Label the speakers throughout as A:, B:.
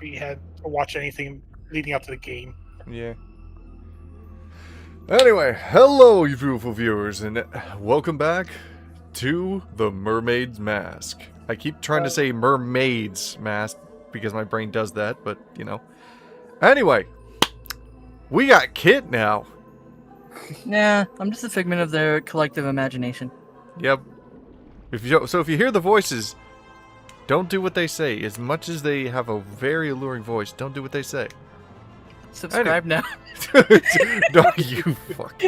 A: we had watched anything leading up to the game.
B: Yeah. Anyway, hello, you beautiful viewers, and welcome back to the Mermaid Mask. I keep trying to say Mermaid's Mask because my brain does that, but you know. Anyway, we got Kit now.
C: Nah, I'm just a figment of their collective imagination.
B: Yep. If you hear the voices, don't do what they say. As much as they have a very alluring voice, don't do what they say.
C: Subscribe now.
B: No, you fuck.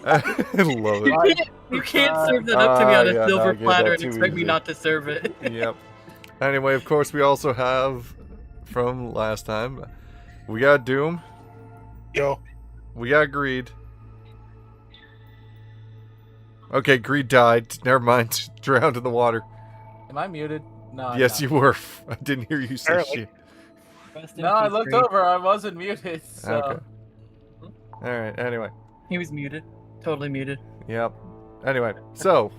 B: I love it.
C: You can't serve that up to me on a
B: yeah,
C: silver
B: no, I
C: platter
B: get
C: and
B: that too
C: expect me
B: easy.
C: not to serve it.
B: Yep. Anyway, of course, we also have, from last time, we got Doom,
A: Yo,
B: we got Greed. Okay, Greed died. Never mind. Drowned in the water.
D: Am I muted? No. I'm
B: Yes,
D: not.
B: you were. I didn't hear you say
A: Apparently.
B: shit.
C: Rest in
D: No, I
C: peace,
D: looked
C: Green.
D: over. I wasn't muted. So.
B: Okay. Alright, anyway.
C: He was muted. Totally muted.
B: Yep. Anyway, so,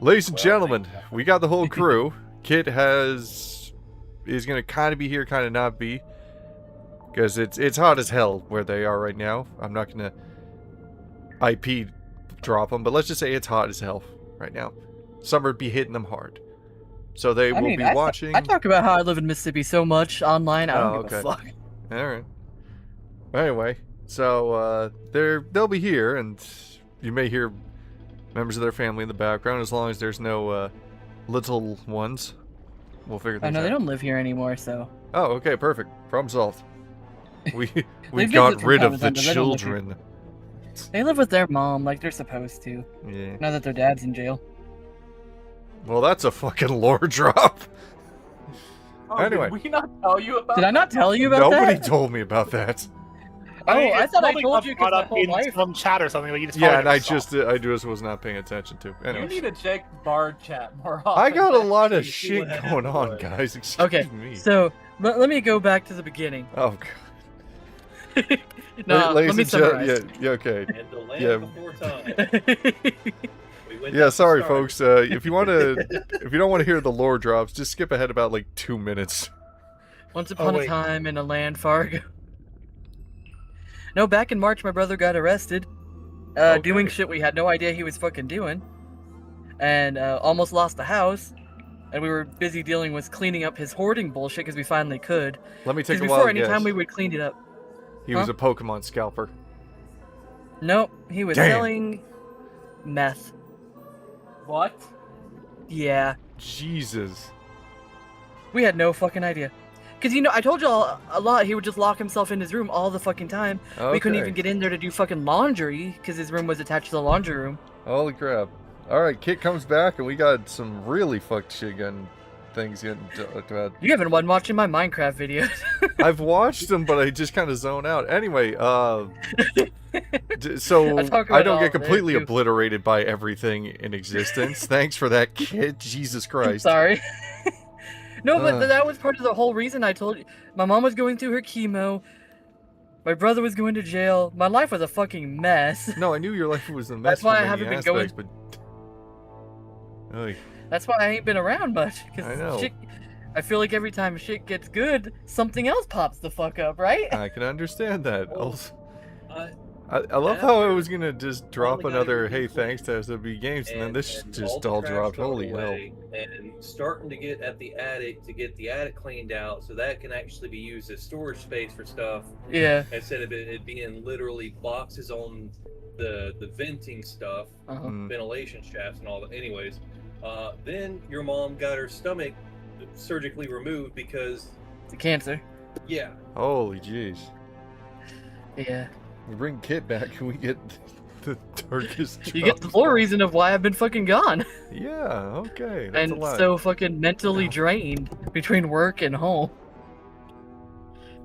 B: ladies and gentlemen, we got the whole crew. Kit is gonna kind of be here, kind of not be, because it's hot as hell where they are right now. I'm not gonna IP drop them, but let's just say it's hot as hell right now. Summer be hitting them hard, so they will be watching.
C: I talk about how I live in Mississippi so much online. I don't give a fuck.
B: All right. Anyway, so they'll be here, and you may hear members of their family in the background, as long as there's no little ones. We'll figure things
C: I know
B: out.
C: they don't live here anymore, so.
B: Oh, okay, perfect. Problem solved. We
C: visit
B: got
C: from
B: rid
C: time
B: of
C: to
B: the
C: time, but they don't live here.
B: children.
C: They live with their mom like they're supposed to.
B: Yeah.
C: Now that their dad's in jail.
B: Well, that's a fucking lore drop.
D: Oh,
B: Anyway.
D: Did we not tell you about
C: Did I not tell you about
B: Nobody
C: that?
B: told me about that.
C: Oh, I thought I
A: Something
C: told you
A: brought
C: because my
A: up
C: whole
A: in
C: life.
A: some chat or something. Like you just
B: Yeah,
A: probably
B: and
A: never saw.
B: I just was not paying attention to.
D: You
B: Anyway,
D: need to check bar chat more often.
B: I got a lot of
E: see
B: shit
E: what
B: going on,
E: happened.
B: guys. Excuse
C: Okay,
B: me.
C: so let me go back to the beginning.
B: Oh god.
C: No,
B: Ladies
C: let me
B: and gentlemen,
C: summarize.
B: yeah, okay.
E: And the land
B: Yeah.
E: before time. We went
B: Yeah,
E: down
B: sorry,
E: to start.
B: folks. If you don't want to hear the lore drops, just skip ahead about like 2 minutes.
C: Once upon a
A: wait.
C: time in a land far ago. No, back in March, my brother got arrested. Doing
B: Okay.
C: shit we had no idea he was fucking doing. And almost lost the house. And we were busy dealing with cleaning up his hoarding bullshit because we finally could.
B: Let me take
C: Because
B: a
C: before,
B: wild
C: anytime
B: guess.
C: we would clean it up.
B: He was a Pokemon scalper.
C: Nope, he was
B: Damn.
C: selling meth.
D: What?
C: Yeah,
B: Jesus.
C: we had no fucking idea. Because, you know, I told y'all a lot, he would just lock himself in his room all the fucking time.
B: Okay.
C: We couldn't even get in there to do fucking laundry because his room was attached to the laundry room.
B: Holy crap. Alright, Kit comes back and we got some really fucked shit gun things getting talked about.
C: You haven't been watching my Minecraft videos.
B: I've watched them, but I just kind of zone out. Anyway, so
C: I talk
B: I
C: about
B: don't
C: all
B: get
C: of it,
B: completely
C: too.
B: obliterated by everything in existence. Thanks for that, Kit. Jesus Christ.
C: Sorry. No, but
B: Ugh.
C: that was part of the whole reason I told you. My mom was going through her chemo. My brother was going to jail. My life was a fucking mess.
B: No, I knew your life was a mess.
C: That's why
B: from
C: I haven't
B: many
C: been going-
B: aspects, but... Oy.
C: That's why I ain't been around much.
B: I know.
C: Shit, I feel like every time shit gets good, something else pops the fuck up, right?
B: I can understand that.
E: Well,
B: Also,
E: Uh,
B: I love how I was gonna just drop
E: finally got
B: another
E: everything
B: "Hey,
E: clean.
B: thanks" to SWB Games, and then this
E: and
B: just
E: the
B: all
E: trash
B: dropped.
E: thrown
B: Holy hell!
E: away, and starting to get at the attic to get the attic cleaned out so that can actually be used as storage space for stuff
C: Yeah.
E: instead of it being literally boxes on the venting stuff,
C: Uh-huh.
B: Mm.
E: ventilation shafts and all that. Anyways, then your mom got her stomach surgically removed because
C: The cancer.
E: yeah,
B: Holy jeez!
C: Yeah.
B: We bring Kit back, and we get the darkest.
C: You get the
B: drops.
C: full reason of why I've been fucking gone.
B: Yeah. Okay. That's a
C: And
B: lot.
C: so fucking mentally drained between work and home.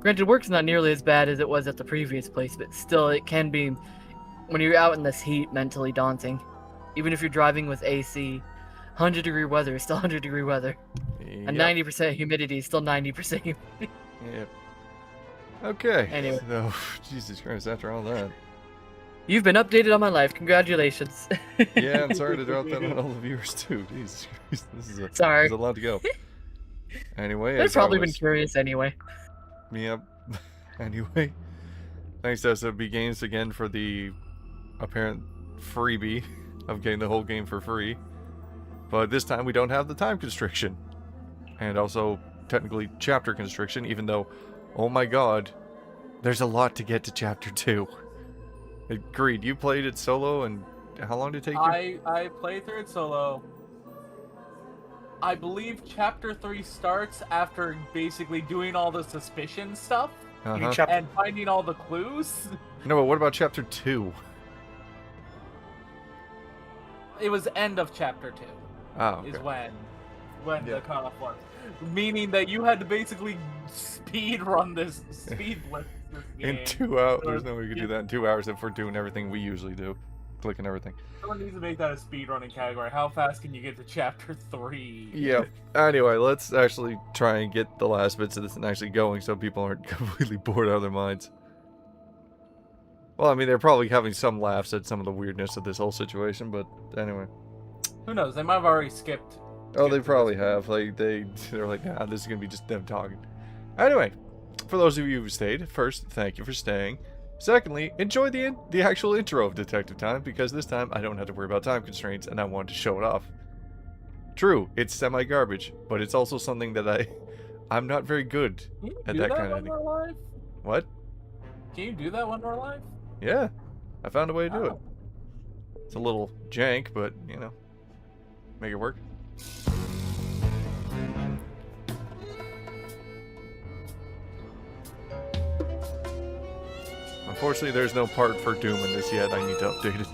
C: Granted, work's not nearly as bad as it was at the previous place, but still, it can be, when you're out in this heat, mentally daunting. Even if you're driving with AC, 100-degree weather is still 100-degree weather. And
B: Yep.
C: 90% humidity is still 90% humidity.
B: Yep. Okay.
C: Anyway.
B: So, Jesus Christ! After all that.
C: You've been updated on my life. Congratulations.
B: Yeah, I'm sorry to drop that on all the viewers too. Jesus Christ, this is
C: Sorry.
B: there's a lot to go. Anyway,
C: They've
B: as I
C: probably been
B: was-
C: curious anyway.
B: Yep. Anyway, thanks to SFB Games again for the apparent freebie of getting the whole game for free. But this time we don't have the time constriction. And also, technically, chapter constriction, even though, oh my god, there's a lot to get to chapter 2. Agreed, you played it solo, and how long did it take you?
D: I played through it solo. I believe chapter 3 starts after basically doing all the suspicion stuff
A: You mean
B: Uh-huh.
A: chapter
D: and finding all the clues.
B: No, but what about chapter 2?
D: It was end of chapter 2
B: Oh,
D: is
B: okay.
D: when
B: Yeah.
D: the cutoff was. Meaning that you had to basically speed run this blitz this game.
B: In 2 hours,
D: Or-
B: there's no way we could do that in 2 hours if we're doing everything we usually do. Clicking everything.
D: Someone needs to make that a speed running category. How fast can you get to chapter 3?
B: Yep. Anyway, let's actually try and get the last bits of this and actually going so people aren't completely bored out of their minds. Well, I mean, they're probably having some laughs at some of the weirdness of this whole situation, but anyway.
D: Who knows? They might have already skipped.
B: Oh, they
D: skipped
B: probably
D: this.
B: have. Like, they're like, nah, this is gonna be just them talking. Anyway, for those of you who stayed, first, thank you for staying. Secondly, enjoy the actual intro of Detective Time, because this time I don't have to worry about time constraints, and I wanted to show it off. True, it's semi-garbage, but it's also something that I'm not very good
D: Can you
B: at
D: do
B: that
D: that
B: kind of
D: when
B: thing.
D: we're live?
B: What?
D: Can you do that when we're live?
B: Yeah, I found a way to do it.
D: Oh.
B: It's a little jank, but, you know, make it work. Unfortunately, there's no part for Doom in this yet. I need to update it.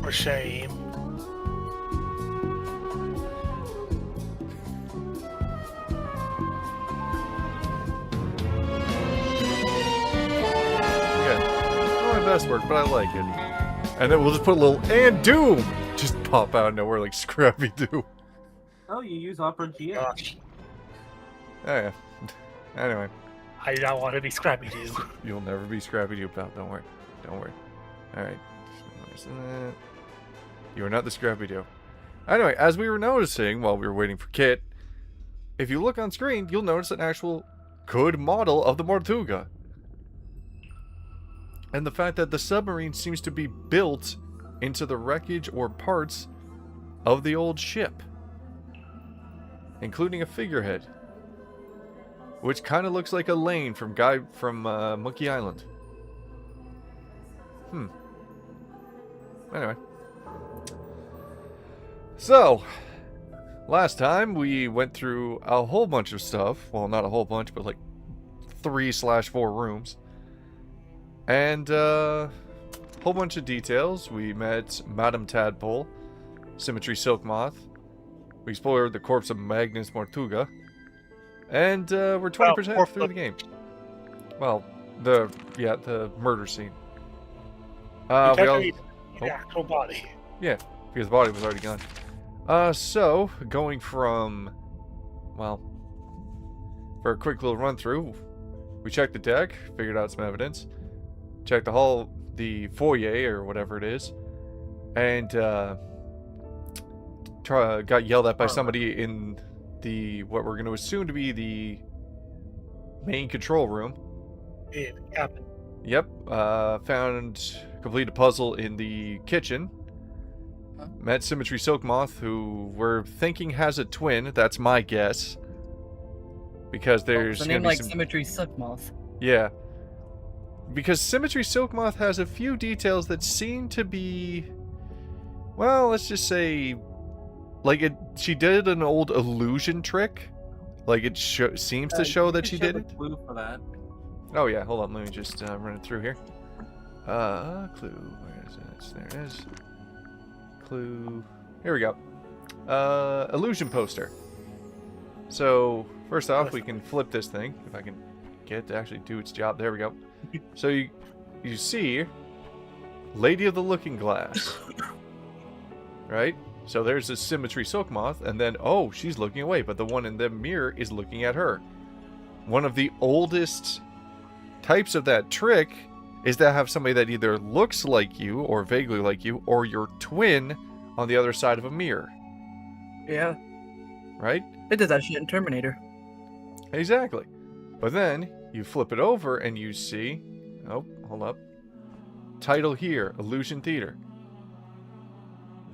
A: for shame.
B: Yeah, not my best work, but I like it. And then we'll just put a little "and Doom" just pop out of nowhere like Scrappy Doo.
D: Oh, you use Opera GX.
A: Gosh,
B: Oh yeah. Anyway,
A: I do not want to be Scrappy Doo.
B: you'll never be Scrappy Doo, pal. Don't worry. Don't worry. All right. You are not the Scrappy Doo. Anyway, as we were noticing while we were waiting for Kit, if you look on screen, you'll notice an actual good model of the Mortuga. And the fact that the submarine seems to be built into the wreckage or parts of the old ship, including a figurehead, which kind of looks like a lane from Monkey Island. Anyway. So, last time we went through a whole bunch of stuff. Well, not a whole bunch, but like 3/4 rooms. And whole bunch of details. We met Madame Tadpole, Symmetry Silk Moth. We explored the corpse of Magnus Mortuga. And we're 20%
A: Well,
B: through the game. Well, the murder scene.
A: You
B: We all,
A: technically need
B: oh.
A: the actual body.
B: because the body was already gone. So, going from, well, for a quick little run through, we checked the deck, figured out some evidence, checked the hall, the foyer, or whatever it is, and got yelled at by somebody in the, what we're going to assume to be the main control room.
A: It happened.
B: Yep, completed a puzzle in the kitchen. Met Symmetry Silk Moth, who we're thinking has a twin. That's my guess. Because there's
C: the
B: gonna
C: name
B: be
C: like
B: some...
C: Symmetry Silkmoth.
B: Yeah. Because Symmetry Silk Moth has a few details that seem to be... Well, let's just say... Like, she did an old illusion trick. Like, it seems to show that she did it.
D: Clue for that.
B: Oh yeah, hold on, let me just run it through here. Clue, where is it? There it is. Clue, here we go. Illusion poster. So, first off, we can flip this thing, if I can get it to actually do its job. There we go. So you see, Lady of the Looking Glass. Right? So there's a Symmetry Silk Moth, and then, oh, she's looking away, but the one in the mirror is looking at her. One of the oldest types of that trick is to have somebody that either looks like you or vaguely like you or your twin on the other side of a mirror.
C: Yeah,
B: right?
C: it did that shit in Terminator.
B: Exactly. But then you flip it over and you see, oh, hold up. Title here, Illusion Theater.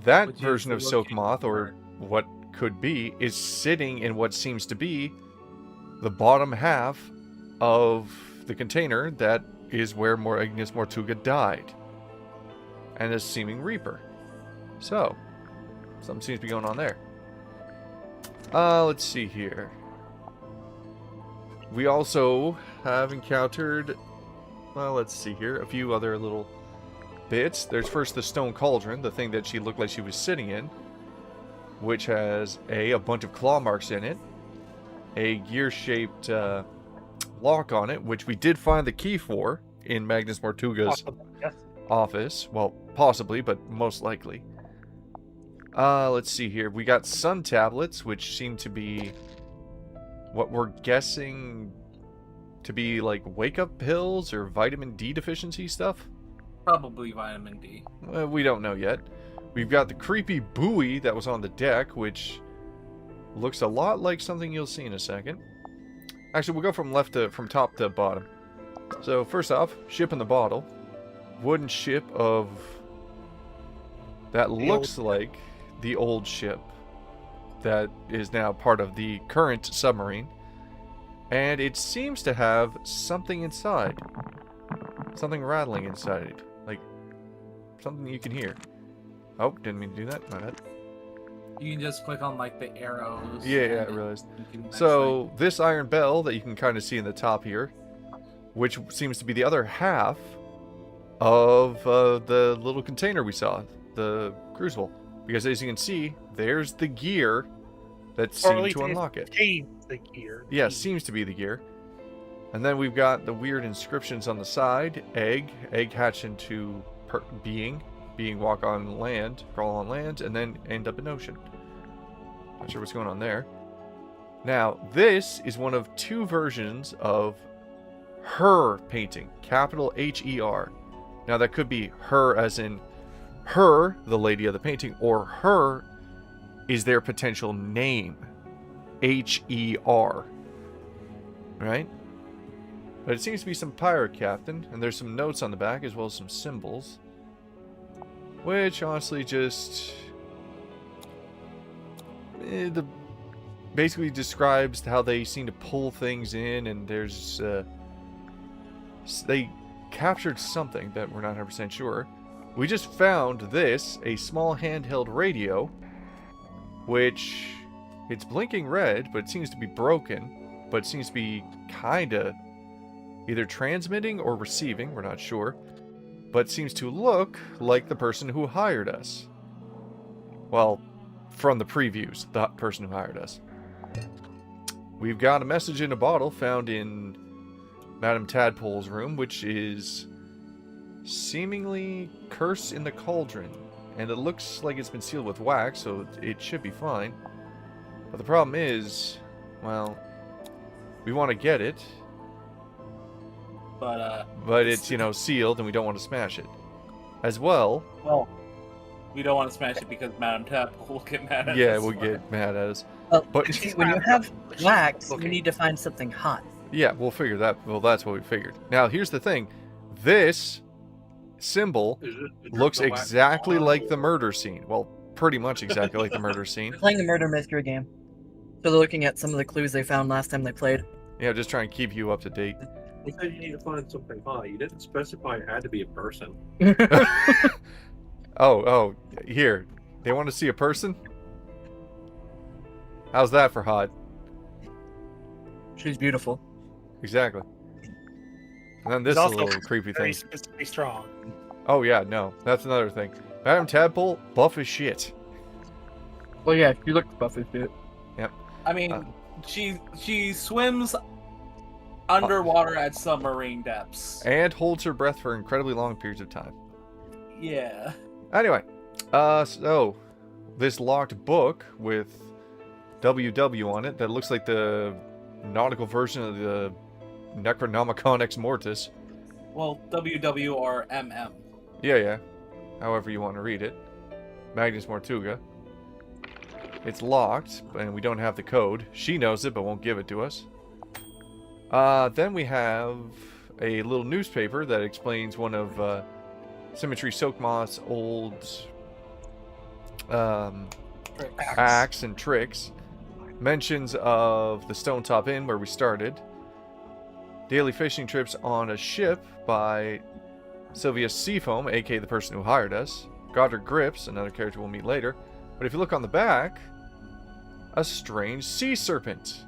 B: That
D: Which is
B: version
D: the
B: of Silk
D: location
B: Moth, or
D: for-
B: what could be, is sitting in what seems to be the bottom half of the container that is where Agnes Mortuga died. And a seeming Reaper. So, something seems to be going on there. Let's see here. We also have encountered, well, let's see here, a few other little bits. There's first the stone cauldron, the thing that she looked like she was sitting in, which has a bunch of claw marks in it, a gear-shaped lock on it, which we did find the key for in Magnus Mortuga's
A: Yes.
B: office. Well, possibly, but most likely. Let's see here. We got sun tablets, which seem to be what we're guessing to be like wake-up pills or vitamin D deficiency stuff.
D: Probably vitamin D.
B: We don't know yet. We've got the creepy buoy that was on the deck, which looks a lot like something you'll see in a second. Actually, we'll go from top to bottom. So first off, ship in the bottle. Wooden ship of that looks like the old ship that is now part of the current submarine. And it seems to have something inside. Something rattling inside it. Like something you can hear. Oh, didn't mean to do that. My bad.
D: You can just click on like the arrows.
B: Yeah, I realized. So this iron bell that you can kind of see in the top here, which seems to be the other half of the little container we saw, the crucible. Because as you can see, there's the gear that
A: Or at
B: seemed
A: least
B: to unlock it.
A: contains the gear.
B: Yeah, seems to be the gear. And then we've got the weird inscriptions on the side. Egg hatch into being walk on land, crawl on land, and then end up in ocean. Not sure what's going on there. Now, this is one of two versions of her painting, capital H-E-R. Now, that could be her as in her, the lady of the painting, or her is their potential name, H-E-R. Right? But it seems to be some pirate captain, and there's some notes on the back as well as some symbols. Which honestly just basically describes how they seem to pull things in, and there's they captured something that we're not 100% sure. We just found this, a small handheld radio, which it's blinking red, but it seems to be broken, but it seems to be kinda either transmitting or receiving, we're not sure. But seems to look like the person who hired us. Well, from the previews, the person who hired us. We've got a message in a bottle found in Madame Tadpole's room, which is seemingly curse in the cauldron. And it looks like it's been sealed with wax, so it should be fine. But the problem is, well, we want to get it. But it's, you know, sealed and we don't want to smash it. As well.
D: Well, we don't want to smash it because Madame Tadpole will get mad at us.
B: Yeah, we'll get mad at us.
C: But when you have wax, you need to find something hot.
B: Yeah, we'll figure that. Well, that's what we figured. Now, here's the thing. This symbol looks exactly like the murder scene. Well, pretty much exactly like the murder scene.
C: They're playing the murder mystery game. So they're looking at some of the clues they found last time they played.
B: Yeah, just trying to keep you up to date.
E: You said you need to find something hot. You didn't specify it had to be a person.
B: Oh, here. They want to see a person? How's that for hot?
C: She's beautiful.
B: Exactly. And then this
A: It's also
B: little creepy
A: very
B: thing.
A: specifically strong.
B: Oh, yeah, no. That's another thing. Madame Tadpole, buff as shit.
C: Well, yeah, you look buff as shit.
B: Yep.
D: I mean, she swims underwater at submarine depths.
B: And holds her breath for incredibly long periods of time.
D: Yeah.
B: Anyway, so this locked book with WW on it that looks like the nautical version of the Necronomicon Ex Mortis.
D: Well, WW or MM.
B: Yeah. However you want to read it. Magnus Mortuga. It's locked, and we don't have the code. She knows it, but won't give it to us. Then we have a little newspaper that explains one of Symmetry Silkmoth's old acts and tricks. Mentions of the Stone Top Inn, where we started. Daily fishing trips on a ship by Sylvia Seafoam, aka the person who hired us. Goddard Grips, another character we'll meet later. But if you look on the back, a strange sea serpent.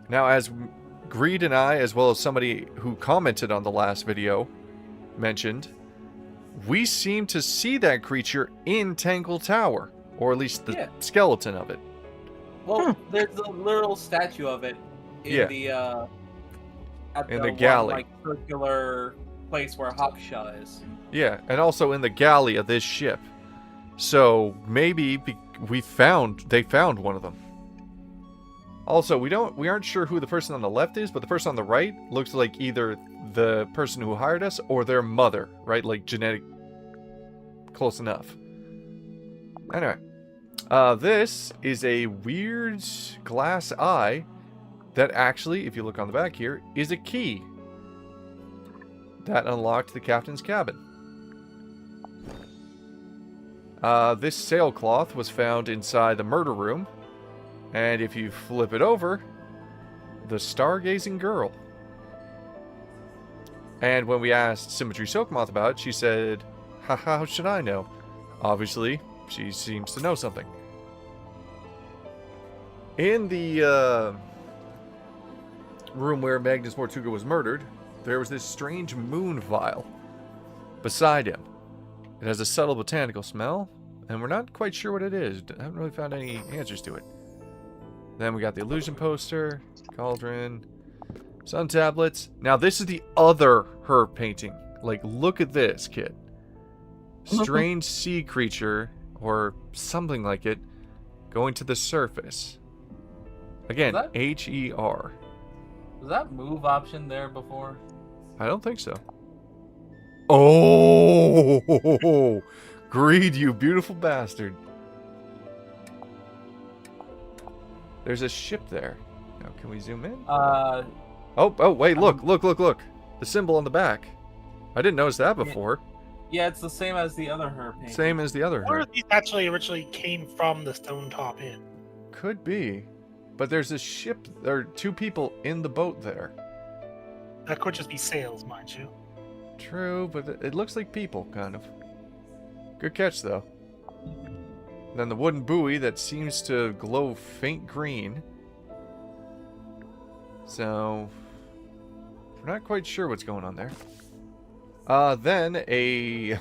B: Now, as Greed and I, as well as somebody who commented on the last video, mentioned, we seem to see that creature in Tangle Tower, or at least the skeleton of it.
D: Well, there's a literal statue of it in the at
B: in
D: the
B: the galley,
D: one, like, circular place where Hawkshaw is.
B: Yeah, and also in the galley of this ship. So maybe they found one of them. Also, we aren't sure who the person on the left is, but the person on the right looks like either the person who hired us or their mother, right? Like genetic, close enough. Anyway, this is a weird glass eye that actually, if you look on the back here, is a key that unlocked the captain's cabin. This sailcloth was found inside the murder room. And if you flip it over, the stargazing girl. And when we asked Symmetry Silkmoth about it, she said, how should I know? Obviously, she seems to know something. In the room where Magnus Mortuga was murdered, there was this strange moon vial beside him. It has a subtle botanical smell, and we're not quite sure what it is. I haven't really found any answers to it. Then we got the illusion poster, cauldron, sun tablets. Now this is the other herb painting. Like, look at this, kid. Strange sea creature, or something like it, going to the surface. Again, H-E-R.
D: Was that move option there before?
B: I don't think so. Oh, Greed, you beautiful bastard. There's a ship there. Now, can we zoom in?
D: Uh,
B: Oh, wait, look. The symbol on the back. I didn't notice that before.
D: Yeah, it's the same as the other herb painting.
B: Same as the other
A: Or
B: herb.
A: these actually originally came from the Stone Top Inn.
B: Could be. But there's a ship. There are two people in the boat there.
A: That could just be sails, mind you.
B: True, but it looks like people, kind of. Good catch, though. Then the wooden buoy that seems to glow faint green. So, we're not quite sure what's going on there. Then a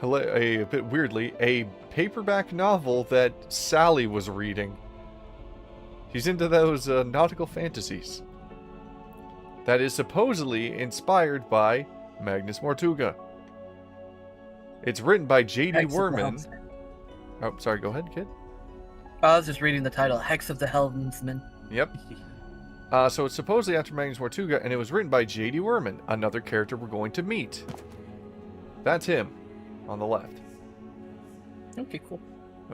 B: bit weirdly, a paperback novel that Sally was reading. She's into those nautical fantasies. That is supposedly inspired by Magnus Mortuga. It's written by J.D. Werman. Oh, sorry, go ahead, kid.
C: I was just reading the title, Hex of the Helmsman.
B: Yep. So it's supposedly after Magnus Mortuga, and it was written by J.D. Werman, another character we're going to meet. That's him, on the left.
C: Okay, cool.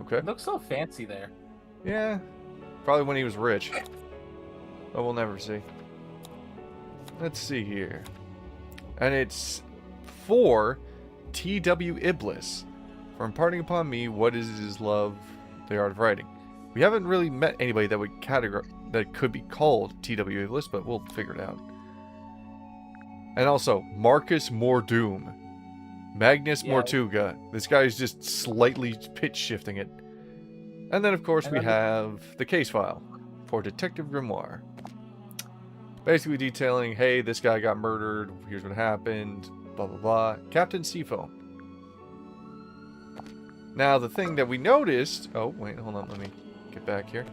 B: Okay.
D: It looks so fancy there.
B: Yeah. Probably when he was rich. But we'll never see. Let's see here. And it's for T.W. Iblis. For imparting upon me what is his love, the art of writing. We haven't really met anybody that would that could be called T.W. Iblis, but we'll figure it out. And also, Marcus Mordoom. Magnus Mortuga. This guy is just slightly pitch shifting it. And then, of course, we have the case file for Detective Grimoire. Basically detailing, hey, this guy got murdered, here's what happened, blah, blah, blah. Captain Seafoam. Now, the thing that we noticed... Oh, wait, hold on, let me get back here.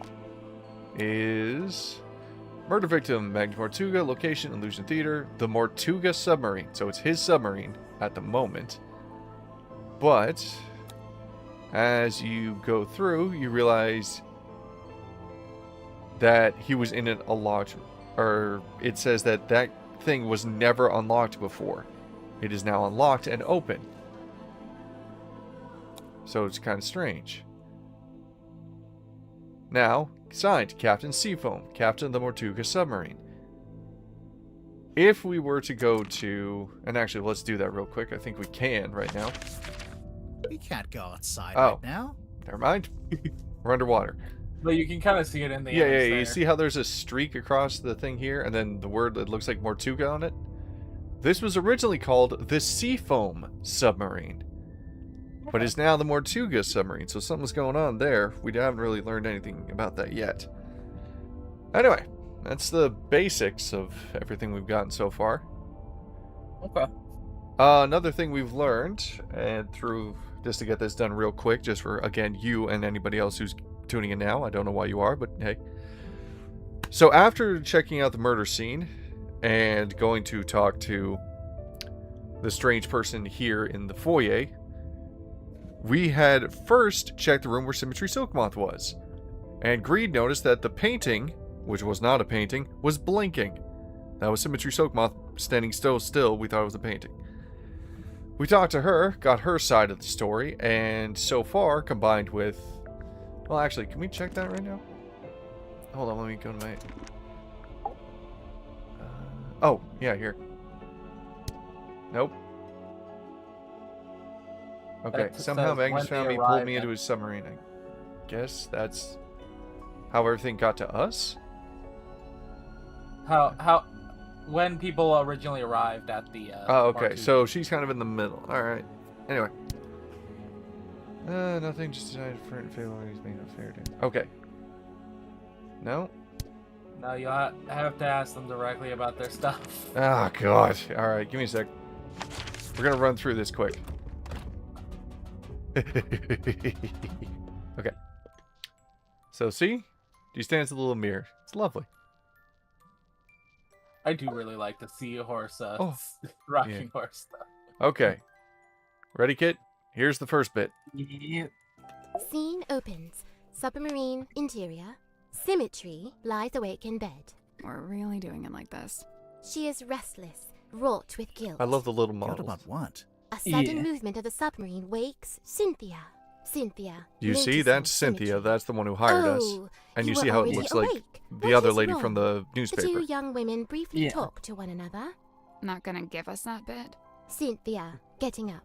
B: Is... Murder victim, Magnus Mortuga, location, Illusion Theater, the Mortuga submarine. So it's his submarine at the moment. But... as you go through, you realize that he was in a locked... or it says that that thing was never unlocked before. It is now unlocked and open. So it's kind of strange. Now, signed, Captain Seafoam, Captain of the Tortuga submarine. If we were to go to... And actually, let's do that real quick. I think we can right now.
F: We can't go outside
B: Oh.
F: right now.
B: Never mind. We're underwater.
D: But you can kind of see it in the
B: Yeah,
D: image
B: yeah, you
D: there.
B: see how there's a streak across the thing here, and then the word that looks like Tortuga on it? This was originally called the Seafoam submarine, but is now the Tortuga submarine, so something's going on there. We haven't really learned anything about that yet. Anyway, that's the basics of everything we've gotten so far.
C: Okay.
B: Another thing we've learned, and through, just to get this done real quick, just for, again, you and anybody else who's tuning in now, I don't know why you are, but hey. So after checking out the murder scene, and going to talk to the strange person here in the foyer, we had first checked the room where Symmetry Silkmoth was. And Greed noticed that the painting, which was not a painting, was blinking. That was Symmetry Silkmoth standing so still, we thought it was a painting. We talked to her, got her side of the story, and so far, combined with... Well, actually, can we check that right now? Hold on, let me go to my... Oh, yeah, here. Nope. Okay,
D: That just
B: somehow
D: says
B: Magnus
D: when they
B: found me, pulled
D: arrived
B: me into
D: at-
B: his submarine. I guess that's how everything got to us?
D: How when people originally arrived at the
B: Oh, okay,
D: Tortuga.
B: so she's kind of in the middle. Alright. Anyway. Nothing, just decided for it fail he's being unfair to. Okay. No?
D: No, you have to ask them directly about their stuff.
B: Oh, God. Alright, give me a sec. We're gonna run through this quick. Okay. So, see? She stands in the little mirror. It's lovely.
D: I do really like the seahorse,
B: Oh,
D: rocking horse stuff.
B: Okay. Ready, kid? Here's the first bit.
D: Yeah.
G: Scene opens. Submarine interior. Symmetry lies awake in bed.
H: We're really doing it like this.
G: She is restless, wrought with guilt.
B: I love the little
F: Guilt
B: models.
F: about what?
G: A sudden
D: Yeah.
G: movement of the submarine wakes Cynthia. Cynthia.
B: You see,
G: noticing
B: that's Cynthia.
G: Symmetry.
B: That's the one who hired us.
G: Oh,
B: And you
G: were
B: see how it
G: already
B: looks like
G: awake.
B: the
G: What
B: other
G: is
B: lady
G: wrong?
B: from the
G: The
B: newspaper.
G: two young women briefly
D: Yeah.
G: talk to one another.
H: Not gonna give us that bit?
G: Cynthia, getting up.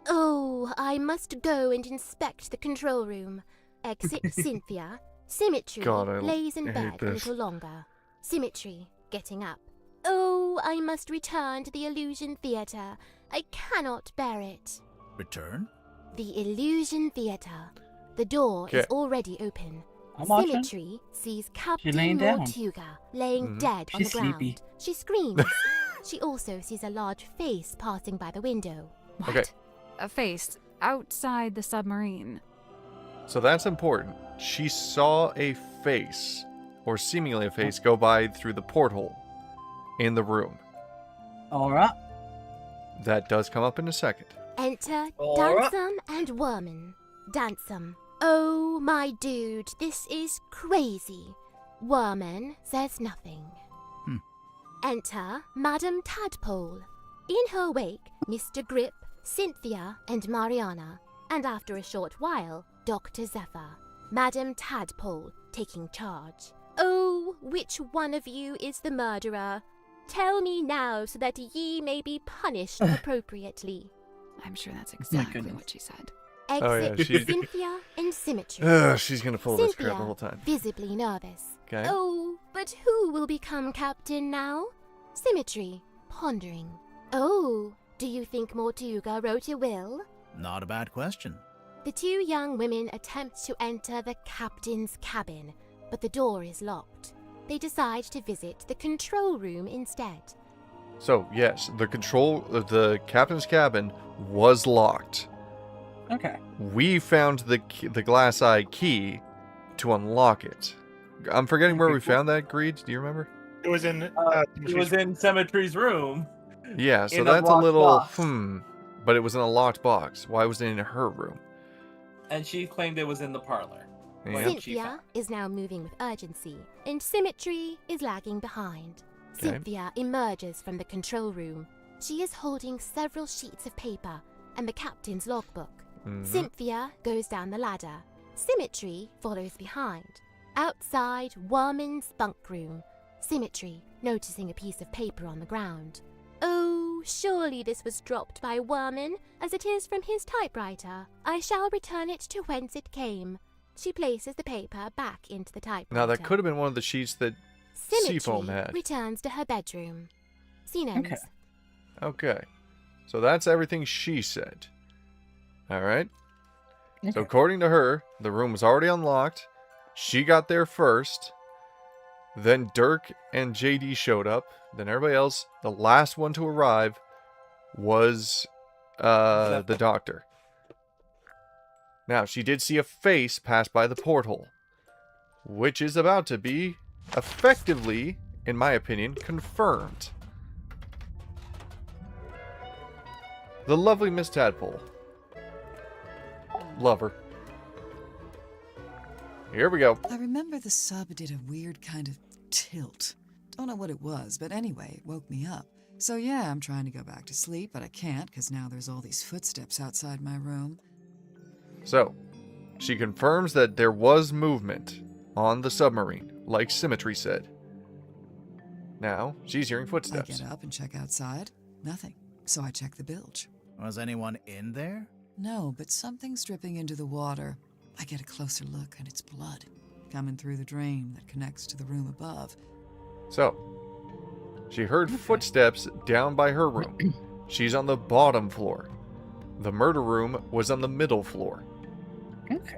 G: Oh, I must go and inspect the control room. Exit Cynthia. Symmetry
B: God, I
G: lays in
B: hate
G: bed a
B: this.
G: little longer. Symmetry, getting up. Oh, I must return to the Illusion Theatre. I cannot bear it.
F: Return?
G: The Illusion Theatre. The door is
B: Okay.
G: already open.
I: I'm watching.
G: Symmetry sees Captain
I: laying down.
G: Tortuga laying
B: Mhm.
G: dead on the
I: She's
G: ground.
I: sleepy.
G: She screams. She also sees a large face passing by the window.
H: What?
B: Okay.
H: A face outside the submarine.
B: So that's important. She saw a face, or seemingly a face, go by through the porthole in the room.
I: Alright.
B: That does come up in a second.
G: Enter
E: All right.
G: Dansum and Worman. Dansum. Oh, my dude, this is crazy. Worman says nothing.
F: Hmm.
G: Enter Madame Tadpole. In her wake, Mr. Grip, Cynthia, and Mariana. And after a short while, Dr. Zephyr. Madame Tadpole taking charge. Oh, which one of you is the murderer? Tell me now so that ye may be punished appropriately.
H: I'm sure that's exactly
I: goodness.
H: what she said.
G: Exit
B: Oh, yeah, she-
G: Cynthia and Symmetry.
B: She's gonna pull this crap the
G: Cynthia,
B: whole time.
G: visibly nervous.
B: Okay.
G: Oh, but who will become captain now? Symmetry, pondering. Oh, do you think Tortuga wrote a will?
F: Not a bad question.
G: The two young women attempt to enter the captain's cabin, but the door is locked. They decide to visit the control room instead.
B: So, yes, the captain's cabin was locked.
I: Okay.
B: We found the glass-eye key to unlock it. I'm forgetting where we found that, Greed. Do you remember?
A: It was in.
D: It was in Symmetry's room.
B: Yeah, so
D: In a
B: that's a
D: locked
B: little
D: box.
B: but it was in a locked box. Why was it in her room?
D: And she claimed it was in the parlor.
B: Yeah.
D: Right. she
G: Cynthia
D: found.
G: is now moving with urgency, and Symmetry is lagging behind.
B: Okay.
G: Cynthia emerges from the control room. She is holding several sheets of paper and the captain's logbook.
B: Mhm.
G: Cynthia goes down the ladder. Symmetry follows behind. Outside Worman's bunk room. Symmetry, noticing a piece of paper on the ground. Oh, surely this was dropped by Worman, as it is from his typewriter. I shall return it to whence it came. She places the paper back into the typewriter.
B: Now, that could have been one of the sheets that Seafoam
G: Symmetry
B: had.
G: returns to her bedroom. Scene ends.
I: Okay.
B: Okay. So that's everything she said. Alright. So
I: Okay.
B: according to her, the room was already unlocked. She got there first. Then Dirk and JD showed up. Then everybody else. The last one to arrive was the doctor. Now, she did see a face pass by the porthole, which is about to be effectively, in my opinion, confirmed. The lovely Miss Tadpole. Love her. Here we go.
J: I remember the sub did a weird kind of tilt. Don't know what it was, but anyway, it woke me up. So yeah, I'm trying to go back to sleep, but I can't because now there's all these footsteps outside my room.
B: So, she confirms that there was movement on the submarine, like Symmetry said. Now, she's hearing
J: I
B: footsteps.
J: get up and check outside. Nothing. So I check the bilge.
F: Was anyone in there?
J: No, but something's dripping into the water. I get a closer look and it's blood coming through the drain that connects to the room above.
B: So, she heard footsteps down by her room. She's on the bottom floor. The murder room was on the middle floor.
I: Okay.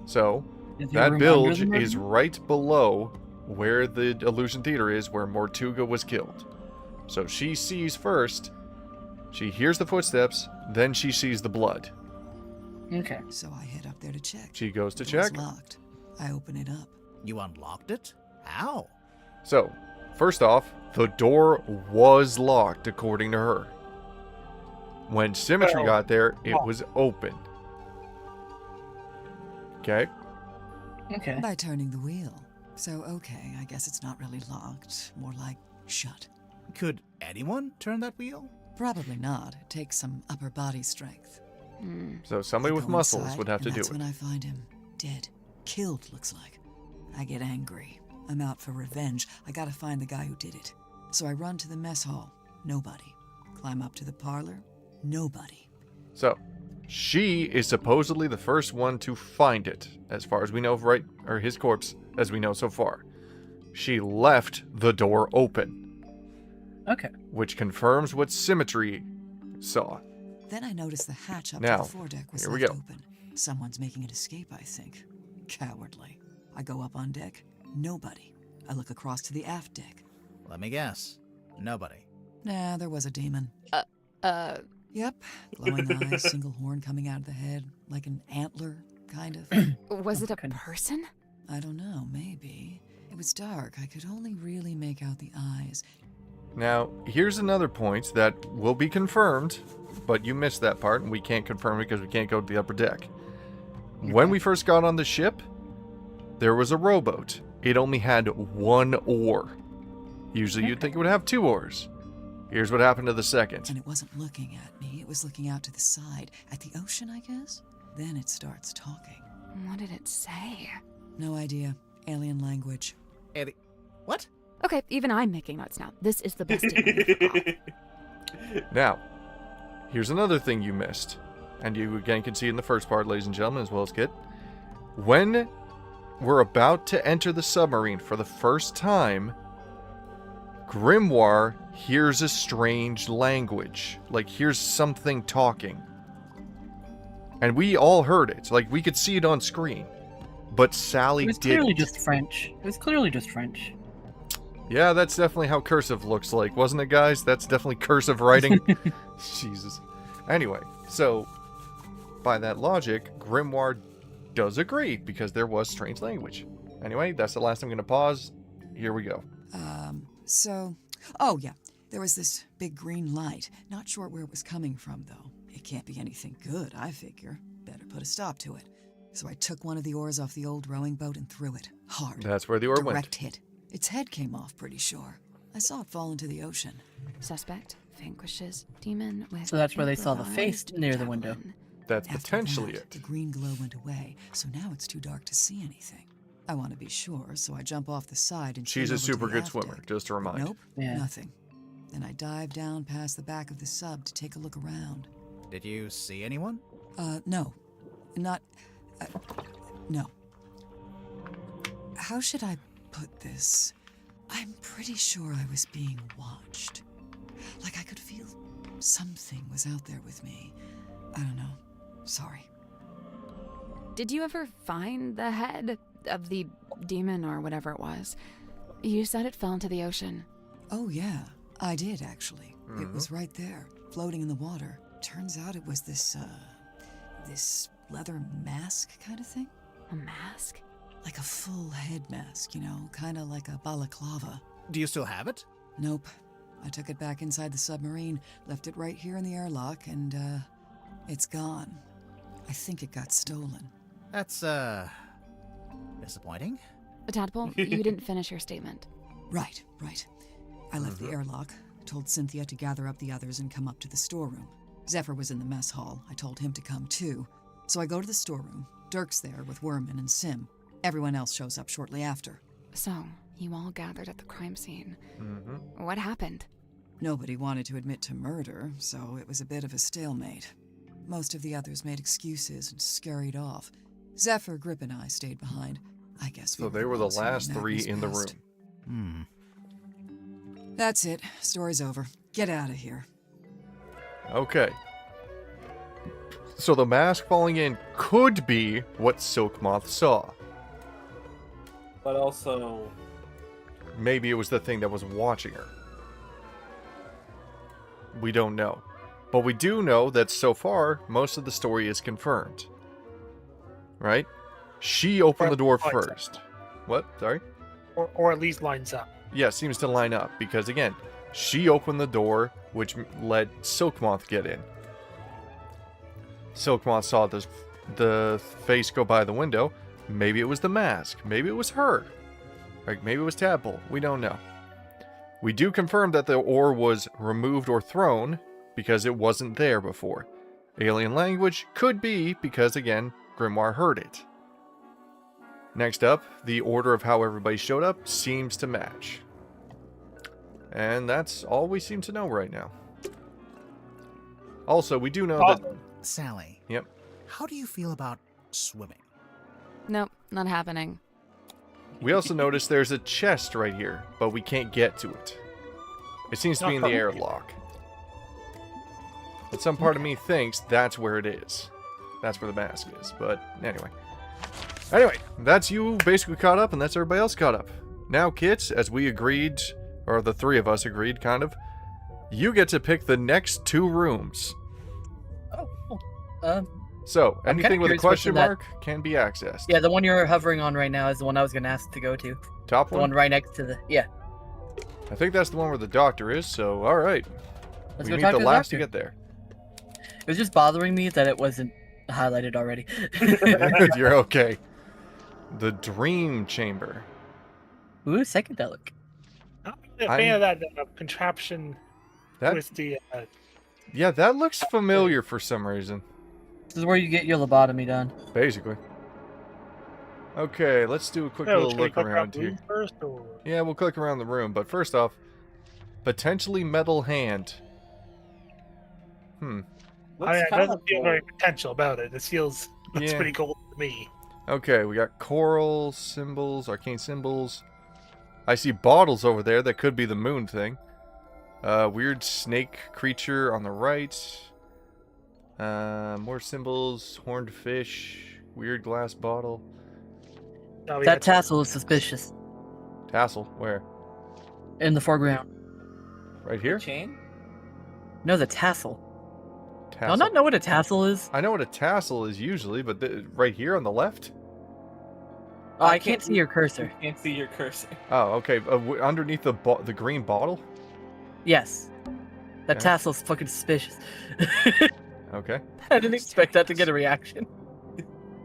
B: So,
I: Is there
B: that
I: room
B: bilge
I: under the
B: is
I: room?
B: right below where the Illusion Theater is, where Mortuga was killed. So she sees first, she hears the footsteps, then she sees the blood.
I: Okay.
J: So I head up there to check.
B: She goes to
J: The door's
B: check.
J: locked. I open it up.
F: You unlocked it? How?
B: So, first off, the door was locked, according to her. When Symmetry
A: Oh.
B: got there, it
A: Oh.
B: was open. Okay?
I: Okay.
J: By turning the wheel. So, okay, I guess it's not really locked. More like shut.
F: Could anyone turn that wheel?
J: Probably not. It takes some upper body strength.
B: So somebody
J: I
B: with
J: go
B: muscles
J: inside,
B: would have to
J: and
B: do
J: that's
B: it.
J: when I find him. Dead. Killed, looks like. I get angry. I'm out for revenge. I gotta find the guy who did it. So I run to the mess hall. Nobody. Climb up to the parlor. Nobody.
B: So, she is supposedly the first one to find it, as far as we know, right? Or his corpse, as we know so far. She left the door open,
I: Okay.
B: which confirms what Symmetry saw.
J: Then I notice the hatch up
B: Now,
J: to the foredeck was
B: here we
J: left
B: go.
J: open. Someone's making an escape, I think. Cowardly. I go up on deck. Nobody. I look across to the aft deck.
F: Let me guess. Nobody.
J: Nah, there was a demon. Yep. Glowing eyes, single horn coming out of the head, like an antler, kind of.
H: Was it a
I: Goodness.
H: person?
J: I don't know, maybe. It was dark. I could only really make out the eyes.
B: Now, here's another point that will be confirmed, but you missed that part, and we can't confirm it because we can't go to the upper deck. When we first got on the ship, there was a rowboat. It only had one oar. Usually you'd think it would have two oars. Here's what happened to the second.
J: And it wasn't looking at me. It was looking out to the side. At the ocean, I guess? Then it starts talking.
H: What did it say?
J: No idea. Alien language.
F: Eddie. What?
H: Okay, even I'm making notes now. This is the best demon.
B: Now, here's another thing you missed. And you again can see in the first part, ladies and gentlemen, as well as Kit. When we're about to enter the submarine for the first time, Grimoire hears a strange language. Like, hears something talking. And we all heard it. Like, we could see it on screen. But Sally
I: It was
B: didn't.
I: clearly just French. It was clearly just French.
B: Yeah, that's definitely how cursive looks like, wasn't it, guys? That's definitely cursive writing. Jesus. Anyway, so by that logic, Grimoire does agree because there was strange language. Anyway, that's the last I'm going to pause. Here we go.
J: Oh yeah, there was this big green light. Not sure where it was coming from, though. It can't be anything good, I figure. Better put a stop to it. So I took one of the oars off the old rowing boat and threw it. Hard.
B: That's where the oar went.
J: Direct hit. Its head came off, pretty sure. I saw it fall into the ocean.
H: Suspect vanquishes demon with.
I: So that's where they saw the
H: improvised
I: face near the window.
H: javelin.
B: That's
J: After
B: potentially
J: that,
B: it.
J: The green glow went away, so now it's too dark to see anything. I want to be sure, so I jump off the side and
B: She's
J: swim
B: a
J: over to
B: super
J: the
B: good
J: aft
B: swimmer,
J: deck.
B: just to remind.
J: Nope,
I: Yeah.
J: nothing. Then I dive down past the back of the sub to take a look around.
F: Did you see anyone?
J: No. Not... no. How should I put this? I'm pretty sure I was being watched. Like I could feel something was out there with me. I don't know. Sorry.
H: Did you ever find the head of the demon or whatever it was? You said it fell into the ocean.
J: Oh, yeah. I did, actually. It was right there, floating in the water. Turns out it was this leather mask kind of thing.
H: A mask?
J: Like a full head mask, you know, kind of like a balaclava.
F: Do you still have it?
J: Nope. I took it back inside the submarine, left it right here in the airlock, and, it's gone. I think it got stolen.
F: That's, disappointing.
H: Tadpole, you didn't finish your statement.
J: Right. I left the airlock, told Cynthia to gather up the others and come up to the storeroom. Zephyr was in the mess hall. I told him to come too. So I go to the storeroom. Dirk's there with Werman and Sim. Everyone else shows up shortly after.
H: So, you all gathered at the crime scene. What happened?
J: Nobody wanted to admit to murder, so it was a bit of a stalemate. Most of the others made excuses and scurried off. Zephyr, Grip, and I stayed behind. I guess
B: So they were the
J: ones who
B: last
J: Magnus
B: three in the
J: passed.
B: room.
J: That's it. Story's over. Get out of here.
B: Okay. So the mask falling in could be what Silkmoth saw.
D: But also,
B: Maybe it was the thing that was watching her. We don't know. But we do know that so far, most of the story is confirmed. Right? She opened the door first. What? Sorry?
A: Or at least lines up.
B: Yeah, seems to line up. Because again, she opened the door, which let Silkmoth get in. Silkmoth saw the face go by the window. Maybe it was the mask. Maybe it was her. Like, maybe it was Tadpole. We don't know. We do confirm that the ore was removed or thrown because it wasn't there before. Alien language could be because, again, Grimoire heard it. Next up, the order of how everybody showed up seems to match. And that's all we seem to know right now. Also, we do know that...
F: Sally.
B: Yep.
F: How do you feel about swimming?
H: Nope, not happening.
B: We also noticed there's a chest right here, but we can't get to it. It seems to be in the airlock. But some part of me thinks that's where it is. That's where the mask is. But anyway. Anyway, that's you basically caught up, and that's everybody else caught up. Now, Kits, as we agreed, or the three of us agreed, kind of, you get to pick the next two rooms.
C: Oh,
B: So,
C: I'm
B: anything
C: kinda
B: with a
C: curious what's
B: question
C: in that-
B: mark can be accessed.
C: yeah, the one you're hovering on right now is the one I was going to ask to go to.
B: Top
C: The
B: one?
C: one right next to the... Yeah.
B: I think that's the one where the doctor is, so alright.
C: Let's
B: We
C: go
B: need
C: talk
B: the
C: to
B: last to
C: doctor.
B: get there.
C: It was just bothering me that it wasn't highlighted already.
B: You're okay. The Dream Chamber.
C: Ooh, psychedelic.
A: I'm a fan of that contraption
B: That,
A: with the...
B: yeah, that looks familiar for some reason.
C: This is where you get your lobotomy done.
B: Basically. Okay, let's do a quick
A: Oh,
B: little
A: should we
B: look
A: click
B: around
A: room
B: here.
A: first, or...
B: Yeah, we'll click around the room, but first off, potentially metal hand.
A: It doesn't feel very potential about it. It feels looks
B: Yeah.
A: pretty cool to me.
B: Okay, we got coral symbols, arcane symbols. I see bottles over there that could be the moon thing. Weird snake creature on the right. More symbols, horned fish, weird glass bottle.
A: Oh, yeah,
C: That tassel is suspicious.
B: Tassel, where?
C: In the foreground.
B: Right here?
D: chain?
C: No, the tassel. Do
B: Tassel.
C: you not know what a tassel is?
B: I know what a tassel is usually, but right here on the left?
C: Oh, I can't see your cursor.
D: Can't see your cursor.
B: Oh, okay. Underneath the green bottle?
C: Yes. That
B: Okay.
C: tassel's fucking suspicious.
B: Okay.
C: I didn't expect that to get a reaction.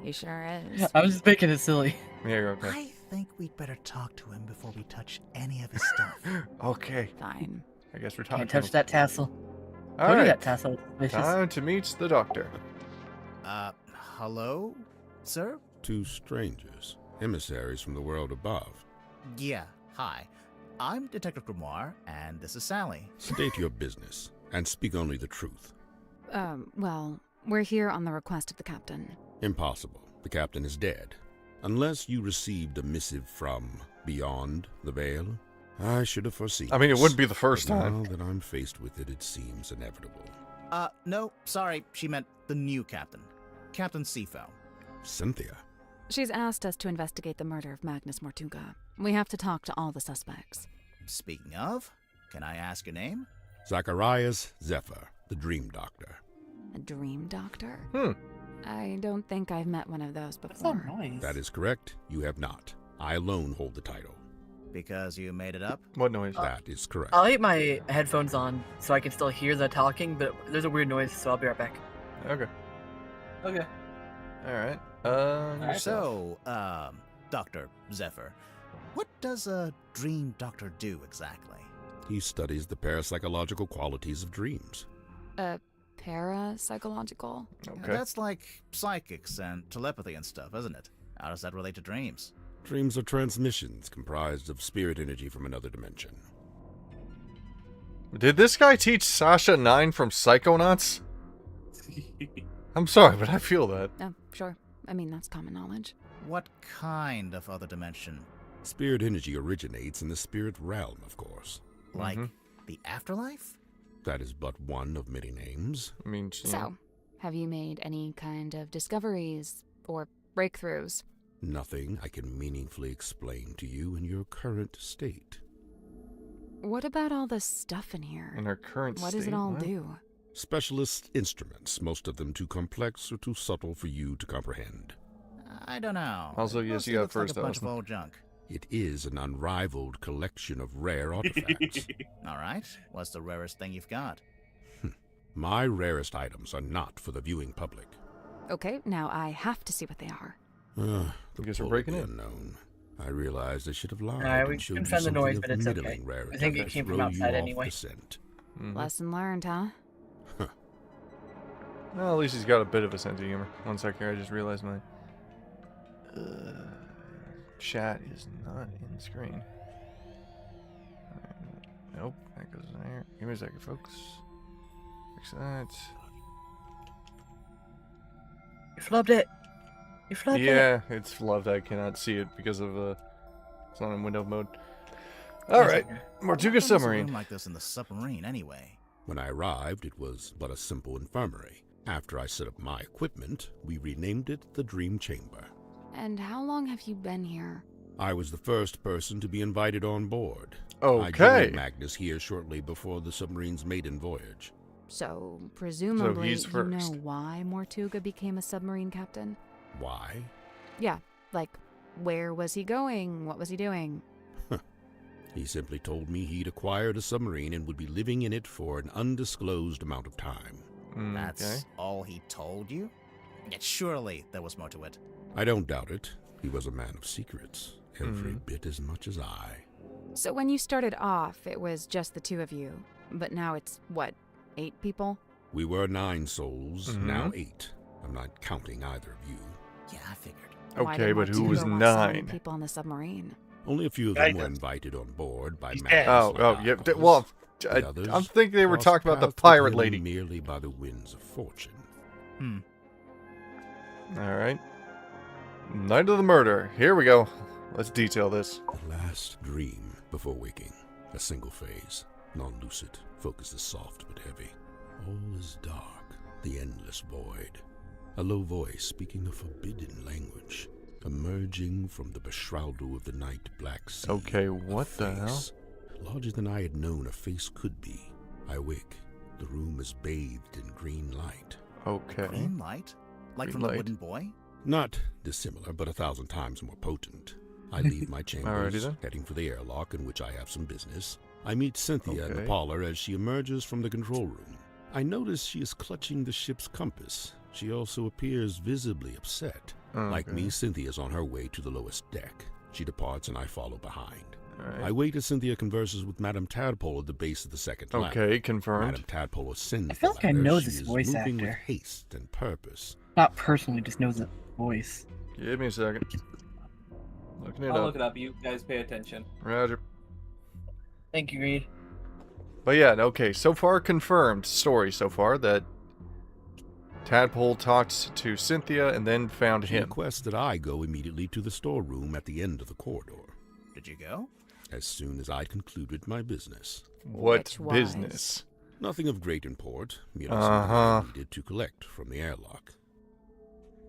H: He sure is.
C: I was just making it silly.
B: Yeah, you're okay.
F: I think we'd better talk to him before we touch any of his stuff.
B: Okay.
H: Fine.
B: I guess we're talking.
C: Can't touch that tassel.
B: All
C: Look
B: right.
C: at that tassel. It's suspicious.
B: Time to meet the doctor.
F: Hello, sir?
K: Two strangers. emissaries from the world above.
F: Yeah, hi. I'm Detective Grimoire, and this is Sally.
K: State your business, and speak only the truth.
H: Well, we're here on the request of the captain.
K: Impossible. The captain is dead. Unless you received a missive from beyond the veil, I should have foreseen
B: I mean, it
K: this.
B: wouldn't be the first
K: But
B: time.
K: Now that I'm faced with it, it seems inevitable.
F: No, sorry, she meant the new captain. Captain Sifo.
K: Cynthia?
H: She's asked us to investigate the murder of Magnus Mortuga. We have to talk to all the suspects.
F: Speaking of, can I ask your name?
K: Zacharias Zephyr, the Dream Doctor.
H: A dream doctor?
B: Hmm.
H: I don't think I've met one of those
I: What's that
H: before.
I: noise?
K: That is correct. You have not. I alone hold the title.
F: Because you made it up?
B: What noise?
K: That is correct.
C: I'll keep my headphones on so I can still hear the talking, but there's a weird noise, so I'll be right back.
B: Okay.
D: Okay.
B: Alright.
F: So, Dr. Zephyr, what does a dream doctor do exactly?
K: He studies the parapsychological qualities of dreams.
H: Parapsychological?
B: Okay.
F: That's like psychics and telepathy and stuff, isn't it? How does that relate to dreams?
K: Dreams are transmissions comprised of spirit energy from another dimension.
B: Did this guy teach Sasha 9 from Psychonauts? I'm sorry, but I feel that.
H: Oh, sure. I mean, that's common knowledge.
F: What kind of other dimension?
K: Spirit energy originates in the spirit realm, of course.
F: Like the afterlife?
K: That is but one of many names.
B: I mean,
H: So, have you made any kind of discoveries or breakthroughs?
K: Nothing I can meaningfully explain to you in your current state.
H: What about all the stuff in here?
B: in her current
H: What
B: state.
H: does it all
B: what?
H: do?
K: Specialist instruments, most of them too complex or too subtle for you to comprehend.
F: I don't know.
B: Also,
F: It
B: yes,
F: mostly
B: you got
F: looks like
B: first,
F: a bunch of
B: Allison.
F: old junk.
K: It is an unrivaled collection of rare artifacts.
F: All right. What's the rarest thing you've got?
K: My rarest items are not for the viewing public.
H: Okay, now I have to see what they are.
K: The
B: guess we're
K: pull of
B: breaking
K: the
B: in.
K: unknown. I realized I should have lied
C: Alright, we
K: and showed
C: can
K: you
C: find the
K: something
C: noise,
K: of
C: but it's okay.
K: middling rarity
C: I think it
K: that
C: came from
K: throw you
C: outside
K: off
C: anyway.
K: the scent.
B: Mhm.
H: Lesson learned, huh?
B: Well, at least he's got a bit of a sense of humor. One sec here, I just realized my chat is not in screen. Nope, that goes there. Give me a second, folks. Fix that.
C: You flubbed it. You flubbed it.
B: Yeah, it's flubbed. I cannot see it because of it's not in window mode. All right, Mortuga
F: What was a
B: submarine.
F: room like this in the submarine, anyway?
K: When I arrived, it was but a simple infirmary. After I set up my equipment, we renamed it the Dream Chamber.
H: And how long have you been here?
K: I was the first person to be invited on board. I
B: Okay.
K: joined Magnus here shortly before the submarine's maiden voyage.
H: So, presumably,
B: he's
H: you
B: first.
H: know why Mortuga became a submarine captain?
K: Why?
H: Yeah, like, where was he going? What was he doing?
K: He simply told me he'd acquired a submarine and would be living in it for an undisclosed amount of time.
F: That's
B: Okay.
F: all he told you? Yet surely there was more to it.
K: I don't doubt it. He was a man of secrets, every
B: Mhm.
K: bit as much as I.
H: So when you started off, it was just the two of you. But now it's, what, 8 people?
K: We were 9 souls,
B: Mhm.
K: now 8. I'm not counting either of you.
F: Yeah, I figured.
H: Why
B: Okay,
H: did
B: but who
H: Mortuga
B: was
H: want so many
B: 9?
H: people on the submarine?
K: Only a few of
A: I
K: them were
A: don't-
K: invited on board by
A: He's
K: Magnus.
A: dead.
B: Oh,
K: and
B: yeah.
K: others.
B: Well,
K: The others
B: I'm thinking they were
K: crossed
B: talking about the
K: paths with
B: pirate
K: him
B: lady.
K: merely by the winds of fortune.
B: All right. Night of the murder. Here we go. Let's detail this.
K: The last dream before waking. A single phase. Non-lucid. Focus is soft but heavy. All is dark. The endless void. A low voice speaking a forbidden language. Emerging from the beshroudal of the night black sea.
B: Okay,
K: A
B: what the hell?
K: face, larger than I had known a face could be. I wake. The room is bathed in green light.
B: Okay.
F: Green light? Like
B: Green
F: from
B: light.
F: the wooden boy?
K: Not dissimilar, but 1,000 times more potent. I leave my chambers,
B: Alrighty then.
K: heading for the airlock in which I have some business. I meet Cynthia in the
B: Okay.
K: parlor as she emerges from the control room. I notice she is clutching the ship's compass. She also appears visibly upset. Like
B: Okay.
K: me, Cynthia is on her way to the lowest deck. She departs and I follow behind.
B: All right.
K: I wait as Cynthia converses with Madame Tadpole at the base of the second ladder.
B: Okay, confirmed.
K: Madame Tadpole ascends
I: I feel
K: the
I: like I
K: ladder.
I: know
K: She
I: this
K: is
I: voice
K: moving with
I: actor.
K: haste and purpose.
I: Not personally, just knows the voice.
B: Give me a second. Looking it
D: I'll
B: up.
D: look it up. You guys pay attention.
B: Roger.
C: Thank you, Reed.
B: But yeah, okay, so far confirmed story so far that Tadpole talked to Cynthia and then found
K: She
B: him.
K: requests that I go immediately to the storeroom at the end of the corridor.
F: Did you go?
K: As soon as I concluded my business.
B: What
H: Which was?
B: business?
K: Nothing of great import, merely something I
B: Uh-huh.
K: needed to collect from the airlock.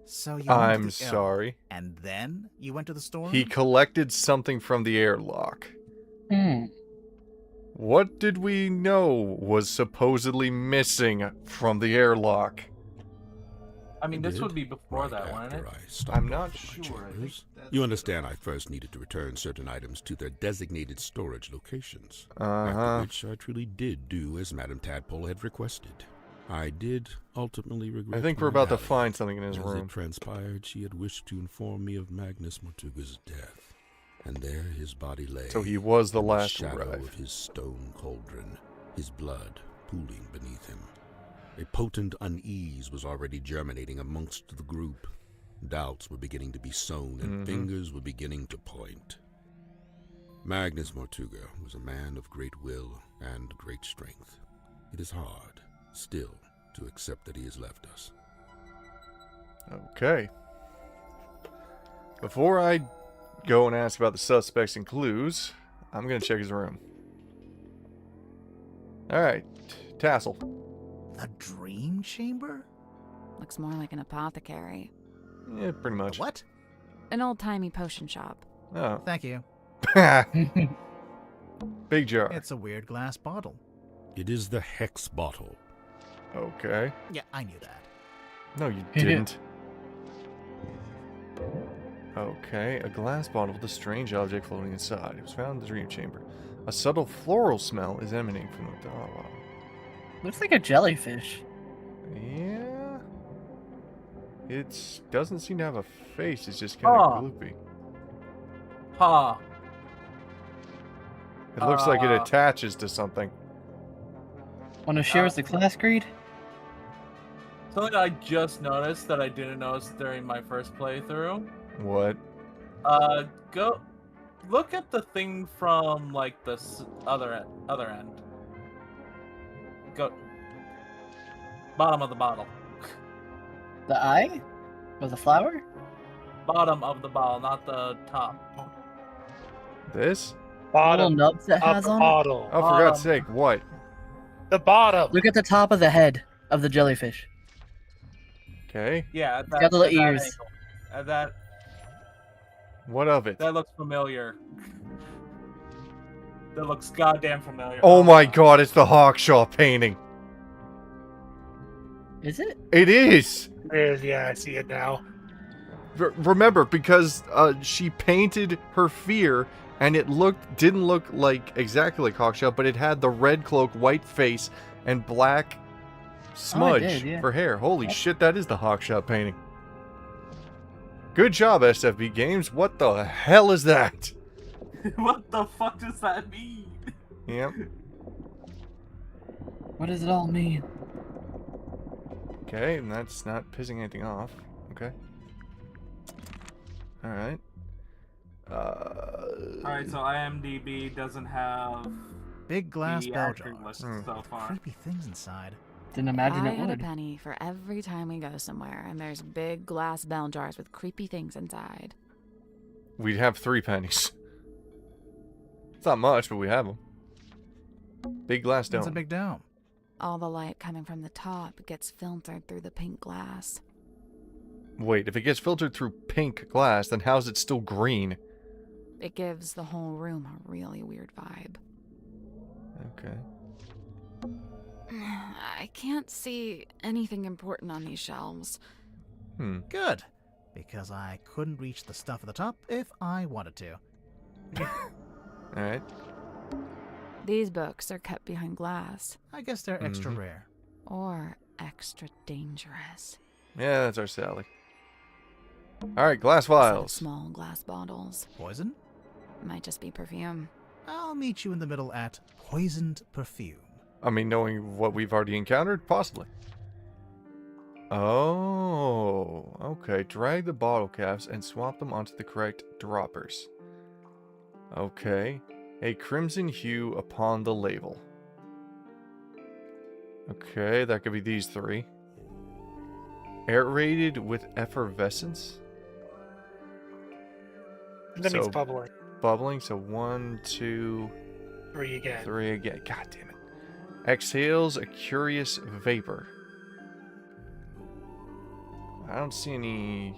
F: So you
B: I'm
F: went to the
B: sorry.
F: and then you went to the store?
B: He collected something from the airlock.
I: Hmm.
B: What did we know was supposedly missing from the airlock?
D: I mean,
K: I
D: this
K: did,
D: would be before
K: right
D: that, wouldn't
K: after
D: it?
K: I stopped
B: I'm not
K: off at my
A: sure. I think
K: chambers.
A: that's
K: You understand I first needed to return certain items to their designated storage locations. After
B: Uh-huh.
K: which I truly did do as Madame Tadpole had requested. I did ultimately regret
B: I think we're
K: my
B: about to
K: rally.
B: find something in his
K: As
B: room.
K: it transpired, she had wished to inform me of Magnus Mortuga's death. And there his body lay.
B: So he was the
K: in
B: last to
K: shadow
B: arrive.
K: of his stone cauldron, his blood pooling beneath him. A potent unease was already germinating amongst the group. Doubts were beginning to be sown, and fingers were beginning to point. Magnus Mortuga was a man of great will and great strength. It is hard, still, to accept that he has left us.
B: Okay. Before I go and ask about the suspects and clues, I'm going to check his room. Alright. Tassel.
F: The dream chamber?
H: Looks more like an apothecary.
B: Yeah, pretty much.
F: What?
H: An old-timey potion shop.
B: Oh.
F: Thank you.
B: Big jar.
F: It's a weird glass bottle.
K: It is the hex bottle.
B: Okay.
F: Yeah, I knew that.
B: No, you didn't. Okay, a glass bottle with a strange object floating inside. It was found in the dream chamber. A subtle floral smell is emanating from the... Oh, wow.
I: Looks like a jellyfish.
B: Yeah. It doesn't seem to have a face. It's just kind of
D: Oh.
B: gloopy.
D: Huh.
B: It looks like it attaches to something.
I: Want to share us the class grade?
D: Something I just noticed that I didn't notice during my first playthrough.
B: What?
D: Go look at the thing from like the other end. Go bottom of the bottle.
I: The eye? Or the flower?
D: Bottom of the bottle, not the top.
B: This?
I: Little
A: Bottom
I: nubs that
A: of
I: has
A: the
I: on it?
A: bottle.
B: Oh, for God's sake, what?
A: The bottom.
I: Look at the top of the head of the jellyfish.
B: Okay.
D: Yeah,
I: It's got little ears.
D: That
B: What of it?
D: that looks familiar. That looks goddamn familiar.
B: Oh my God, it's the Hawkshaw painting.
I: Is it?
B: It is.
A: Yeah, I see it now.
B: Remember, because she painted her fear, and it didn't look like exactly like Hawkshaw, but it had the red cloak, white face, and black smudge
I: yeah.
B: for hair. Holy shit, that is the Hawkshaw painting. Good job, SFB Games. What the hell is that?
D: What the fuck does that mean?
B: Yep.
I: What does it all mean?
B: Okay, and that's not pissing anything off. Okay. Alright.
D: Alright, so IMDb doesn't have
F: Big glass
D: the
F: bell
D: actor
F: jar.
D: list
B: Hmm.
D: so far.
F: Creepy things inside.
I: Didn't imagine
H: I
I: it
H: had a
I: would.
H: penny for every time we go somewhere, and there's big glass bell jars with creepy things inside.
B: We'd have 3 pennies. It's not much, but we have them. Big glass
F: It's
B: dome.
F: a big dome.
H: All the light coming from the top gets filtered through the pink glass.
B: Wait, if it gets filtered through pink glass, then how's it still green?
H: It gives the whole room a really weird vibe.
B: Okay.
H: I can't see anything important on these shelves.
F: Good. Because I couldn't reach the stuff at the top if I wanted to.
B: Alright.
H: These books are kept behind glass.
F: I guess they're extra rare.
H: Or extra dangerous.
B: Yeah, that's our Sally. Alright, glass
H: Instead of
B: vials.
H: small glass bottles.
F: Poison?
H: Might just be perfume.
F: I'll meet you in the middle at poisoned perfume.
B: I mean, knowing what we've already encountered, possibly. Oh, okay. Drag the bottle caps and swap them onto the correct droppers. Okay. A crimson hue upon the label. Okay, that could be these three. Aerated with effervescence?
A: That means bubbling.
B: Bubbling, so 1, 2,
A: 3 again.
B: 3 again. God damn it. Exhales a curious vapor. I don't see any...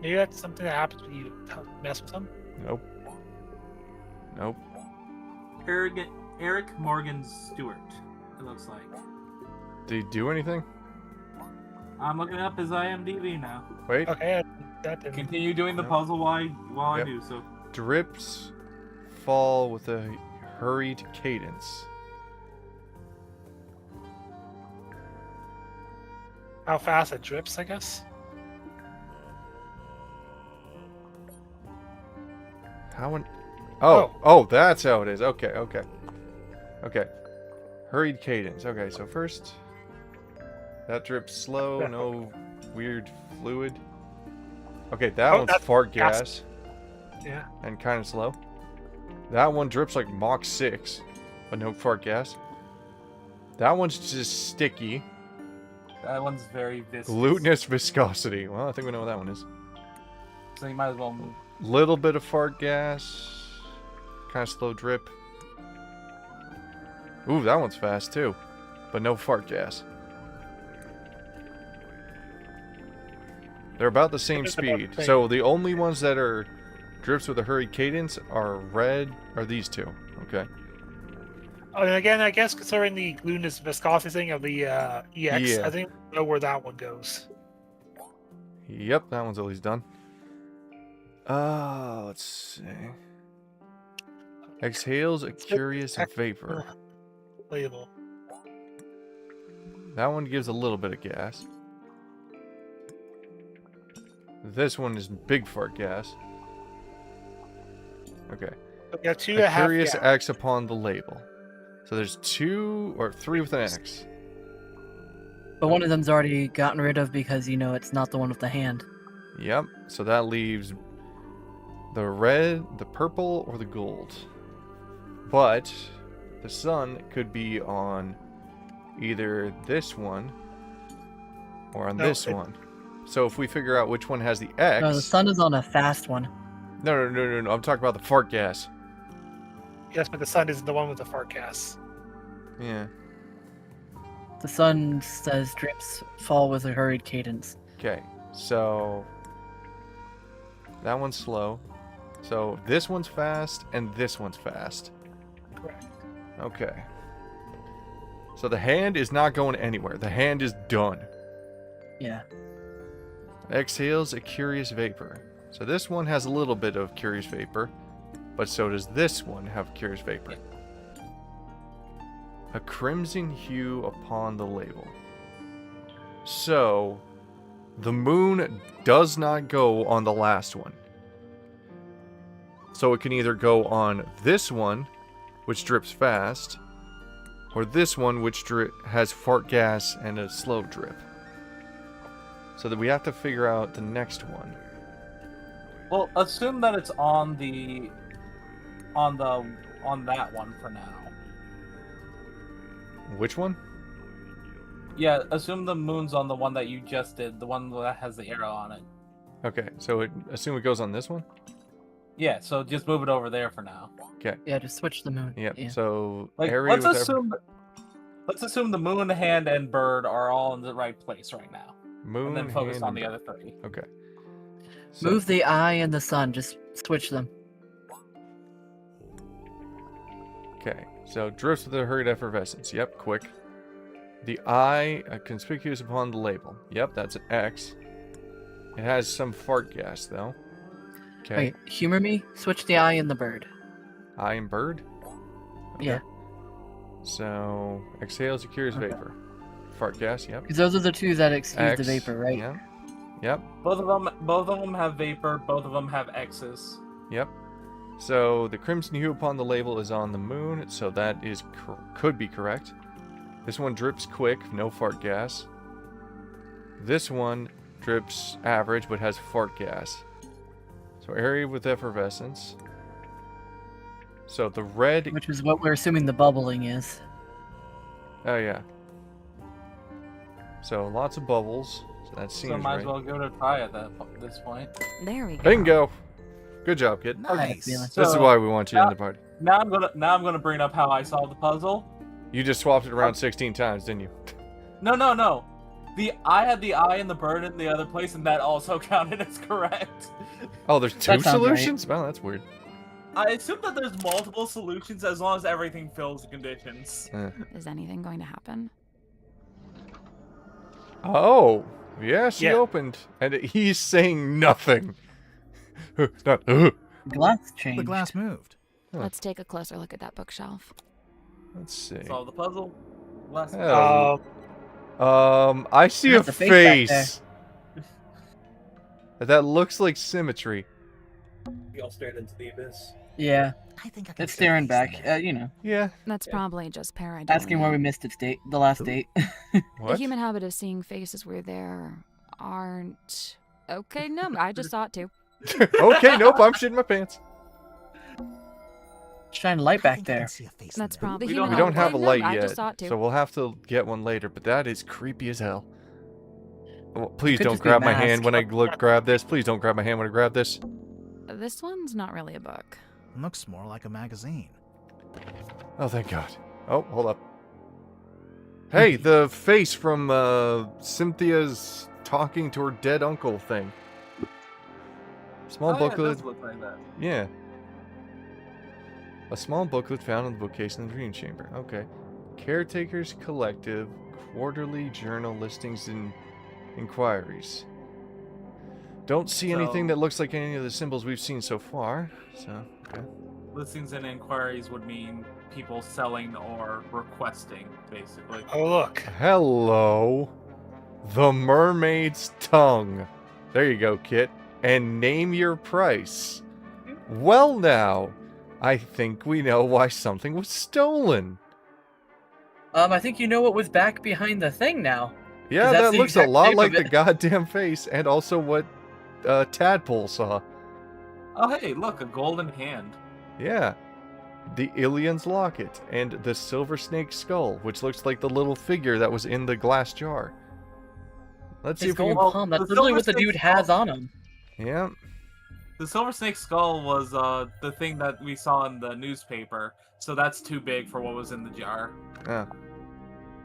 A: Maybe that's something that happens when you mess with them?
B: Nope. Nope.
D: Eric Morgan Stewart, it looks like.
B: Did he do anything?
D: I'm looking up his IMDb now.
B: Wait.
A: Okay, that didn't...
D: Continue doing the
B: Yep.
D: puzzle while I
B: Yep.
D: do so.
B: Drips fall with a hurried cadence.
A: How fast it drips, I guess?
B: How in... Oh, that's how it is. Okay. Hurried cadence. Okay, so first... That drips slow, no weird fluid. Okay, that one's
A: that's
B: fart
A: gas.
B: gas.
A: Yeah.
B: And kind of slow. That one drips like Mach 6, but no fart gas. That one's just sticky.
D: That one's very viscous.
B: Glutinous viscosity. Well, I think we know what that one is.
D: So you might as well move.
B: Little bit of fart gas. Kind of slow drip. Ooh, that one's fast too. But no fart gas. They're about the same speed. So the only ones that are drips with a hurried cadence are red, are these two. Okay.
A: Oh, and again, I guess considering the glutinous viscosity thing of the EX,
B: Yeah.
A: I think I know where that one goes.
B: Yep, that one's always done. Let's see. Exhales a curious vapor.
A: Label.
B: That one gives a little bit of gas. This one is big fart gas. Okay.
A: We got two
B: A
A: that have
B: curious
A: gas.
B: X upon the label. So there's 2 or 3 with an X.
C: But one of them's already gotten rid of because, you know, it's not the one with the hand.
B: Yep. So that leaves the red, the purple, or the gold. But the sun could be on either this one or on this one. So if we figure out which one has the X...
C: No, the sun is on a fast one.
B: No. I'm talking about the fart gas.
A: Yes, but the sun isn't the one with the fart gas.
B: Yeah.
C: The sun says drips fall with a hurried cadence.
B: Okay. So... that one's slow. So this one's fast, and this one's fast.
A: Correct.
B: Okay. So the hand is not going anywhere. The hand is done.
C: Yeah.
B: Exhales a curious vapor. So this one has a little bit of curious vapor, but so does this one have curious vapor. A crimson hue upon the label. So, the moon does not go on the last one. So it can either go on this one, which drips fast, or this one, which has fart gas and a slow drip. So that we have to figure out the next one.
D: Well, assume that it's on that one for now.
B: Which one?
D: Yeah, assume the moon's on the one that you just did, the one that has the arrow on it.
B: Okay, so assume it goes on this one?
D: Yeah, so just move it over there for now.
B: Okay.
C: Yeah, just switch the moon.
B: Yep,
C: Yeah.
B: so
D: Like,
B: area
D: let's assume the moon, hand, and bird are all in the right place right now.
B: Moon,
D: and then focus
B: hand,
D: on the
B: and
D: other 3.
B: Okay. So,
C: Move the eye and the sun. Just switch them.
B: okay, so drifts with a hurried effervescence. Yep, quick. The eye, conspicuous upon the label. Yep, that's an X. It has some fart gas, though. Okay.
C: Wait, humor me? Switch the eye and the bird.
B: Eye and bird? Okay.
C: Yeah.
B: So, exhales a curious vapor. Fart gas, yep.
C: Because those are the two that excuse
B: X,
C: the vapor, right?
B: Yep. Yep.
D: Both of them have vapor. Both of them have X's.
B: Yep. So the crimson hue upon the label is on the moon, so that is could be correct. This one drips quick, no fart gas. This one drips average but has fart gas. So area with effervescence. So the red...
I: Which is what we're assuming the bubbling is.
B: Oh, yeah. So lots of bubbles. So that seems
D: So might
B: right.
D: as well give it a try at this point.
H: There we go.
B: Bingo! Good job, kid.
F: Nice.
B: This is
D: So,
B: why we want you in the party.
D: Now I'm gonna bring up how I solved the puzzle.
B: You just swapped it around 16 times, didn't you?
D: No. I had the eye and the bird in the other place, and that also counted as correct.
B: Oh, there's 2
I: That sounds
B: solutions? Wow, that's weird.
D: I assume that there's multiple solutions as long as everything fills the conditions.
H: Is anything going to happen?
B: Oh, yeah, she
A: Yeah.
B: opened. And he's saying nothing.
I: Glass changed.
F: The glass moved.
B: Huh.
H: Let's take a closer look at that bookshelf.
B: Let's see.
D: Solve the puzzle. Last
B: Oh. I see a
I: There's the face back
B: face. That looks like symmetry.
E: Y'all staring into the abyss.
I: Yeah,
F: I think I can
I: it's
F: see a
I: staring
F: face
I: back.
F: there.
I: You know,
B: Yeah.
H: That's probably just pareidolia.
I: asking where we missed its date, the last
B: Ooh.
I: date.
H: The
B: What?
H: human habit of seeing faces where there aren't. Okay, no, I just saw it too.
B: Okay, nope, I'm shitting my pants.
I: Shine a light
F: I
I: back
F: think I
I: there.
F: can see a face in
H: That's
F: there.
H: probably
D: We
H: human
B: We
D: don't
B: don't
H: habit.
B: have a
H: No,
B: light
H: I
B: yet,
H: just saw it too.
B: so we'll have to get one later, but that is creepy as hell. Oh, please
I: could
B: don't
I: just be a
B: grab my
I: mask.
B: hand when I grab this. Please don't grab my hand when I grab this.
H: This one's not really a book.
F: Looks more like a magazine.
B: Oh, thank God. Oh, hold up. Hey, the face from Cynthia's talking to her dead uncle thing. Small
D: Oh, yeah, it
B: booklet.
D: does look like that.
B: Yeah. A small booklet found in the bookcase in the Dream Chamber. Okay. Caretakers Collective, quarterly journal listings and inquiries. Don't see anything
D: So-
B: that looks like any of the symbols we've seen so far. So, okay.
D: Listings and inquiries would mean people selling or requesting, basically.
A: Oh, look.
B: Hello. The Mermaid's Tongue. There you go, Kit. And name your price. Well, now, I think we know why something was stolen.
I: I think you know what was back behind the thing now.
B: Yeah,
I: that's
B: that
I: the
B: looks a
I: exact
B: lot
I: shape
B: like
I: of
B: the
I: it.
B: goddamn face, and also what Tadpole saw.
D: Oh, hey, look, a golden hand.
B: Yeah. The Ilian's Locket, and the Silver Snake Skull, which looks like the little figure that was in the glass jar. Let's see
I: His
B: if we
I: gold
B: can...
I: palm. That's
D: the
I: literally
D: silver
I: what the
D: snake
I: dude has on him.
B: Yeah.
D: The Silver Snake Skull was the thing that we saw in the newspaper, so that's too big for what was in the jar.
B: Ah.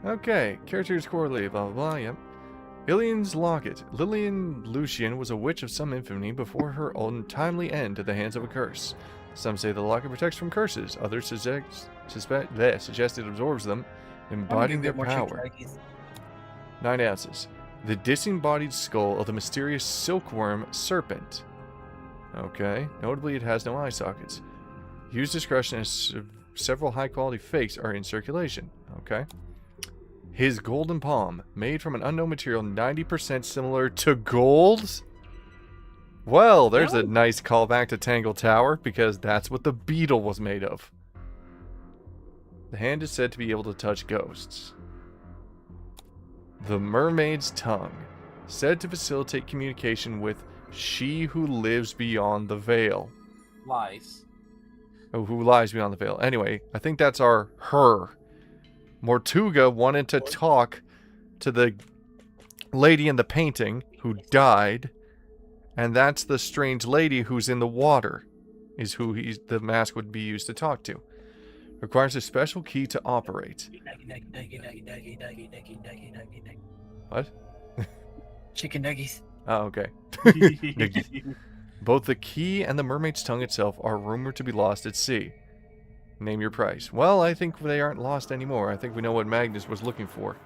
B: Okay, characters quarterly, blah blah blah, yep. Ilian's Locket. Lillian Lucian was a witch of some infamy before her untimely end at the hands of a curse. Some say the locket protects from curses, others suggest it absorbs them, embodying their power. 9 ounces. The disembodied skull of the mysterious silkworm serpent. Okay, notably it has no eye sockets. Use discretion as several high-quality fakes are in circulation. Okay. His golden palm, made from an unknown material 90% similar to gold? Well, there's a nice callback to Tangle Tower, because that's what the beetle was made of. The hand is said to be able to touch ghosts. The Mermaid's Tongue, said to facilitate communication with she who lives beyond the veil.
D: Lies.
B: Oh, who lies beyond the veil. Anyway, I think that's our her. Mortuga wanted to talk to the lady in the painting who died, and that's the strange lady who's in the water, is who the mask would be used to talk to. Requires a special key to operate. What?
I: Chicken nuggies.
B: Oh, okay. Niggy. Both the key and the mermaid's tongue itself are rumored to be lost at sea. Name your price. Well, I think they aren't lost anymore. I think we know what Magnus was looking for.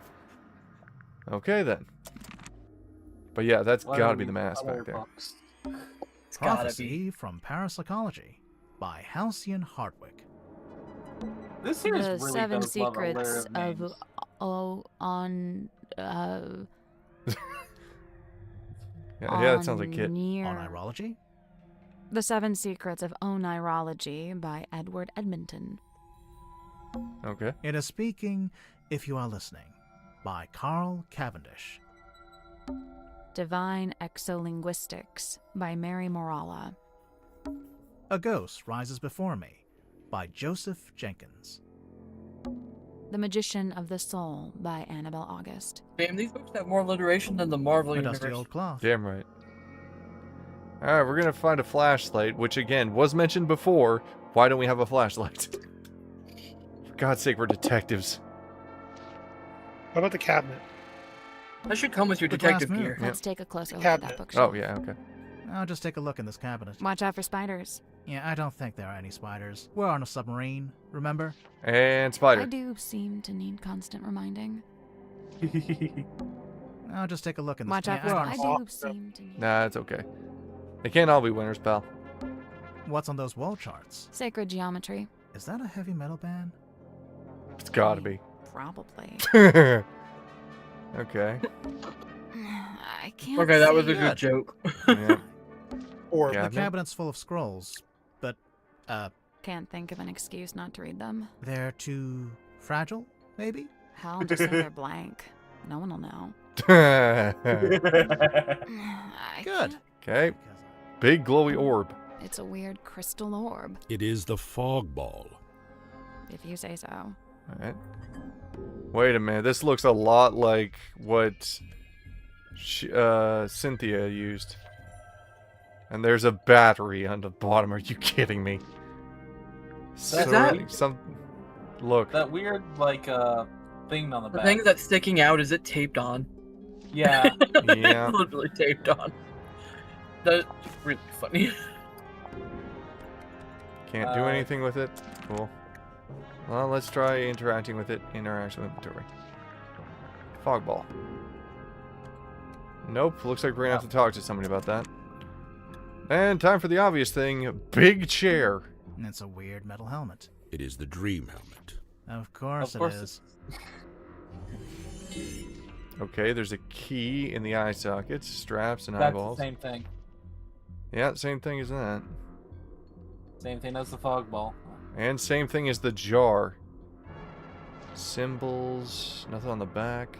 B: Okay, then. But yeah, that's gotta be the mask back there.
I: It's gotta
F: Prophecy from Parapsychology by Halcyon Hardwick.
D: This series
H: The
D: really
H: Seven
D: does love a layer
H: Secrets
D: of
H: names.
B: Yeah, that sounds like Kit.
F: On Irology?
H: The Seven Secrets of Onirology by Edward Edmonton.
B: Okay.
F: It is Speaking If You Are Listening by Carl Cavendish.
H: Divine Exolinguistics by Mary Morala.
F: A Ghost Rises Before Me by Joseph Jenkins.
H: The Magician of the Soul by Annabelle August.
C: Damn, these books have more alliteration than the Marvel
F: A
C: universe.
F: dusty old cloth.
B: Damn right. Alright, we're gonna find a flashlight, which again was mentioned before. Why don't we have a flashlight? For God's sake, we're detectives.
A: What about the cabinet?
C: That should come with your
F: The glass
C: detective
F: mirror.
C: gear.
H: Let's take a closer look at
A: Cabinet.
H: that bookshelf.
B: Oh, yeah, okay.
F: I'll just take a look in this cabinet.
H: Watch out for spiders.
F: Yeah, I don't think there are any spiders. We're on a submarine, remember?
B: And
H: I
B: spider.
H: do seem to need constant reminding.
F: I'll just take a look in this
H: Watch out for
F: we're on a
H: I do seem to need...
B: Nah, it's okay. They can't all be winners, pal.
F: What's on those wall charts?
H: Sacred geometry.
F: Is that a heavy metal band?
B: It's gotta be.
H: Probably.
B: Okay.
H: I can't
C: Okay, that was
H: see.
C: a good joke.
B: Yeah.
A: Or
B: Yeah.
F: The cabinet's full of scrolls, but,
H: Can't think of an excuse not to read them.
F: they're too fragile, maybe?
H: Hell, just say they're blank. No one will know.
B: Okay.
H: I
F: Good.
H: can't-
B: Big glowy orb.
H: It's a weird crystal orb,
K: It is the fog ball.
H: if you say so.
B: Alright. Wait a minute. This looks a lot like what Cynthia used. And there's a battery on the bottom. Are you kidding me?
C: that-
B: Look.
D: That weird, like, thing on the
C: The
D: back.
C: thing that's sticking out is it taped on.
D: Yeah.
B: Yeah.
C: It's literally taped on. That's really funny.
B: Can't do anything with it. Cool. Well, let's try interacting with it in our actual inventory. Fog ball. Nope. Looks like we're gonna have to talk to somebody about that. And time for the obvious thing. Big chair.
F: And it's a weird metal helmet.
K: It is the dream helmet.
F: Of course,
D: Of course
F: it is.
B: Okay, there's a key in the eye sockets, straps, and
D: That's
B: eyeballs.
D: the same thing.
B: Yeah, same thing as that.
D: Same thing as the fog ball.
B: And same thing as the jar. Symbols, nothing on the back.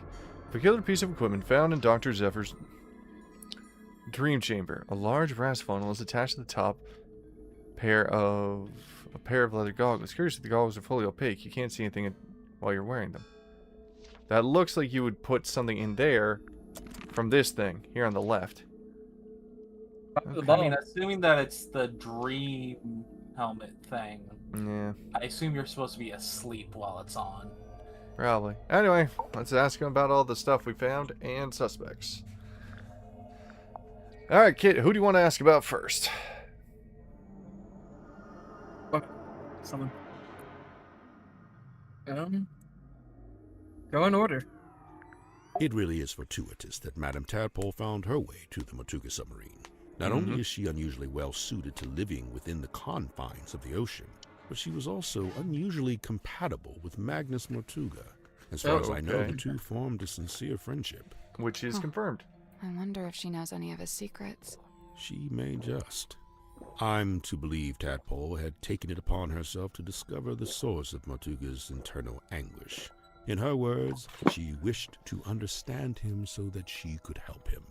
B: Peculiar piece of equipment found in Dr. Zephyr's dream chamber. A large brass funnel is attached to the top a pair of leather goggles. Curiously, the goggles are fully opaque. You can't see anything while you're wearing them. That looks like you would put something in there from this thing here on the left.
D: I mean, assuming that it's the dream helmet thing,
B: Yeah,
D: I assume you're supposed to be asleep while it's on.
B: probably. Anyway, let's ask him about all the stuff we found and suspects. Alright, Kit, who do you want to ask about first?
C: Someone. Go in order.
K: It really is fortuitous that Madame Tadpole found her way to the Matuga submarine. Not only is she unusually well suited to living within the confines of the ocean, but she was also unusually compatible with Magnus Mortuga. As far as I know,
B: okay.
K: the two formed a sincere friendship.
B: Which is confirmed.
H: I wonder if she knows any of his secrets.
K: She may just. I'm to believe Tadpole had taken it upon herself to discover the source of Mortuga's internal anguish. In her words, she wished to understand him so that she could help him.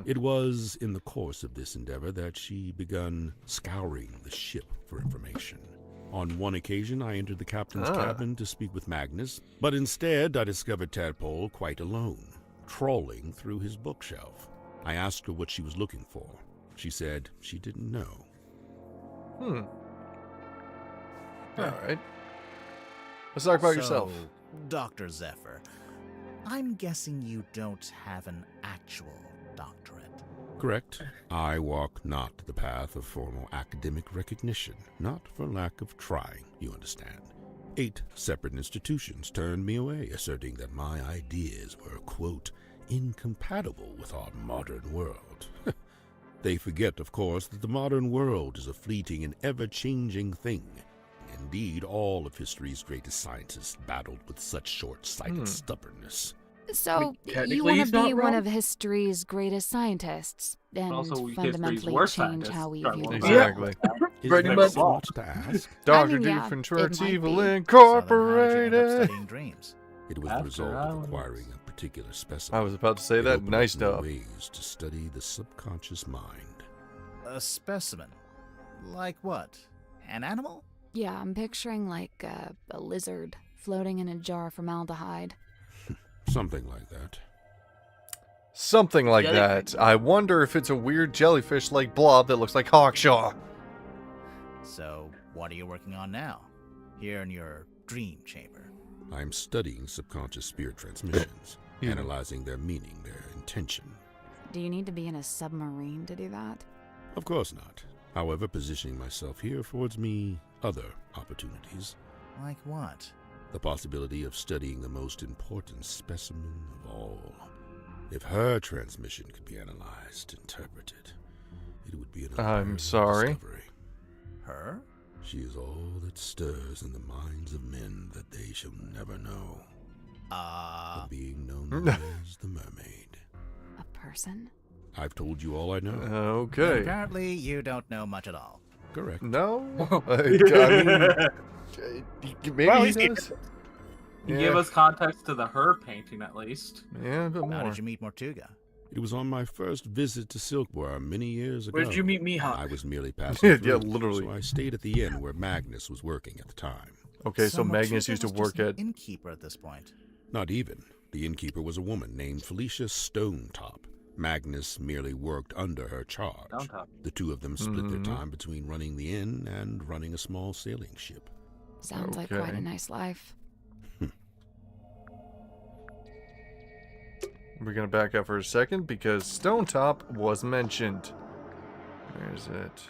K: It was in the course of this endeavor that she begun scouring the ship for information. On one occasion, I entered the captain's cabin to speak with Magnus, but instead I discovered Tadpole quite alone, trawling through his bookshelf. I asked her what she was looking for. She said she didn't know.
B: Alright. Let's talk about yourself.
F: Dr. Zephyr, I'm guessing you don't have an actual doctorate.
K: Correct. I walk not the path of formal academic recognition, not for lack of trying, you understand. 8 separate institutions turned me away, asserting that my ideas were, quote, incompatible with our modern world. They forget, of course, that the modern world is a fleeting and ever-changing thing. Indeed, all of history's greatest scientists battled with such short-sighted stubbornness.
H: So,
C: technically
H: you want
C: he's
H: to be
C: not
H: one
C: wrong.
H: of history's greatest scientists and
D: Also, history's
H: fundamentally
D: worst
H: change
D: scientists
H: how we
D: start
H: view the
D: looking
H: world.
B: Exactly.
K: Is
C: Pretty
K: there
C: much.
K: so much to ask?
B: Dr.
H: yeah,
B: Doofenshmirtz
H: it might
B: Evil
H: be.
F: So then how did you end up
B: Incorporated.
F: studying dreams?
K: It was the
D: After
K: result of
D: hours.
K: acquiring a particular specimen.
B: I was about to say
K: It
B: that.
K: opened
B: Nice
K: up new
B: job.
K: ways to study the subconscious mind.
F: A specimen? Like what? An animal?
H: Yeah, I'm picturing like a lizard floating in a jar of formaldehyde.
K: Something like that.
B: Something like
C: Jellyfish.
B: that. I wonder if it's a weird jellyfish-like blob that looks like Hawkshaw.
F: So, what are you working on now? Here in your dream chamber?
K: I'm studying subconscious spirit transmissions, analyzing their meaning, their intention.
H: Do you need to be in a submarine to do that?
K: Of course not. However, positioning myself here affords me other opportunities.
F: Like what?
K: The possibility of studying the most important specimen of all. If her transmission could be analyzed, interpreted, it would be an
B: I'm
K: unheard of
B: sorry.
K: discovery.
F: Her?
K: She is all that stirs in the minds of men that they shall never know. The being known as the Mermaid.
H: A person?
K: I've told you all I know.
B: Okay.
F: Apparently, you don't know much at all.
K: Correct.
B: No? I mean, maybe
A: Well,
B: he
A: he's
B: does.
D: You gave us context to the her painting, at least.
B: Yeah, but
F: How
B: more.
F: did you meet Mortuga?
K: It was on my first visit to Silkworm many years ago.
C: Where did you meet Mihawk?
K: I was merely passing
B: Yeah,
K: through,
B: literally.
K: so I stayed at the inn where Magnus was working at the time.
B: Okay, so Magnus
F: Mortuga
B: used to
F: was
B: work
F: just an
B: at...
F: innkeeper at this point.
K: Not even. The innkeeper was a woman named Felicia Stonetop. Magnus merely worked under her charge.
D: Stonetop.
K: The two of them split their time between running the inn and running a small sailing ship.
H: Sounds like quite
B: Okay.
H: a nice life.
B: We're gonna back up for a second because Stonetop was mentioned. Where is it?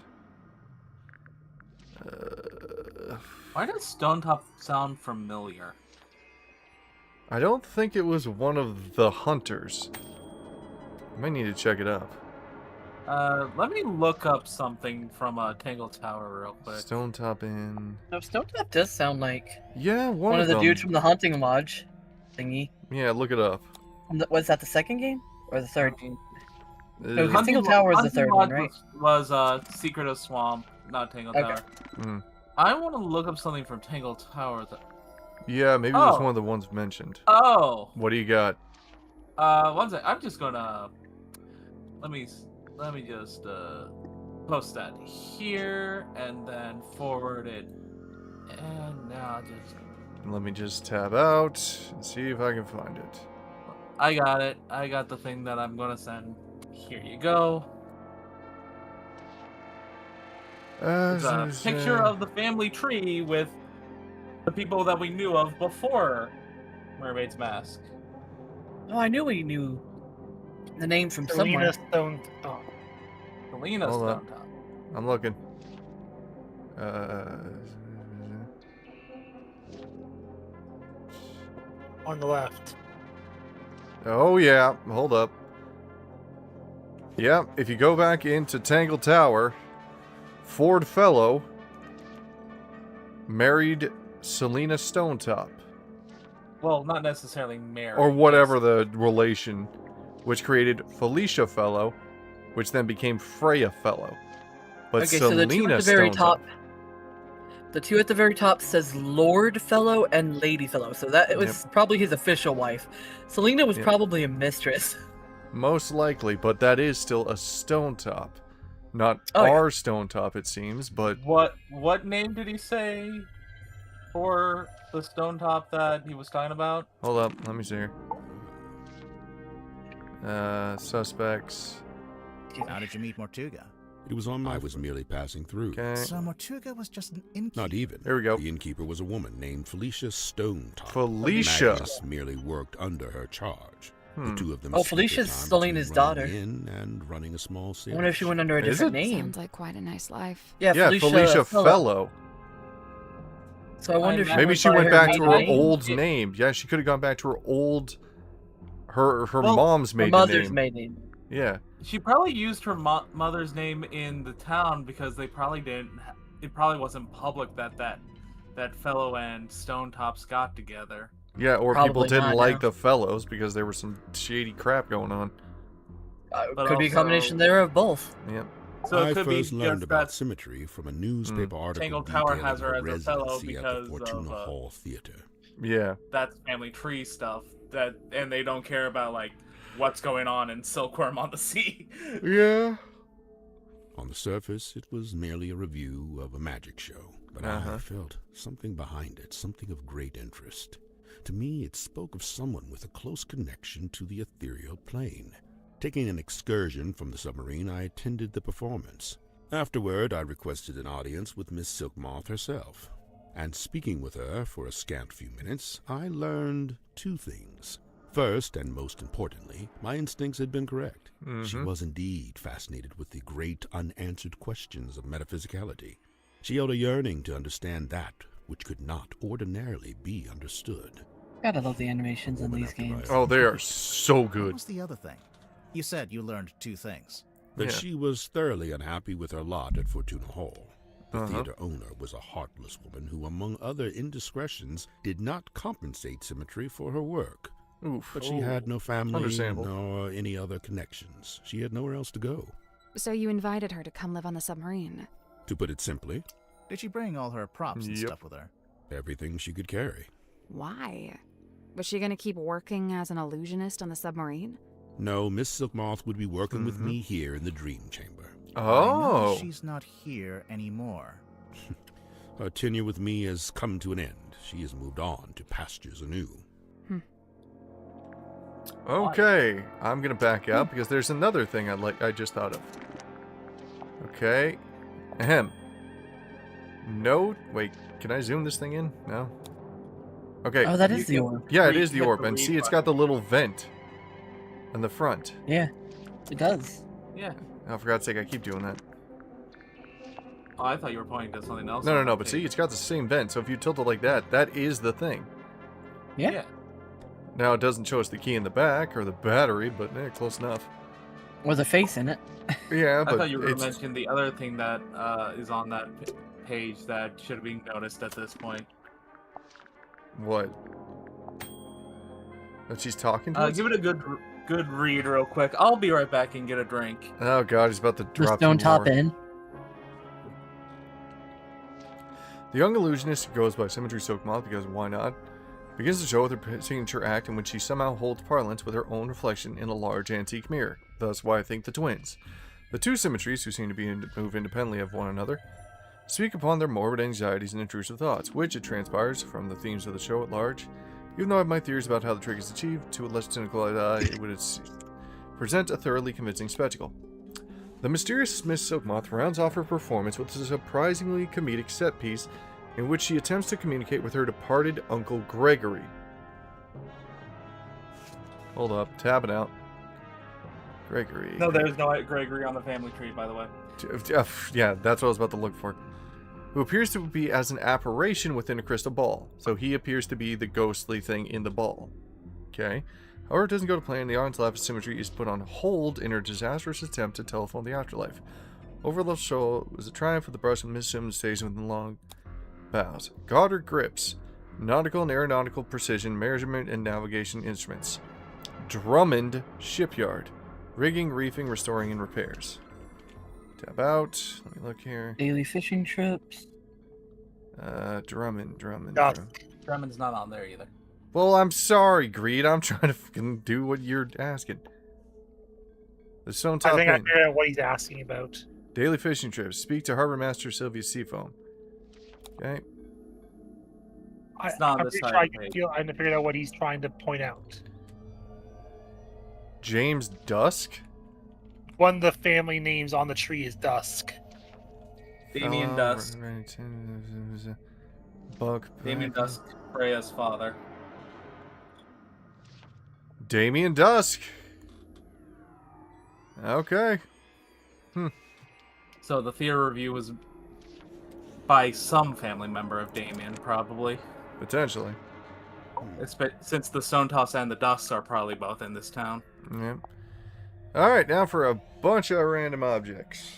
D: Why does Stonetop sound familiar?
B: I don't think it was one of the hunters. I might need to check it up.
D: Let me look up something from Tangle Tower real quick.
B: Stonetop Inn.
C: No, Stonetop does sound like
B: Yeah,
C: one of the
B: them.
C: dudes from the hunting lodge thingy.
B: Yeah, look it up.
C: Was that the second game or the third? No,
B: Uh,
C: because Tangle Tower was the
D: Hunting
C: third one,
D: Lodge
C: right?
D: Was Secret of Swamp, not Tangle
C: Okay.
D: Tower.
B: mm.
D: I want to look up something from Tangle Tower.
B: Yeah, maybe it was
D: Oh.
B: one of the ones mentioned.
D: Oh,
B: What do you got?
D: one sec. I'm just gonna let me just post that here and then forward it, and now just
B: Let me just tab out and see if I can find it.
D: I got it. I got the thing that I'm gonna send. Here you go. It's a picture of the family tree with the people that we knew of before Mermaid's Mask.
C: Oh, I knew we knew the name from somewhere.
A: Selena Stone. Oh,
D: Selena
B: Hold up.
D: Stonetop.
B: I'm looking.
A: on the left.
B: Oh yeah, hold up. Yeah, if you go back into Tangle Tower, Ford Fellow married Selena Stonetop.
D: Well, not necessarily married.
B: Or whatever the relation, which created Felicia Fellow, which then became Freya Fellow. But
C: Okay,
B: Selena
C: so the two at the very
B: Stonetop.
C: top. The two at the very top says Lord Fellow and Lady Fellow, so that it was probably his official wife. Selena was probably a mistress.
B: Most likely, but that is still a Stonetop. Not
C: Oh, yeah.
B: our Stonetop, it seems, but
D: What name did he say for the Stonetop that he was talking about?
B: hold up, let me see here. Suspects.
F: How did you meet Mortuga?
K: It was on my... I was merely passing through.
B: Okay.
F: So Mortuga was just an innkeeper.
K: Not even.
B: There we go.
K: The innkeeper was a woman named Felicia Stonetop.
B: Felicia.
K: Magnus merely worked under her charge. The two of them
C: Oh,
K: split their
C: Felicia's
K: time
C: Selena's
K: between running
C: daughter.
K: the inn and running a small
C: I
K: sailing
C: wonder if she went under a
B: Is
C: different
B: it?
C: name.
H: Sounds like quite a nice life.
C: Yeah,
B: Felicia Fellow.
C: So I wonder if
B: Maybe she
C: by
B: went back to her
C: maiden name.
B: old name. Yeah, she could have gone back to her old... Her
D: Well,
B: mom's
C: Her
B: maiden
C: mother's
B: name.
C: maiden name.
B: Yeah.
D: She probably used her mother's name in the town because they probably didn't. It probably wasn't public that Fellow and Stonetops got together.
B: Yeah, or
C: Probably
B: people didn't
C: not,
B: like
C: no.
B: the Fellows because there was some shady crap going on.
D: But
C: Could be a
D: also-
C: combination there of both.
B: Yep.
D: So
K: I
D: it could be
K: first learned
D: just
K: about
D: that
K: symmetry from a newspaper article
D: Tangle Tower
K: detailing
D: has her as a fellow
K: residency at
D: because
K: the Fortuna
D: of,
K: Hall Theater.
B: Yeah.
D: that's family tree stuff. and they don't care about like what's going on in Silkworm on the Sea.
B: Yeah.
K: On the surface, it was merely a review of a magic show, but I felt something behind it, something of great interest. To me, it spoke of someone with a close connection to the ethereal plane. Taking an excursion from the submarine, I attended the performance. Afterward, I requested an audience with Miss Silkmoth herself. And speaking with her for a scant few minutes, I learned 2 things. First, and most importantly, my instincts had been correct. She was indeed fascinated with the great unanswered questions of metaphysicality. She held a yearning to understand that which could not ordinarily be understood.
I: Gotta love the animations in these games.
B: Oh, they are so
F: What
B: good.
F: was the other thing? You said you learned 2 things.
K: That she was thoroughly unhappy with her lot at Fortuna Hall. The theater owner was a heartless woman who, among other indiscretions, did not compensate Symmetry for her work.
B: Oof.
K: But she had no family
B: Understandable.
K: nor any other connections. She had nowhere else to go.
H: So you invited her to come live on the submarine?
K: To put it simply,
F: Did she bring all her props and stuff with her?
K: everything she could carry.
H: Why? Was she gonna keep working as an illusionist on the submarine?
K: No, Miss Silkmoth would be working with me here in the Dream Chamber.
F: I
B: Oh.
F: know she's not here anymore.
K: Her tenure with me has come to an end. She has moved on to pastures anew.
B: Okay, I'm gonna back up because there's another thing I just thought of. Okay. Ahem. No, wait, can I zoom this thing in? No. Okay.
I: Oh, that is the orb.
B: Yeah, it is the
D: Hit
B: orb,
D: the
B: and
D: read
B: see, it's got the little vent in the front.
I: Yeah, it does.
D: Yeah.
B: Oh, for God's sake, I keep doing that.
D: Oh, I thought you were pointing to something else.
B: No, but see, it's got the same vent, so if you tilt it like that, that is the thing.
I: Yeah.
B: Now, it doesn't show us the key in the back or the battery, but close enough.
I: With a face in it.
B: Yeah,
D: I
B: but
D: thought you were
B: it's...
D: mentioning the other thing that is on that page that should be noticed at this point.
B: What? That she's talking to us?
D: Give it a good read real quick. I'll be right back and get a drink.
B: Oh god, he's about to
I: The
B: drop
I: stone
B: some
I: top
B: more.
I: in.
B: The young illusionist, who goes by Symmetry Silkmoth because why not, begins the show with her signature act in which she somehow holds parlance with her own reflection in a large antique mirror. Thus why I think the twins. The 2 symmetries, who seem to move independently of one another, speak upon their morbid anxieties and intrusive thoughts, which, it transpires, from the themes of the show at large, even though I have my theories about how the trick is achieved, to a less cynical eye, it would present a thoroughly convincing spectacle. The mysterious Miss Silkmoth rounds off her performance with a surprisingly comedic set piece in which she attempts to communicate with her departed Uncle Gregory. Hold up, tapping out. Gregory.
D: No, there's no Gregory on the family tree, by the way.
B: Yeah, that's what I was about to look for. Who appears to be as an apparition within a crystal ball. So he appears to be the ghostly thing in the ball. Okay. However, it doesn't go to plan. The audience life Symmetry is put on hold in her disastrous attempt to telephone the afterlife. Overall show was a triumph of the brush and Miss Simmons stays within long bows. Goddard grips. Nautical and aeronautical precision, measurement and navigation instruments. Drummond shipyard. Rigging, reefing, restoring, and repairs. Tab out. Let me look here.
I: Daily fishing trips.
B: Drummond.
D: Drummond's not on there either.
B: Well, I'm sorry, Greed. I'm trying to fucking do what you're asking. The stone top
A: I think I
B: in.
A: figured out what he's asking about.
B: Daily fishing trips. Speak to Harbor Master Sylvia Seafoam. Okay.
D: It's not on
A: I'm
D: this
A: pretty
D: side
A: sure
D: of the page.
A: I figured out what he's trying to point out.
B: James Dusk.
A: One of the family names on the tree is Dusk.
D: Damien Dusk.
B: Buck.
D: Damien Dusk, Freya's father.
B: Damien Dusk. Okay.
D: So the theater review was by some family member of Damien, probably.
B: Potentially.
D: Since the Stone Toss and the Dusks are probably both in this town.
B: Yep. Alright, now for a bunch of random objects.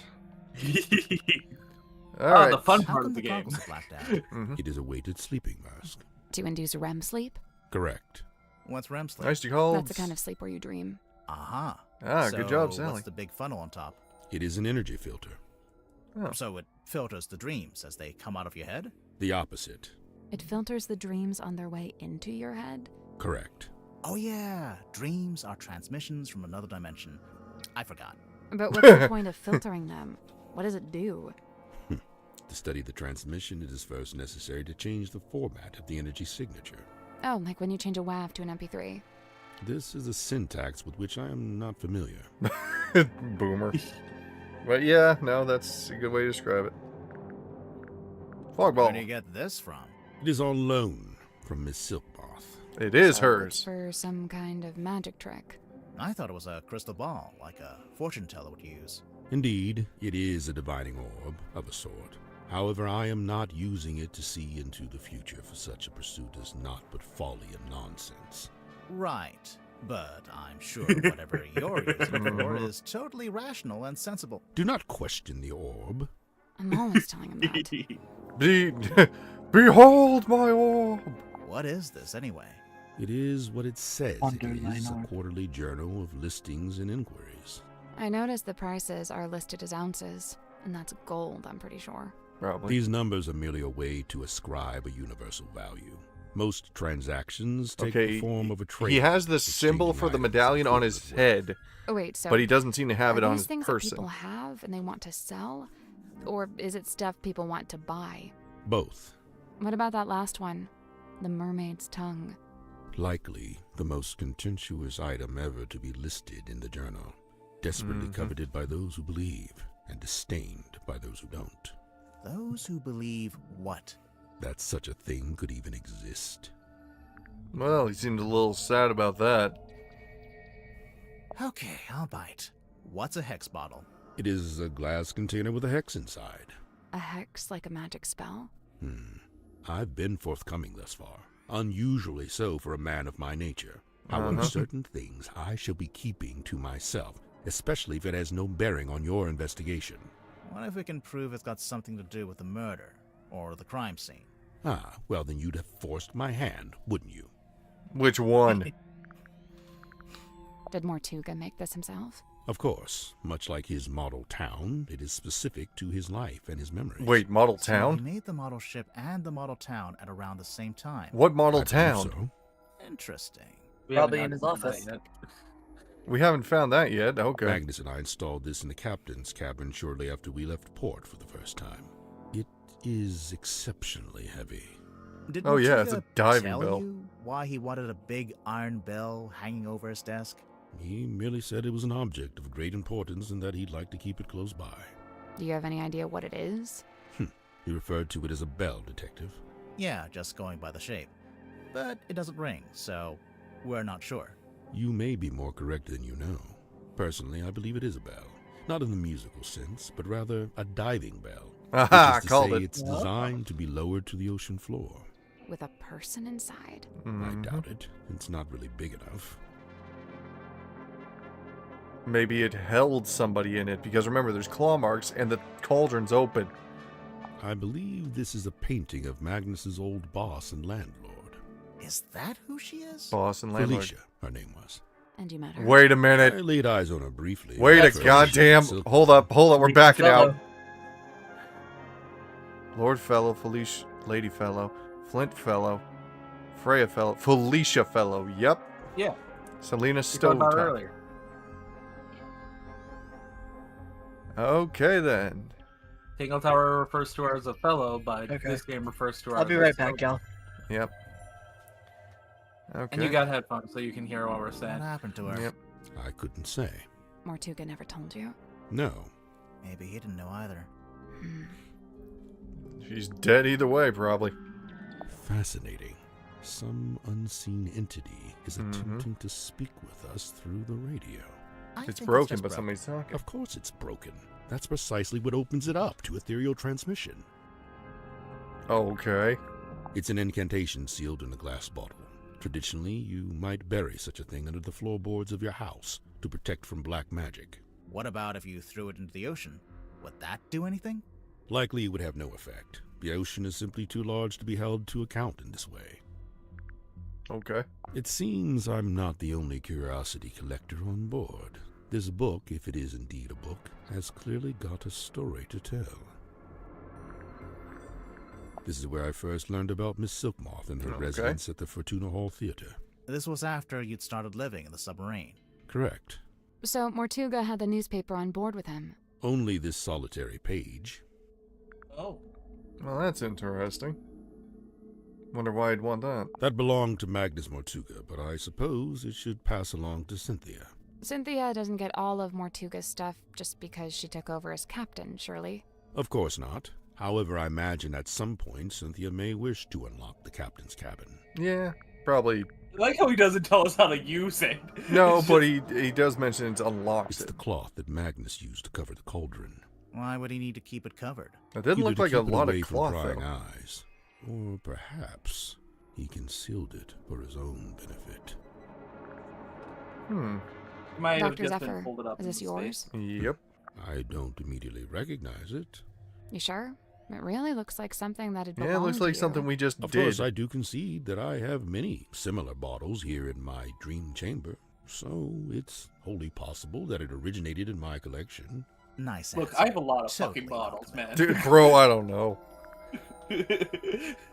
B: Alright.
D: The fun
F: How
D: part
F: come
D: of the game.
F: goggles are blacked out?
K: It is a weighted sleeping mask.
H: To induce REM sleep?
K: Correct.
F: What's REM sleep?
B: Nice to call.
H: That's the kind of sleep where you dream.
F: Aha.
B: Ah, good job, Sally.
F: What's the big funnel on top?
K: It is an energy filter.
B: Oh.
F: So it filters the dreams as they come out of your head?
K: The opposite.
H: It filters the dreams on their way into your head?
K: Correct.
F: Oh yeah, dreams are transmissions from another dimension. I forgot.
H: But what's the point of filtering them? What does it do?
K: To study the transmission, it is first necessary to change the format of the energy signature.
H: Oh, like when you change a WAV to an MP3.
K: This is a syntax with which I am not familiar.
B: Boomer. But yeah, no, that's a good way to describe it.
F: Where
B: Fogball.
F: do you get this from?
K: It is on loan from Miss Silkmoth.
B: It is
H: So
B: hers.
H: It's for some kind of magic trick.
F: I thought it was a crystal ball, like a fortune teller would use.
K: Indeed, it is a divining orb of a sort. However, I am not using it to see into the future, for such a pursuit is not but folly and nonsense.
F: Right, but I'm sure whatever you're using it for is totally rational and sensible.
K: Do not question the orb.
H: I'm always telling him that.
B: Behold my orb!
F: What is this anyway?
K: It is what it says it
I: Underline
K: is, a
I: orb.
K: quarterly journal of listings and inquiries.
H: I noticed the prices are listed as ounces, and that's gold, I'm pretty sure.
B: Probably.
K: These numbers are merely a way to ascribe a universal value. Most transactions take
B: Okay,
K: the form of a trade.
B: he has the symbol for the medallion on his head,
H: Oh wait, so
B: but he doesn't seem to have it
H: are
B: on
H: these
B: his
H: things that
B: person.
H: people have and they want to sell? Or is it stuff people want to buy?
K: Both.
H: What about that last one? The mermaid's tongue.
K: Likely the most contentious item ever to be listed in the journal. Desperately coveted by those who believe, and disdained by those who don't.
F: Those who believe what?
K: That such a thing could even exist.
B: Well, he seemed a little sad about that.
F: Okay, I'll bite. What's a hex bottle?
K: It is a glass container with a hex inside.
H: A hex like a magic spell?
K: I've been forthcoming thus far. Unusually so for a man of my nature. However, certain things I shall be keeping to myself, especially if it has no bearing on your investigation.
F: What if we can prove it's got something to do with the murder or the crime scene?
K: Ah, well then you'd have forced my hand, wouldn't you?
B: Which one?
H: Did Mortuga make this himself?
K: Of course, much like his model town, it is specific to his life and his memories.
B: Wait, model
F: So
B: town?
F: he made the model ship and the model town at around the same time.
B: What model
K: I believe
B: town?
K: so.
F: Interesting.
D: We
I: Probably
D: haven't
I: in his
D: gotten to that
I: office.
D: yet.
B: We haven't found that yet. Okay.
K: Magnus and I installed this in the captain's cabin shortly after we left port for the first time. It is exceptionally heavy.
F: Did
B: Oh, yeah, it's a
F: Mortuga
B: diving
F: tell
B: bell.
F: you why he wanted a big iron bell hanging over his desk?
K: He merely said it was an object of great importance and that he'd like to keep it close by.
H: Do you have any idea what it is?
K: He referred to it as a bell, Detective.
F: Yeah, just going by the shape. But it doesn't ring, so we're not sure.
K: You may be more correct than you know. Personally, I believe it is a bell. Not in the musical sense, but rather a diving bell.
B: Aha,
K: which is to
B: called
K: say
B: it.
K: it's designed to be lowered to the ocean floor.
H: With a person inside?
K: I doubt it. It's not really big enough.
B: Maybe it held somebody in it, because remember, there's claw marks and the cauldron's open.
K: I believe this is a painting of Magnus's old boss and landlord.
F: Is that who she is?
B: Boss and landlord.
K: Felicia, her name was.
H: And you met her?
B: Wait a
K: I
B: minute.
K: laid eyes on her briefly.
B: Wait a
K: First,
B: goddamn.
K: Silk-
B: Hold up, we're backing
I: Fellow.
B: out. Lord Fellow, Felicia, Lady Fellow, Flint Fellow, Freya Fellow, Felicia Fellow, yep.
D: Yeah,
B: Selena
D: we talked about it
B: Stovetop.
D: earlier.
B: Okay then.
D: Tingle Tower refers to her as a fellow, but
I: Okay.
D: this game refers to her
I: I'll
D: as
I: be
D: a
I: right back,
D: soldier.
I: y'all.
B: Yep. Okay.
D: And you got headphones, so you can hear what we're
F: What
D: saying.
F: happened to her?
B: Yep.
K: I couldn't say.
H: Mortuga never told you?
K: No.
F: Maybe he didn't know either.
H: Hmm.
B: She's dead either way, probably.
K: Fascinating. Some unseen entity is attempting to speak with us through the radio.
F: I
B: It's
F: think
B: broken,
F: just
B: but somebody's talking.
K: Of course it's broken. That's precisely what opens it up to ethereal transmission.
B: Okay.
K: It's an incantation sealed in a glass bottle. Traditionally, you might bury such a thing under the floorboards of your house to protect from black magic.
F: What about if you threw it into the ocean? Would that do anything?
K: Likely it would have no effect. The ocean is simply too large to be held to account in this way.
B: Okay.
K: It seems I'm not the only curiosity collector on board. This book, if it is indeed a book, has clearly got a story to tell. This is where I first learned about Miss Silkmoth and her
B: Okay.
K: residence at the Fortuna Hall Theater.
F: This was after you'd started living in the submarine.
K: Correct.
H: So Mortuga had the newspaper on board with him.
K: Only this solitary page.
D: Oh.
B: Well, that's interesting. Wonder why I'd want that.
K: That belonged to Magnus Mortuga, but I suppose it should pass along to Cynthia.
H: Cynthia doesn't get all of Mortuga's stuff just because she took over as captain, surely?
K: Of course not. However, I imagine at some point Cynthia may wish to unlock the captain's cabin.
B: Yeah, probably.
D: I like how he doesn't tell us how to use it.
B: No,
D: It's
B: but
D: just-
B: he does mention it unlocks
K: It's the cloth that Magnus used to cover the cauldron.
F: Why would he need to keep it covered?
B: It didn't
K: Either
B: look
K: to
B: like a
K: keep it
B: lot
K: away
B: of
K: from
B: cloth,
K: prying
B: though.
K: eyes. Or perhaps he concealed it for his own benefit.
D: It might have
H: Dr.
D: just been
H: Zephyr,
D: folded up
H: is this
D: into space.
H: yours?
B: Yep.
K: I don't immediately recognize it.
H: You sure? It really looks like something that'd
B: Yeah,
H: belong
B: it looks
H: to
B: like
H: you.
B: something we just
K: Of
B: did.
K: course, I do concede that I have many similar bottles here in my dream chamber, so it's wholly possible that it originated in my collection.
F: Nice
D: Look,
F: answer.
D: I have a lot of
F: Totally
D: fucking bottles, man.
B: Dude, bro, I don't know.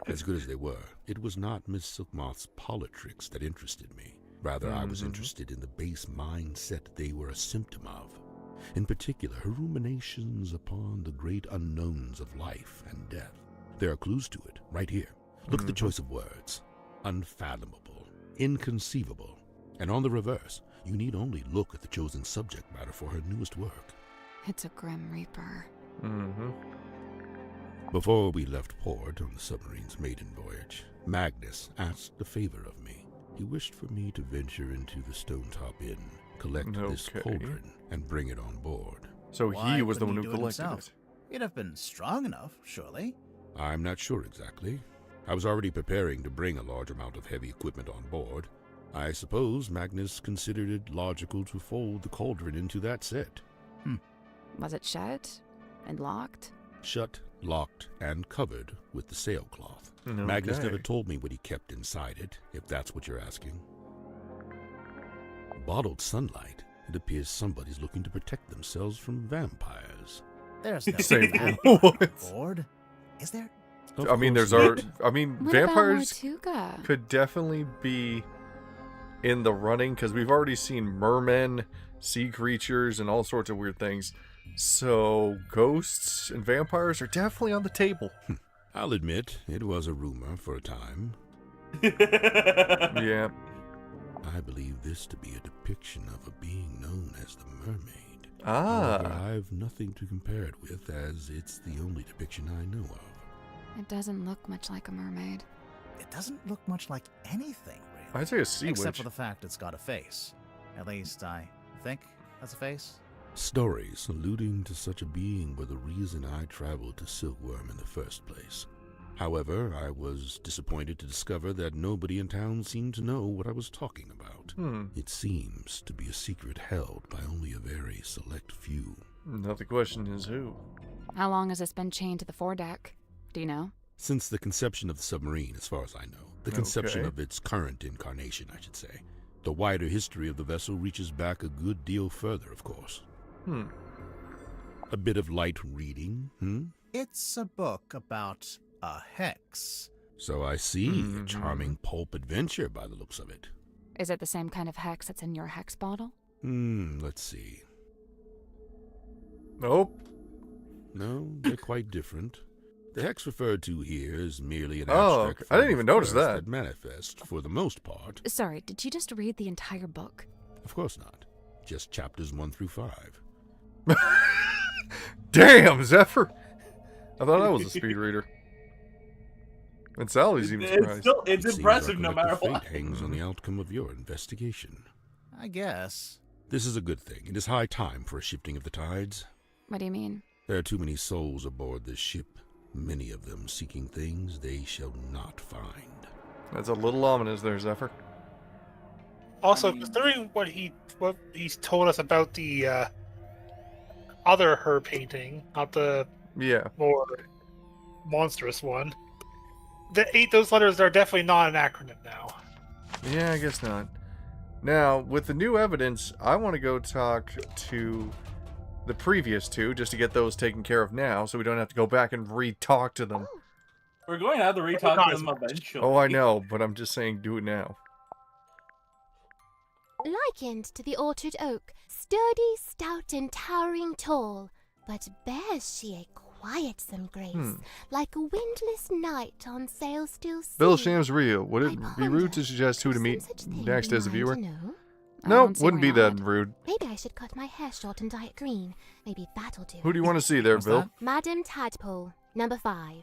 K: As good as they were, it was not Miss Silkmoth's politricks that interested me. Rather, I was interested in the base mindset they were a symptom of. In particular, her ruminations upon the great unknowns of life and death. There are clues to it, right here. Look at the choice of words. Unfathomable, inconceivable. And on the reverse, you need only look at the chosen subject matter for her newest work.
H: It's a Grim Reaper.
K: Before we left port on the submarine's maiden voyage, Magnus asked a favor of me. He wished for me to venture into the Stonetop Inn, collect this
B: Okay.
K: cauldron, and bring it on board.
B: So
F: Why
B: he was the
F: couldn't
B: one
F: he
B: who
F: do it
B: collected
F: himself?
B: it.
F: He'd have been strong enough, surely.
K: I'm not sure exactly. I was already preparing to bring a large amount of heavy equipment on board. I suppose Magnus considered it logical to fold the cauldron into that set.
H: Was it shut and locked?
K: Shut, locked, and covered with the sailcloth. Magnus
B: Okay.
K: never told me what he kept inside it, if that's what you're asking. Bottled sunlight. It appears somebody's looking to protect themselves from vampires.
F: There's no
B: Same.
F: vampire
B: What?
F: on board. Is there?
K: Of
B: I mean,
K: course
B: there's
K: not.
H: What
B: vampires
H: about Mortuga?
B: could definitely be in the running because we've already seen mermen, sea creatures, and all sorts of weird things. So ghosts and vampires are definitely on the table.
K: I'll admit, it was a rumor for a time.
B: Yeah.
K: I believe this to be a depiction of a being known as the Mermaid. However,
B: Ah.
K: I've nothing to compare it with, as it's the only depiction I know of.
H: It doesn't look much like a mermaid.
F: It doesn't look much like anything, really.
B: I'd say a sea
F: Except
B: witch.
F: for the fact it's got a face. At least I think that's a face.
K: Stories alluding to such a being were the reason I traveled to Silkworm in the first place. However, I was disappointed to discover that nobody in town seemed to know what I was talking about. It seems to be a secret held by only a very select few.
B: Now the question is who?
H: How long has this been chained to the foredeck? Do you know?
K: Since the conception of the submarine, as far as I know. The conception
B: Okay.
K: of its current incarnation, I should say. The wider history of the vessel reaches back a good deal further, of course. A bit of light reading,
F: It's a book about a hex.
K: So I see. A charming pulp adventure by the looks of it.
H: Is it the same kind of hex that's in your hex bottle?
K: Let's see.
B: Nope.
K: No, they're quite different. The hex referred to here is merely an
B: Oh,
K: abstract
B: okay. I didn't
K: form
B: even
K: of
B: notice
K: curse
B: that.
K: manifest, for the most part.
H: Sorry, did you just read the entire book?
K: Of course not. Just chapters 1 through 5.
B: Damn, Zephyr! I thought I was a speed reader. And Sally's even surprised.
D: It's
K: Seems
D: impressive
K: our
D: no
K: collective
D: matter what.
K: fate hangs on the outcome of your investigation.
F: I guess.
K: This is a good thing. It is high time for a shifting of the tides.
H: What do you mean?
K: There are too many souls aboard this ship, many of them seeking things they shall not find.
B: That's a little ominous there, Zephyr.
A: Also, considering what he's told us about the other her painting, not the
B: Yeah.
A: more monstrous one, those letters are definitely not an acronym now.
B: Yeah, I guess not. Now, with the new evidence, I want to go talk to the previous two, just to get those taken care of now, so we don't have to go back and re-talk to them.
D: We're going to have to re-talk to them eventually.
B: Oh, I know, but I'm just saying do it now.
G: likened to the orchard oak, sturdy, stout, and towering tall. But bears she a quietsome grace, like a windless night on sail still sea.
B: Bill Sham's real. Would it be rude to suggest who to meet next as a viewer? No, wouldn't be that rude.
G: Maybe I should cut my hair short and dye it green. Maybe that'll do.
B: Who do you want to see there, Bill?
F: that?
G: Madam Tadpole, number 5.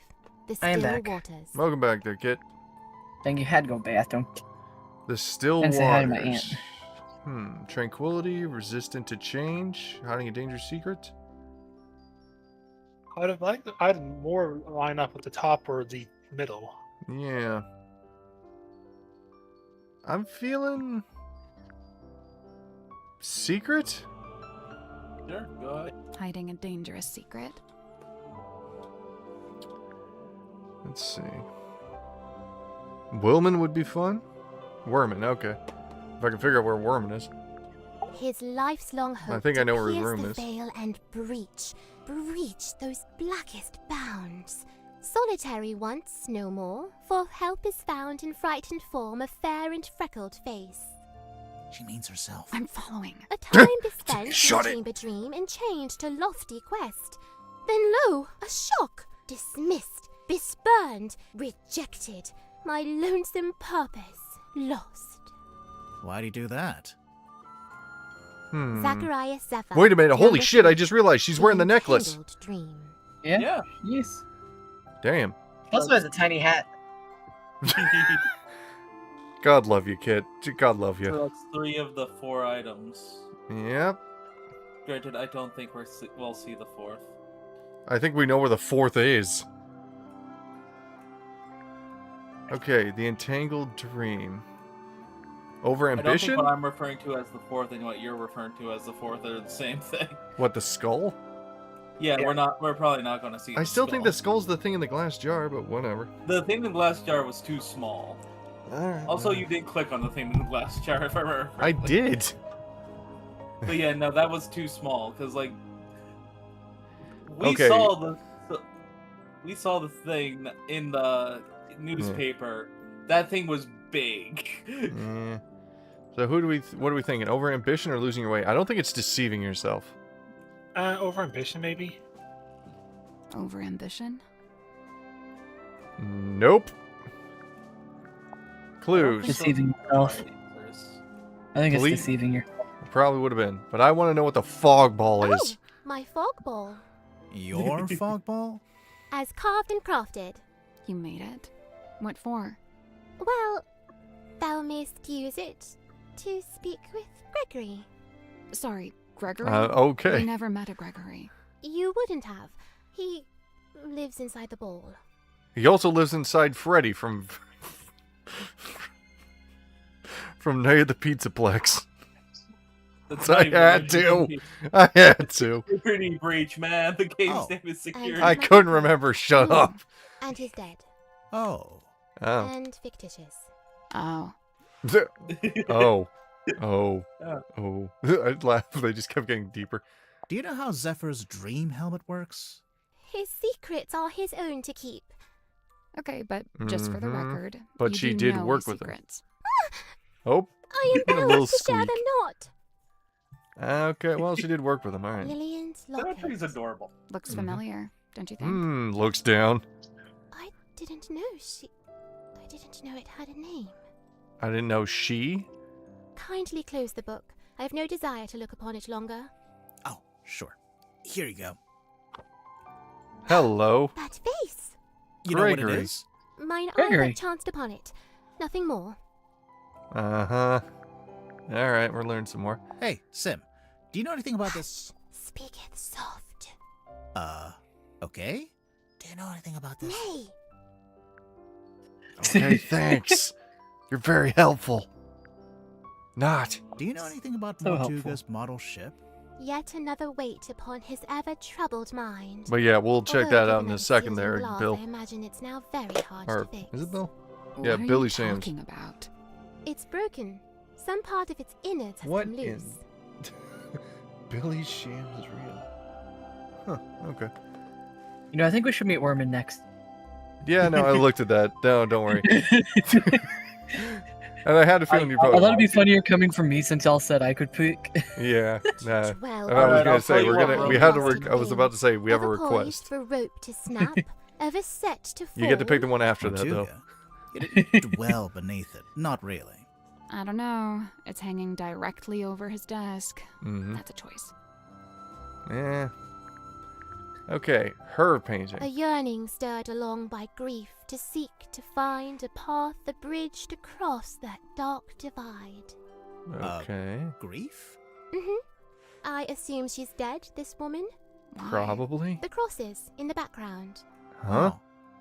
G: The
I: I am
G: Still
I: back.
G: Waters.
B: Welcome back there, Kit.
I: Think you had to go bathroom.
B: The Still
I: And say hi to my
B: Waters. Tranquility, resistant to change, hiding a dangerous secret.
A: I'd more line up with the top or the middle.
B: Yeah. I'm feeling... secret?
D: Sure, go ahead.
H: Hiding a dangerous secret.
B: Let's see. Wilman would be fun. Werman, okay. If I can figure out where Werman is.
G: His life's long hope
B: I think I know where his
G: to pierce
B: room
G: the
B: is.
G: veil and breach those blackest bounds. Solitary once, no more, for help is found in frightened form of fair and freckled face.
F: She means herself.
H: I'm following.
G: A time bespent
B: Shut
G: in
B: it.
G: chamber dream and chained to lofty quest. Then lo, a shock! Dismissed, bespurned, rejected, my lonesome purpose lost.
F: Why'd he do that?
G: Zachariah Zephyr.
B: Wait a minute, holy
G: number
B: shit, I
G: 3,
B: just realized she's wearing the necklace.
G: Enkindled Dream.
I: Yeah.
D: Yeah.
I: Yes.
B: Damn.
I: He also has a tiny hat.
B: God love you, Kit. God love you.
D: So that's 3 of the 4 items.
B: Yep.
D: Granted, I don't think we'll see the 4th.
B: I think we know where the 4th is. Okay, the Entangled Dream. Over
D: I don't
B: ambition?
D: think what I'm referring to as the 4th and what you're referring to as the 4th are the same thing.
B: What, the skull?
D: Yeah, we're probably not going to see.
B: I still think the skull's the thing in the glass jar, but whatever.
D: The thing in the glass jar was too small.
B: Alright.
D: Also, you did click on the thing in the glass jar, if I remember.
B: I
D: correctly.
B: did.
D: But yeah, no, that was too small because like
B: Okay.
D: we saw the thing in the newspaper. That thing was big.
B: Yeah. So what are we thinking? Over ambition or losing your way? I don't think it's deceiving yourself.
A: Over ambition, maybe.
H: Over ambition?
B: Nope. Clues.
I: Deceiving yourself. I think it's
B: Please.
I: deceiving you.
B: Probably would have been, but I want to know what the fog ball
G: Oh,
B: is.
G: my fog ball.
F: Your fog ball?
G: As carved and crafted.
H: You made it. What for?
G: Well, thou mayst use it to speak with Gregory.
H: Sorry, Gregory?
B: Okay.
H: We never met a Gregory.
G: You wouldn't have. He lives inside the ball.
B: He also lives inside Freddy from Night at the Pizzaplex.
D: That's
B: I
D: not even
B: had
D: like-
B: to. I had to.
D: Pretty breach, man. The game's
F: Oh.
D: name is security.
B: I couldn't remember. Shut up.
G: And he's dead.
F: Oh.
B: Oh.
G: And fictitious.
H: Oh.
B: Oh. Oh.
D: Yeah.
B: Oh. I'd laugh. They just kept getting deeper.
F: Do you know how Zephyr's dream helmet works?
G: His secrets are his own to keep.
H: Okay, but just for the
B: Mhm.
H: record,
B: But
H: you
B: she
H: do
B: did
H: know
B: work
H: his
B: with him.
H: secrets.
B: Oh.
G: I am
B: A little
G: bound to share
B: squeak.
G: them not.
B: Okay. Well, she did work with him. All right.
G: Lillian's
D: Symmetry's
G: locket.
D: adorable.
H: Looks
B: Mhm.
H: familiar, don't you think?
B: Looks down.
G: I didn't know I didn't know it had a name.
B: I didn't know she.
G: Kindly close the book. I have no desire to look upon it longer.
F: Oh, sure. Here you go.
B: Hello.
G: That face!
F: You know what
B: Gregory.
F: it is?
G: Mine eye
I: Gregory.
G: but chanced upon it. Nothing more.
B: Uh-huh. All right, we're learning some more.
F: Hey, Sim. Do you know anything about this?
G: Speaketh soft.
F: Okay. Do you know anything about this?
G: Nay.
B: Okay, thanks. You're very helpful. Not.
F: Do you know anything about
I: So
F: Mortuga's model ship?
G: Yet another weight upon his ever-troubled mind.
B: But yeah, we'll check
G: Although
B: that out in
G: given
B: a
G: its
B: second
G: sealed
B: there,
G: glass,
B: Bill.
G: I imagine it's now very hard
B: Or
G: to fix.
B: is it Bill?
H: What
B: Yeah,
H: are
B: Billy
H: you
B: Shams.
H: talking about?
G: It's broken. Some part of its innards has
B: What
G: come
B: in-
G: loose.
B: Billy Shams is real. Huh, okay.
I: You know, I think we should meet Worman next.
B: Yeah, no, I looked at that. No, don't worry. And I had a feeling you
C: I
B: probably.
C: thought it'd be funnier coming from me since y'all said I could pick.
B: Yeah, nah.
G: Well,
B: And I was
D: Alright,
B: gonna
D: I'll
B: say
D: tell you
B: we're
D: what,
B: gonna.
D: Roman.
B: We had a.
G: Frosted
B: I was about to say we have a
G: of coin
B: request.
G: for rope to snap, of a set to fall.
B: You get to pick the one after that, though.
F: You didn't dwell beneath it. Not really.
H: I don't know. It's hanging directly over his desk.
B: Mm-hmm.
H: That's a choice.
B: Yeah. Okay, her painting.
G: A yearning stirred along by grief to seek to find a path, a bridge to cross that dark divide.
B: Okay.
F: Grief?
G: I assume she's dead, this woman?
H: Why?
B: Probably.
G: The crosses in the background.
B: Huh?
F: Oh.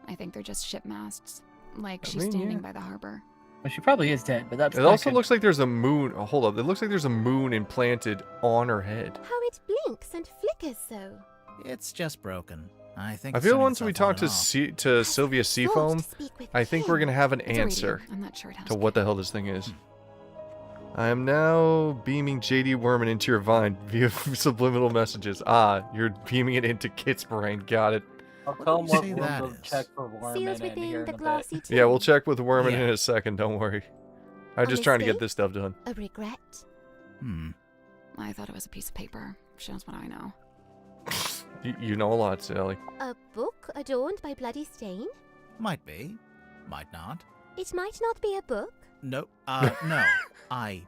H: I think they're just ship masts. Like
B: I
H: she's
B: mean,
H: standing
B: yeah.
H: by the harbor.
C: Well, she probably is dead, but that's.
B: It also looks like there's a moon. Oh, hold up. It looks like there's a moon implanted on her head.
G: How it blinks and flickers so.
F: It's just broken. I think
B: I
F: it's
B: feel
F: turning
B: once we
F: itself on
B: talk to
F: and off.
B: to Sylvia Seafoam,
G: Thought to speak with
B: I think we're
G: him.
B: gonna have an
H: It's a radio.
B: answer
H: I'm not sure it has
B: to what the hell this thing is. I am now beaming JD Worman into your vine via subliminal messages. Ah, you're beaming it into Kit's brain. Got it.
D: I'll tell him
F: Say
D: what
F: that
D: we'll
F: is.
D: check for Worman
G: Seals
D: in here
G: within
D: in
G: the
D: a bit.
G: glassy tube.
B: Yeah, we'll check with Worman
F: Yeah.
B: in a second. Don't worry. I'm
G: A
B: just trying to get
G: mistake?
B: this stuff done.
G: A regret?
H: I thought it was a piece of paper. She knows what I know.
B: You know a lot, Sally.
G: A book adorned by bloody stain?
F: Might be. Might not.
G: It might not be a book.
F: No. No. I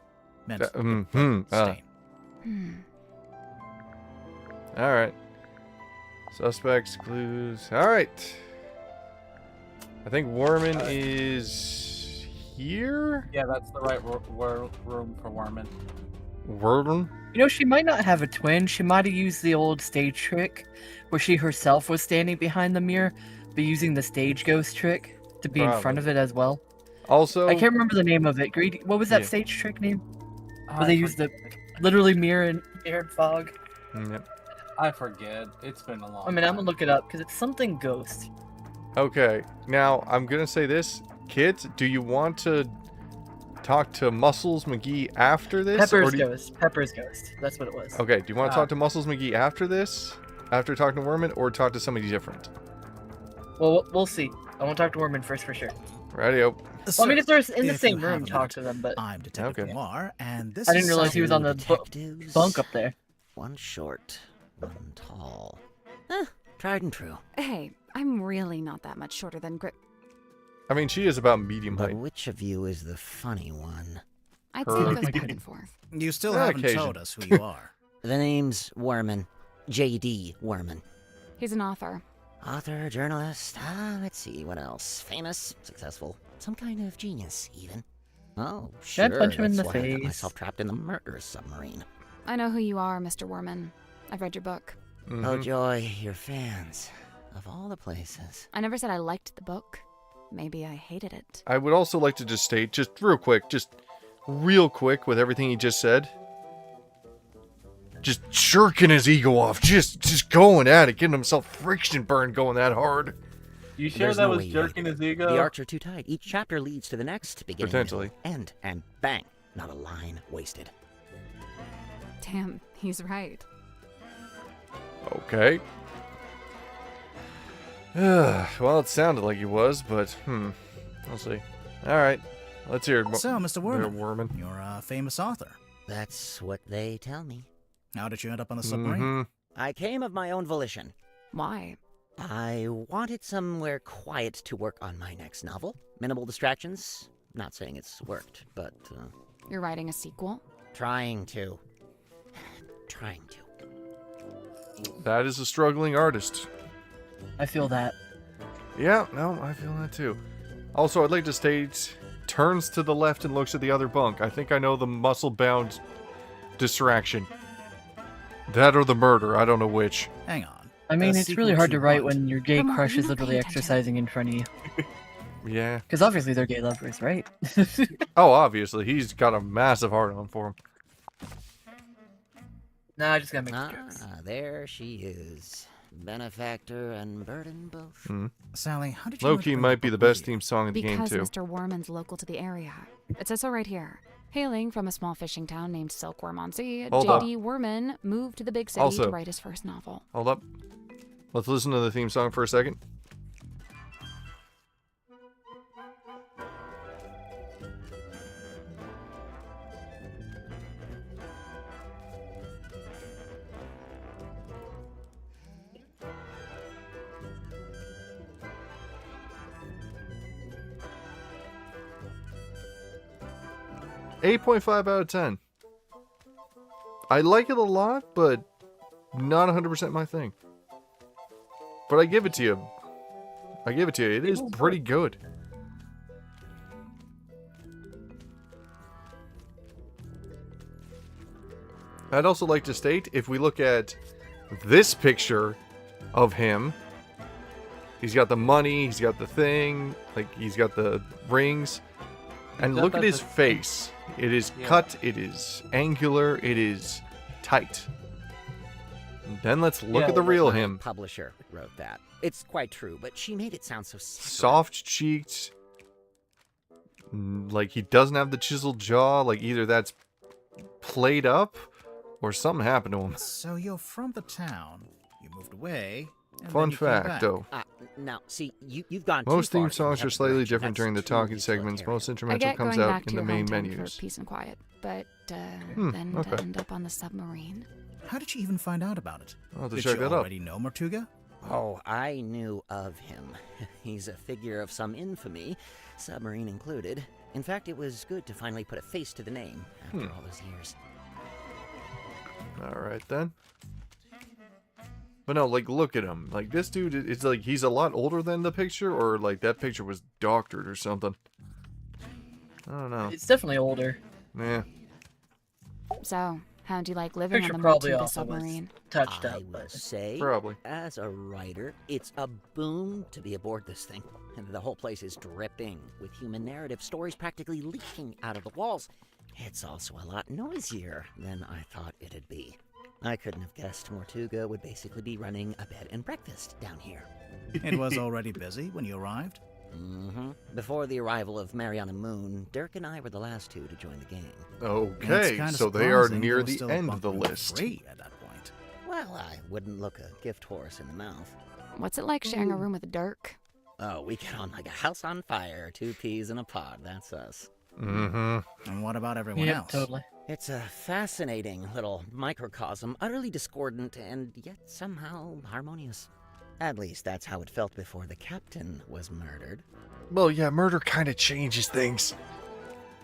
F: meant
B: mhm,
F: stain.
B: All right. Suspects, clues. All right. I think Worman is here.
D: Yeah, that's the right room for Worman.
B: Worman.
C: You know, she might not have a twin. She might have used the old stage trick where she herself was standing behind the mirror, but using the stage ghost trick to be in front of it as well.
B: Also,
C: I can't remember the name of it. Greedy. What was that
B: Yeah.
C: stage trick name? Where they used the literally mirror and fog.
B: Yep.
D: I forget. It's been a long
C: I mean, I'm gonna look it up because it's something ghost.
B: Okay. Now I'm gonna say this, kids. Do you want to talk to Muscles McGee after this?
C: Pepper's
B: or do you-
C: ghost. Pepper's ghost. That's what it was.
B: Okay. Do you want to talk to Muscles McGee after this? After talking to Worman, or talk to somebody different?
C: Well, we'll see. I want to talk to Worman first for sure.
B: Radio.
C: Well, I mean, if they're in the
F: If
C: same
F: you
C: room,
F: have a
C: talk
F: minute,
C: to them. But
F: I'm Detective Grimoire, and this
C: I didn't
F: is
C: realize he was on the
L: detectives.
C: bunk up there.
L: One short, one tall. Tried and true.
H: Hey, I'm really not that much shorter than Grip.
B: I mean, she is about medium
L: But
B: height.
L: which of you is the funny one?
H: I'd say it goes back and forth.
F: You still
B: On
F: haven't
B: occasion.
F: told us who you are.
L: The name's Worman. J.D. Worman.
H: He's an author.
L: Author, journalist, let's see, what else? Famous, successful, some kind of genius, even. Oh, sure,
C: Dad punch him in
L: that's
C: the
L: why I got
C: face.
L: myself trapped in the murder submarine.
H: I know who you are, Mr. Worman. I've read your book.
L: Oh, joy, your fans. Of all the places.
H: I never said I liked the book. Maybe I hated it.
B: I would also like to just state, just real quick, with everything he just said. Just jerking his ego off, just going at it, getting himself friction burn going that hard.
D: You sure
L: There's
D: that
L: no
D: was
L: way you
D: jerking
L: like
D: his
L: it.
D: ego?
L: The arcs are too tight. Each chapter leads to the next, beginning,
B: Potentially.
L: middle, end, and bang. Not a line wasted.
H: Damn, he's right.
B: Okay. Well, it sounded like he was, but we'll see. All right, let's hear it.
F: So, Mr. Worman,
B: Worman.
F: you're a famous author.
L: That's what they tell me.
F: How did you end up on the submarine?
B: Mm-hmm.
L: I came of my own volition.
H: Why?
L: I wanted somewhere quiet to work on my next novel. Minimal distractions. Not saying it's worked, but
H: You're writing a sequel?
L: trying to. Trying to.
B: That is a struggling artist.
C: I feel that.
B: Yeah, no, I feel that too. Also, I'd like to state, turns to the left and looks at the other bunk. I think I know the muscle-bound distraction. That or the murder, I don't know which.
F: Hang on.
C: I mean,
F: A
C: it's
F: sequel
C: really hard
F: to
C: to write
F: what?
C: when your gay
H: Come on,
C: crush
H: you're
C: is
H: not
C: literally
H: paying attention.
C: exercising in front of you.
B: Yeah.
C: Because obviously they're gay lovers, right?
B: Oh, obviously, he's got a massive heart-on for him.
C: Nah, I just gotta make jokes.
L: There she is. Benefactor and burden both.
F: Sally, how did you know to
B: Low-key
F: bring
B: might be the
F: book with
B: best
F: you?
B: theme song of the game,
H: Because
B: too.
H: Mr. Worman's local to the area. It says so right here. Hailing from a small fishing town named Silkworm-on-Sea,
B: Hold up.
H: J.D. Worman moved to the big city
B: Also-
H: to write his first novel.
B: Hold up. Let's listen to the theme song for a second. 8.5 out of 10. I like it a lot, but not 100% my thing. But I give it to you. It is pretty good. I'd also like to state, if we look at this picture of him, he's got the money, he's got the thing, like he's got the rings, and look at his face. It is cut, it is angular, it is tight. And then let's look at the real him.
L: Publisher wrote that. It's quite true, but she made it sound so
B: soft-cheeked, like he doesn't have the chiseled jaw, like either that's played up or something happened to him.
F: So you're from the town. You moved away. And
B: Fun
F: then you came
B: fact,
F: back.
B: though.
L: Now, see, you've gone
B: Most
L: too far
B: theme
L: in
B: songs
L: that
B: are slightly
L: direction.
B: different
L: That's
B: during the
L: too
B: talking segments.
L: utilitarian.
B: Most
H: I
B: instrumental
H: get
B: comes
H: going
B: out
H: back to
B: in the
H: your
B: main
H: hometown
B: menus.
H: for peace and quiet, but then
B: okay.
H: to end up on the submarine.
F: How did you even find out about it?
B: I'll have to
F: Did
B: check
F: you
B: that out.
F: already know Mortuga?
L: Oh, I knew of him. He's a figure of some infamy, submarine included. In fact, it was good to finally put a face to the name after all those years.
B: Alright then. But no, like, look at him. Like, this dude, it's like he's a lot older than the picture, or like that picture was doctored or something. I don't know.
C: It's definitely older.
B: Yeah.
H: So, how'd you like living
C: Picture
H: on the
C: probably
H: Mortuga
C: also was
H: submarine?
C: touched
L: I
C: up,
L: will
C: but
L: say,
B: Probably.
L: as a writer, it's a boon to be aboard this thing. And the whole place is dripping with human narrative stories practically leaking out of the walls. It's also a lot noisier than I thought it'd be. I couldn't have guessed Mortuga would basically be running a bed and breakfast down here.
F: It was already busy when you arrived?
L: Mm-hmm. Before the arrival of Mariana Moon, Dirk and I were the last two to join the gang.
B: Okay,
F: kinda
B: so they are
F: surprising
B: near
F: there was
B: the
F: still a
B: end of the
F: bunk room
B: list.
F: free at that point.
L: Well, I wouldn't look a gift horse in the mouth.
H: What's it like sharing a room with Dirk?
L: Oh, we get on like a house on fire, 2 peas in a pod, that's us.
B: Mm-hmm.
F: And what about everyone else?
C: totally.
L: It's a fascinating little microcosm, utterly discordant and yet somehow harmonious. At least that's how it felt before the captain was murdered.
B: Well, yeah, murder kind of changes things.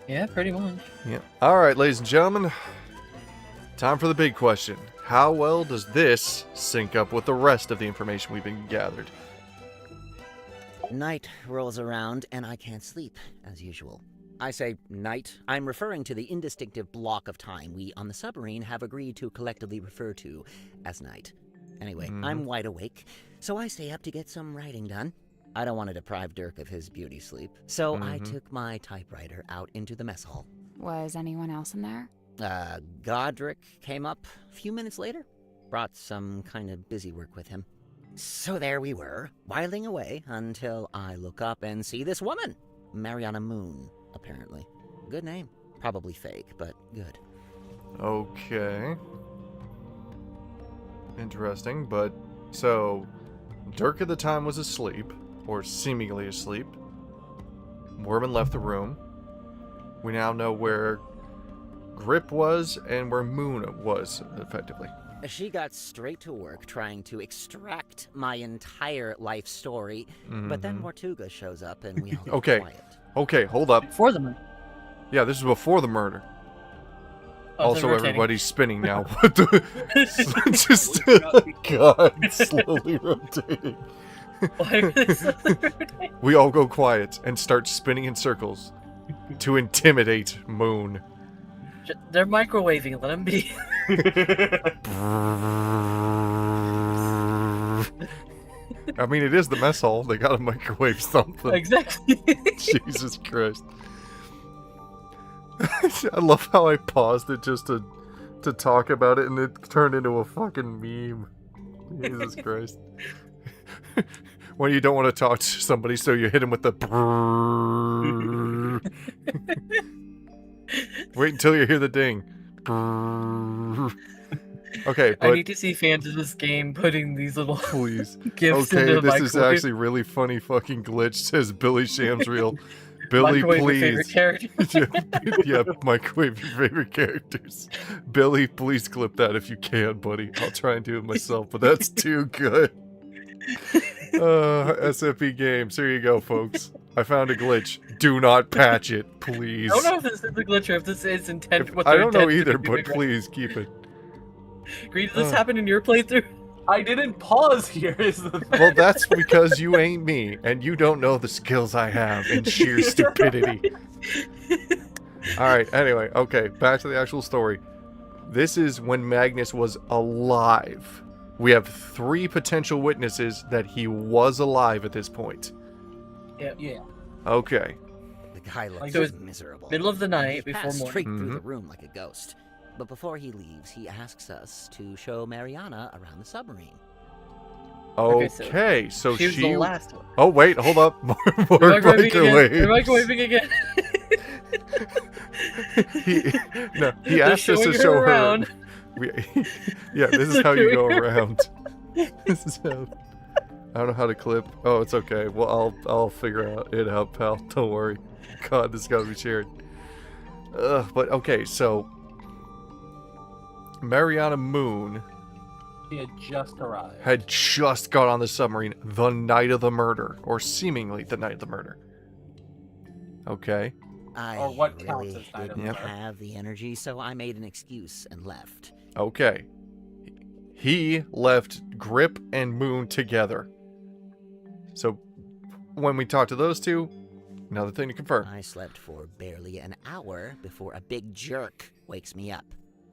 C: Yeah, pretty much.
B: Yeah. Alright, ladies and gentlemen. Time for the big question. How well does this sync up with the rest of the information we've been gathered?
L: Night rolls around and I can't sleep, as usual. I say night. I'm referring to the indistinctive block of time we on the submarine have agreed to collectively refer to as night. Anyway, I'm wide awake, so I stay up to get some writing done. I don't want to deprive Dirk of his beauty sleep, so I took my typewriter out into the mess hall.
H: Was anyone else in there?
L: Godric came up a few minutes later, brought some kind of busy work with him. So there we were, whiling away until I look up and see this woman, Mariana Moon, apparently. Good name. Probably fake, but good.
B: Okay. Interesting, but so Dirk at the time was asleep, or seemingly asleep. Worman left the room. We now know where Grip was and where Moon was, effectively.
L: She got straight to work trying to extract my entire life story, but then Mortuga shows up and we all get
B: Okay.
L: quiet.
B: Okay, hold up.
C: For them.
B: Yeah, this is before the murder.
C: Oh,
B: Also,
C: they're rotating.
B: everybody's spinning now. What the? Just God, slowly rotating.
C: Why are they slowly rotating?
B: We all go quiet and start spinning in circles to intimidate Moon.
C: They're microwaving. Let them be.
B: I mean, it is the mess hall. They gotta microwave something.
C: Exactly.
B: Jesus Christ. I love how I paused it just to talk about it, and it turned into a fucking meme. Jesus Christ. When you don't want to talk to somebody, so you hit him with the wait until you hear the ding. Okay, but
C: I need to see fans of this game putting these little
B: please.
C: gifts
B: Okay,
C: into the
B: this is
C: microwave.
B: actually really funny fucking glitch, says Billy Shamsreel. Billy,
C: Microwave your
B: please.
C: favorite character.
B: Yeah, microwave your favorite characters. Billy, please clip that if you can, buddy. I'll try and do it myself, but that's too good. SFP Games. Here you go, folks. I found a glitch. Do not patch it, please.
C: I don't know if this is a glitch or if this is intended.
B: I don't know either, but please keep it.
C: Green, did this happen in your playthrough?
D: I didn't pause here. Is the thing.
B: Well, that's because you ain't me, and you don't know the skills I have in sheer stupidity. Alright, anyway, okay, back to the actual story. This is when Magnus was alive. We have 3 potential witnesses that he was alive at this point.
D: Yeah.
B: Okay.
L: The guy looks
C: So it's
L: miserable.
C: middle of the night
L: He
C: before
L: passed
C: morning.
L: straight through the room like a ghost. But before he leaves, he asks us to show Mariana around the submarine.
B: Okay, so
C: she was the last one.
B: Oh, wait, hold up. More
C: They're
B: microwaves.
C: microwaving again.
B: He asked us to show her.
C: Around.
B: Yeah, this is how you go around. This is how. I don't know how to clip. Oh, it's okay. Well, I'll figure it out, pal. Don't worry. God, this got to be shared. But okay, so Mariana Moon
D: He had just arrived.
B: had just got on the submarine the night of the murder, or seemingly the night of the murder. Okay.
L: I
D: Or what counts
L: really
D: as night of
L: didn't
D: murder.
L: have the energy, so I made an excuse and left.
B: Okay. He left Grip and Moon together. So when we talked to those two, another thing to confirm.
L: I slept for barely an hour before a big jerk wakes me up.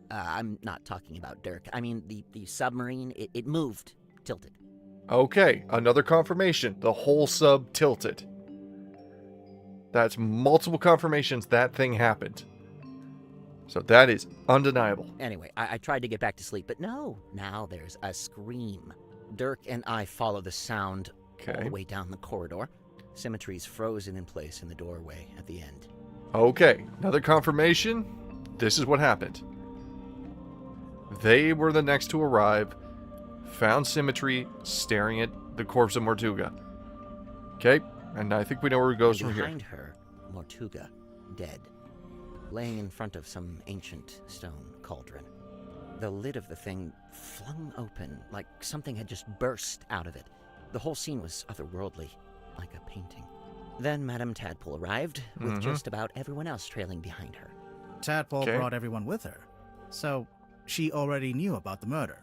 L: I'm not talking about Dirk. I mean, the submarine, it moved, tilted.
B: Okay, another confirmation. The whole sub tilted. That's multiple confirmations that thing happened. So that is undeniable.
L: Anyway, I tried to get back to sleep, but no. Now there's a scream. Dirk and I follow the sound all the way down the corridor. Symmetry's frozen in place in the doorway at the end.
B: Okay, another confirmation. This is what happened. They were the next to arrive, found Symmetry staring at the corpse of Mortuga. Okay, and I think we know where it goes from here.
L: Behind her, Mortuga, dead, laying in front of some ancient stone cauldron. The lid of the thing flung open, like something had just burst out of it. The whole scene was otherworldly, like a painting. Then Madame Tadpole arrived, with just about everyone else trailing behind her.
F: Tadpole brought everyone with her, so she already knew about the murder.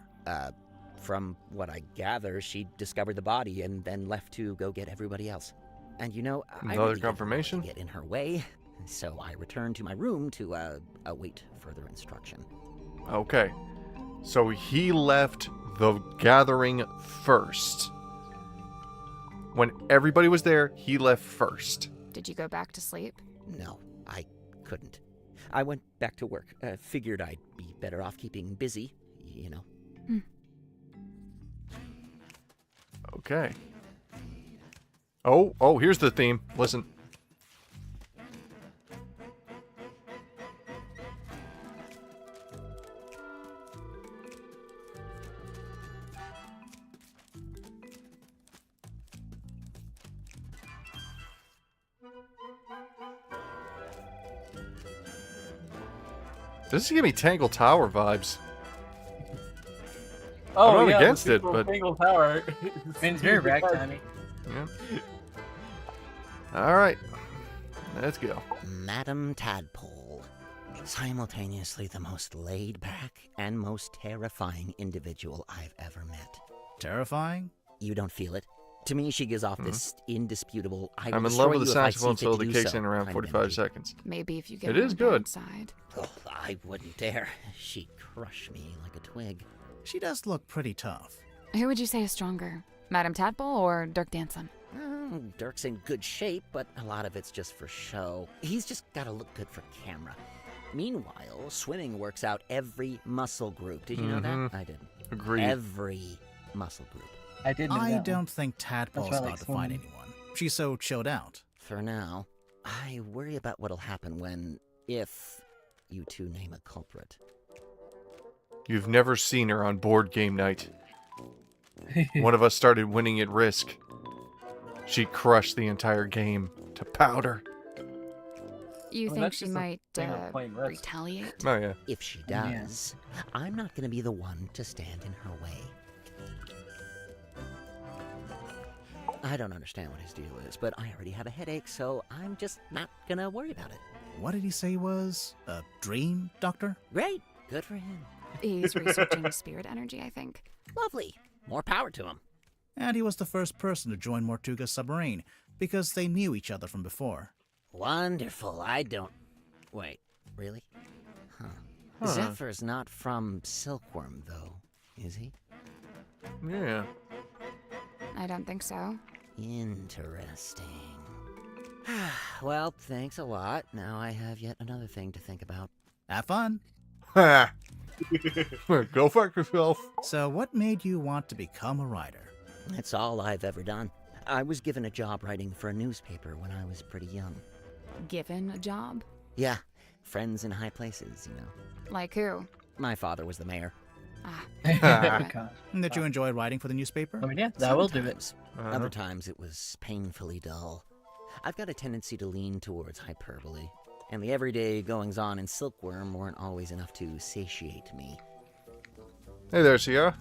L: From what I gather, she discovered the body and then left to go get everybody else. And you know, I
B: Another
L: really
B: confirmation?
L: didn't want to get in her way, so I returned to my room to await further instruction.
B: Okay, so he left the gathering first. When everybody was there, he left first.
H: Did you go back to sleep?
L: No, I couldn't. I went back to work. Figured I'd be better off keeping busy, you know.
B: Okay. Oh, here's the theme. Listen. This is giving me Tangle Tower vibes.
D: Oh,
B: I'm not
D: yeah,
B: against
D: the
B: it, but
D: Single Tower.
C: It's very ragtimey.
B: yeah. All right, let's go.
L: Madame Tadpole, simultaneously the most laid-back and most terrifying individual I've ever met.
F: Terrifying?
L: You don't feel it? To me, she gives off this indisputable,
B: I'm in love with the saxophone solo that kicks in around 45 seconds.
H: Maybe if you get
B: It
H: on
B: is
H: her
B: good.
H: bad side.
L: Oh, I wouldn't dare. She'd crush me like a twig.
F: She does look pretty tough.
H: Who would you say is stronger, Madame Tadpole or Dirk Danson?
L: Dirk's in good shape, but a lot of it's just for show. He's just gotta look good for camera. Meanwhile, swimming works out every muscle group. Did you know that? I didn't.
B: Agreed.
L: Every muscle group.
I: I did know
F: I
I: that
F: don't
I: one.
F: think Tadpole's
I: That's why I
F: about
I: like
F: to find
I: swimming.
F: anyone. She's so chilled out.
L: For now, I worry about what'll happen when, if, you two name a culprit.
B: You've never seen her on board game night. One of us started winning at Risk. She crushed the entire game to powder.
H: You
D: Well,
H: think
D: that's
H: she
D: just a
H: might
D: thing of playing Risk.
H: retaliate?
B: Oh, yeah.
L: If she does, I'm not gonna be the one to stand in her way. I don't understand what his deal is, but I already have a headache, so I'm just not gonna worry about it.
F: What did he say he was? A dream doctor?
L: Great. Good for him.
H: He's researching spirit energy, I think.
L: Lovely. More power to him.
F: And he was the first person to join Mortuga's submarine, because they knew each other from before.
L: Wonderful. I don't... Wait, really? Huh. Zephyr's not from Silkworm, though, is he?
B: Yeah.
H: I don't think so.
L: Interesting. Well, thanks a lot. Now I have yet another thing to think about.
F: Have fun.
B: Ha! Go fuck yourself.
F: So what made you want to become a writer?
L: That's all I've ever done. I was given a job writing for a newspaper when I was pretty young.
H: Given a job?
L: Yeah, friends in high places, you know.
H: Like who?
L: My father was the mayor.
I: God.
F: Did you enjoy writing for the newspaper?
I: I mean, yeah, that will do it.
L: Sometimes. Other times it was painfully dull. I've got a tendency to lean towards hyperbole, and the everyday goings-on in Silkworm weren't always enough to satiate me.
B: Hey there, Sierra.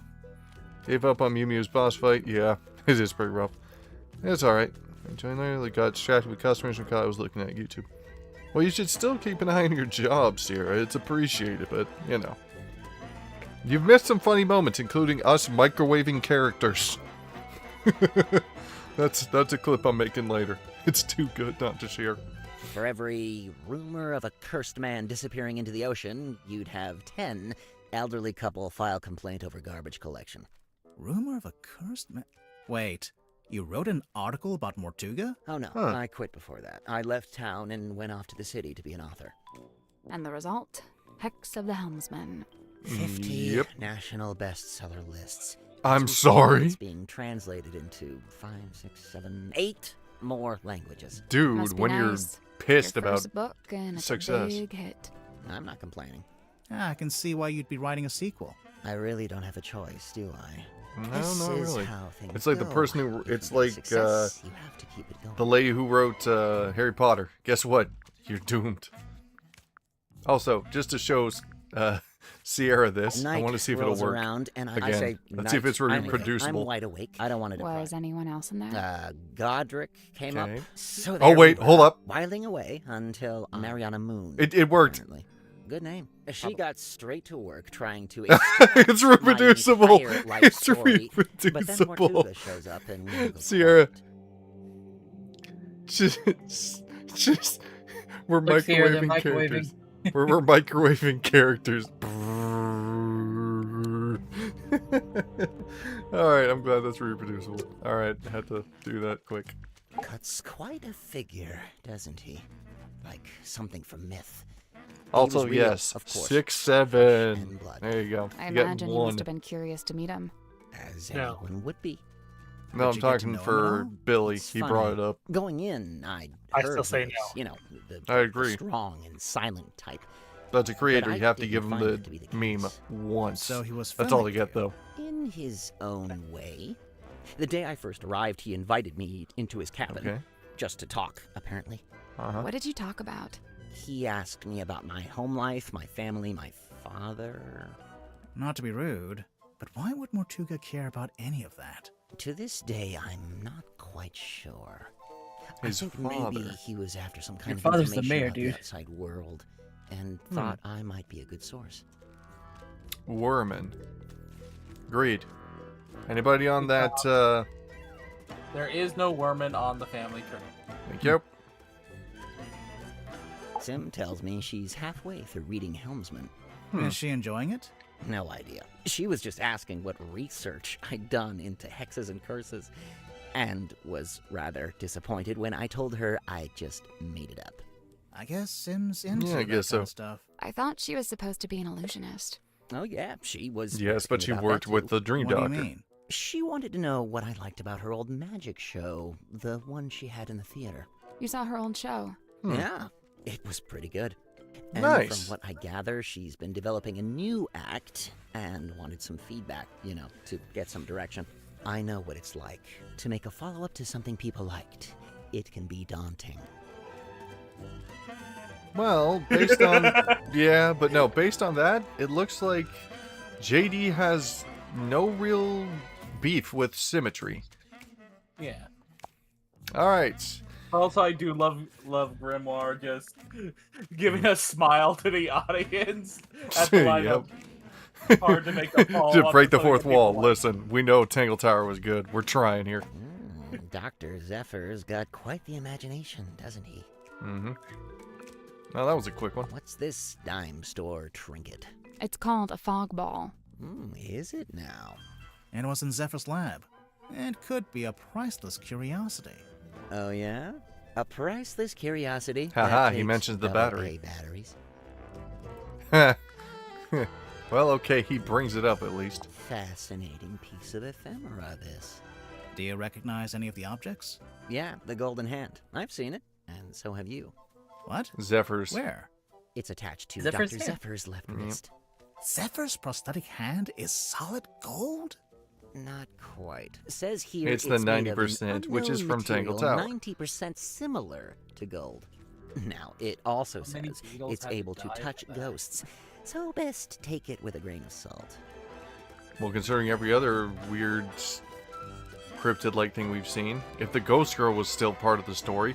B: Gave up on Mew Mew's boss fight? Yeah, it is pretty rough. It's alright. I generally got distracted with customers and I was looking at YouTube. Well, you should still keep an eye on your job, Sierra. It's appreciated, but, you know. You've missed some funny moments, including us microwaving characters. That's a clip I'm making later. It's too good not to share.
L: For every rumor of a cursed man disappearing into the ocean, you'd have 10 elderly couple file complaint over garbage collection.
F: Rumor of a cursed man? Wait, you wrote an article about Mortuga?
L: Oh no, I quit before that. I left town and went off to the city to be an author.
H: And the result? Hex of the Helmsman.
L: 50 national bestseller lists.
B: I'm sorry.
L: It's being translated into 5, 6, 7, 8 more languages.
B: Dude,
H: Must be
B: when
H: nice.
B: you're pissed
H: Your
B: about
H: first book and it's
B: success.
H: a big hit.
L: I'm not complaining.
F: I can see why you'd be writing a sequel.
L: I really don't have a choice, do I?
B: No,
L: This
B: not
L: is
B: really.
L: how things
B: It's like the
L: go.
B: person who...
L: If
B: It's
L: you need
B: like
L: success, you have to keep it going.
B: the lady who wrote Harry Potter. Guess what? You're doomed. Also, just to show Sierra this, I
L: Night
B: want to see if it'll
L: rolls
B: work.
L: around and I
B: again.
L: say,
B: Let's see if it's
L: I'm
B: reproducible.
L: wide awake. I don't want to deprive.
H: Was anyone else in there?
L: Godric came up.
B: Okay.
L: So
B: Oh,
L: there
B: wait,
L: we were,
B: hold up.
L: Whiling away until Mariana Moon.
B: It worked.
L: Apparently. Good name. She got straight to work trying to
B: It's reproducible.
L: My entire life
B: It's
L: story, But then
B: reproducible.
L: Mortuga shows up and we go
B: Sierra. Just we're
I: Look, Sierra, they're
B: microwaving
I: microwaving.
B: characters. We're microwaving characters. Alright, I'm glad that's reproducible. Alright, had to do that quick.
L: Cuts quite a figure, doesn't he? Like something from myth.
B: Also,
L: was real,
B: yes,
L: of course.
B: 6'7".
L: and blood.
B: There you go.
H: I
B: You get
H: imagine you
B: one.
H: must have been curious to meet him.
L: As
A: No.
L: anyone would be.
B: No, I'm
F: Did you get to
B: talking
F: know him at
B: for
F: all?
B: Billy.
L: It's
B: He
L: funny.
B: brought it up.
L: Going in,
A: I
L: heard
A: still say
L: he was,
A: no.
L: You know, the
B: I agree.
L: strong and silent type.
B: That's a creator.
L: I
B: You have to
L: didn't
B: give him
L: find
B: the
L: it to be the
B: meme
L: case.
B: once.
F: So he was
B: That's all
F: friendly
B: they
F: to
B: get,
F: you.
B: though.
L: In his own way. The day I first arrived, he invited me into his cabin.
B: Okay.
L: Just to talk, apparently.
B: Uh-huh.
H: What did you talk about?
L: He asked me about my home life, my family, my father.
F: Not to be rude, but why would Mortuga care about any of that?
L: To this day, I'm not quite sure.
B: His
L: I think
B: father.
L: maybe he was after some kind
I: Your
L: of
I: father's the
L: information
I: mayor,
L: about
I: dude.
L: the outside world, and thought I might be a good source.
B: Worman. Agreed. Anybody on that?
D: There is no Worman on the family tree.
B: Thank you.
L: Sim tells me she's halfway through reading Helmsman.
F: Is she enjoying it?
L: No idea. She was just asking what research I'd done into hexes and curses, and was rather disappointed when I told her I just made it up.
F: I guess Sim's into
B: Yeah, I
F: that
B: guess
F: kind
B: so.
F: of stuff.
H: I thought she was supposed to be an illusionist.
L: Oh yeah, she was.
B: Yes, but she
L: asking about
B: worked
L: that,
B: with
L: too.
B: the Dream
F: What do
B: Doctor.
F: you mean?
L: She wanted to know what I liked about her old magic show, the one she had in the theater.
H: You saw her old show.
L: Yeah, it was pretty good. And
B: Nice.
L: from what I gather, she's been developing a new act and wanted some feedback, you know, to get some direction. I know what it's like to make a follow-up to something people liked. It can be daunting.
B: Well, based on yeah, but no, based on that, it looks like JD has no real beef with Symmetry.
D: Yeah.
B: All right.
D: Also, I do love Grimoire just giving a smile to the audience at the lineup. Hard to make a follow
B: To
D: up
B: break the
D: something
B: fourth
D: that people
B: wall.
D: like.
B: Listen, we know Tangle Tower was good. We're trying here.
L: Dr. Zephyr's got quite the imagination, doesn't he?
B: Mm-hmm. Well, that was a quick one.
L: What's this dime store trinket?
H: It's called a fog ball.
L: Is it now?
F: It was in Zephyr's lab. It could be a priceless curiosity.
L: Oh, yeah? A priceless curiosity?
B: Haha,
L: that
B: he
L: takes
B: mentions the battery.
L: AA batteries.
B: Well, okay, he brings it up at least.
L: Fascinating piece of ephemera, this.
F: Do you recognize any of the objects?
L: Yeah, the golden hand. I've seen it, and so have you.
F: What?
B: Zephyr's.
F: Where?
L: It's attached to
F: Zephyr's
L: Dr.
F: hand.
L: Zephyr's left wrist.
F: Zephyr's prosthetic hand is solid gold?
L: Not quite. Says here
B: It's the
L: made of an
B: 90%, which is
L: unknown
B: from Tangle
L: material,
B: Tower.
L: 90% similar to gold. Now, it also
D: many
L: says
D: beetles
L: it's
D: have to
L: able to
D: die
L: touch
D: for that?
L: ghosts, so best take it with a grain of salt.
B: Well, considering every other weird cryptid-like thing we've seen, if the Ghost Girl was still part of the story,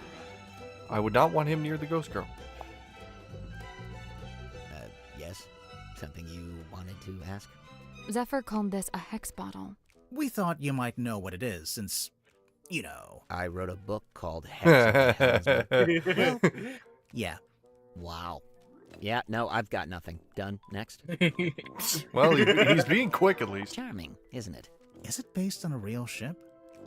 B: I would not want him near the Ghost Girl.
L: Yes? Something you wanted to ask?
H: Zephyr called this a hex bottle.
F: We thought you might know what it is, since, you know.
L: I wrote a book called Hex of the Hells. Well,
F: Yeah.
L: wow. Yeah, no, I've got nothing. Done. Next.
B: Well, he's being quick at least.
L: Charming, isn't it?
F: Is it based on a real ship?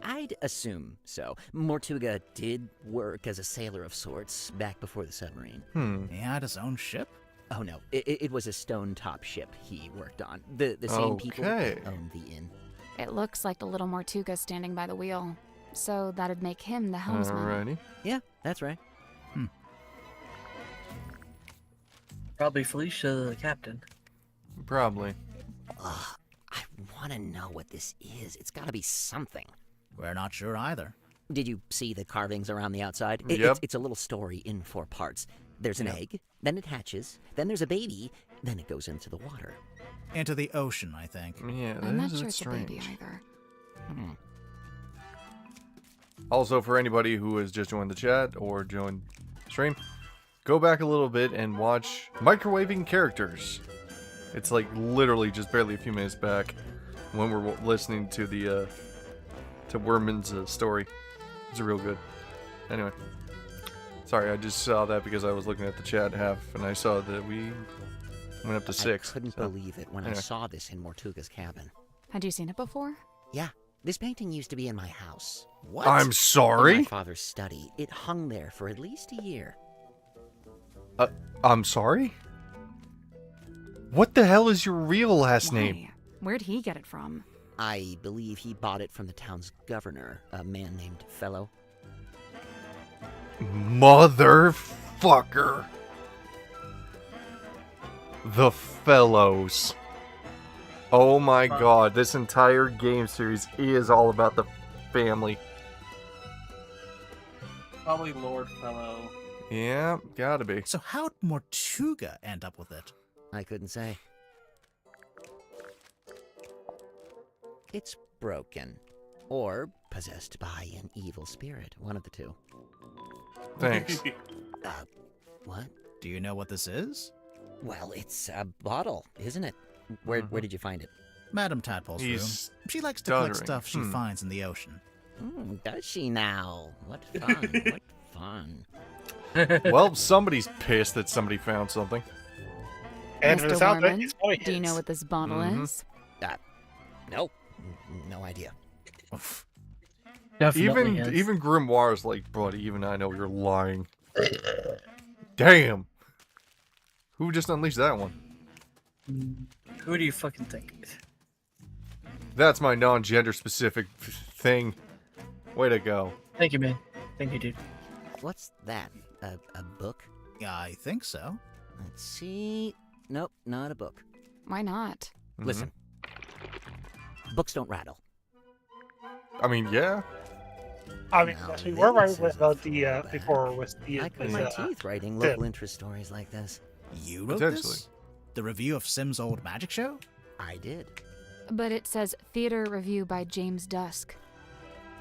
L: I'd assume so. Mortuga did work as a sailor of sorts back before the submarine.
F: He had his own ship?
L: Oh no, it was a stone-top ship he worked on. The same people that owned the inn.
H: It looks like the little Mortuga standing by the wheel. So that'd make him the helmsman.
B: Alrighty.
L: Yeah, that's right.
C: Probably Felicia, the captain.
B: Probably.
L: Ugh, I want to know what this is. It's got to be something.
F: We're not sure either.
L: Did you see the carvings around the outside?
B: Yep.
L: It's a little story in 4 parts. There's an egg, then it hatches, then there's a baby, then it goes into the water.
F: Into the ocean, I think.
B: Yeah,
H: I'm not
B: that is
H: sure it's
B: strange.
H: a baby either.
B: Also, for anybody who has just joined the chat or joined stream, go back a little bit and watch Microwaving Characters. It's like literally just barely a few minutes back when we're listening to the to Werman's story. It's real good. Anyway, sorry, I just saw that because I was looking at the chat half and I saw that we went up to 6.
L: I couldn't
B: so,
L: believe it when I
B: anyway.
L: saw this in Mortuga's cabin.
H: Had you seen it before?
L: Yeah, this painting used to be in my house.
F: What?
B: I'm
L: In
B: sorry?
L: my father's study. It hung there for at least a year.
B: I'm sorry? What the hell is your real last name?
H: Why? Where'd he get it from?
L: I believe he bought it from the town's governor, a man named Fellow.
B: Motherfucker. The Fellows. Oh my god, this entire game series is all about the family.
D: Probably Lord Fellow.
B: Yeah, gotta be.
F: So how'd Mortuga end up with it?
L: I couldn't say. It's broken. Or possessed by an evil spirit. One of the two.
B: Thanks.
L: What?
F: Do you know what this is?
L: Well, it's a bottle, isn't it? Where did you find it?
F: Madame Tadpole's
B: He's
F: room. She likes to collect
B: stuttering.
F: stuff she finds in the ocean.
L: Does she now? What fun. What fun.
B: Well, somebody's pissed that somebody found something.
A: And
H: Mr.
A: it sounds like
H: Warman,
A: it's probably
H: do you know
A: his.
H: what this bottle is?
L: Nope. No idea.
C: Definitely is.
B: Even Grimoire's like, buddy, even I know you're lying. Damn. Who just unleashed that one?
C: Who do you fucking think?
B: That's my non-gender specific thing. Way to go.
C: Thank you, man. Thank you, dude.
L: What's that? A book?
F: I think so.
L: Let's see. Nope, not a book.
H: Why not?
L: Listen. Books don't rattle.
B: I mean, yeah.
A: I mean,
L: Now
A: yes, we were right
L: this
A: with
L: is
A: about the
L: a
A: before with the.
L: I cut
A: his,
L: my teeth writing local interest stories like this.
F: You wrote
B: Potentially.
F: this? The review of Sim's old magic show?
L: I did.
H: But it says theater review by James Dusk.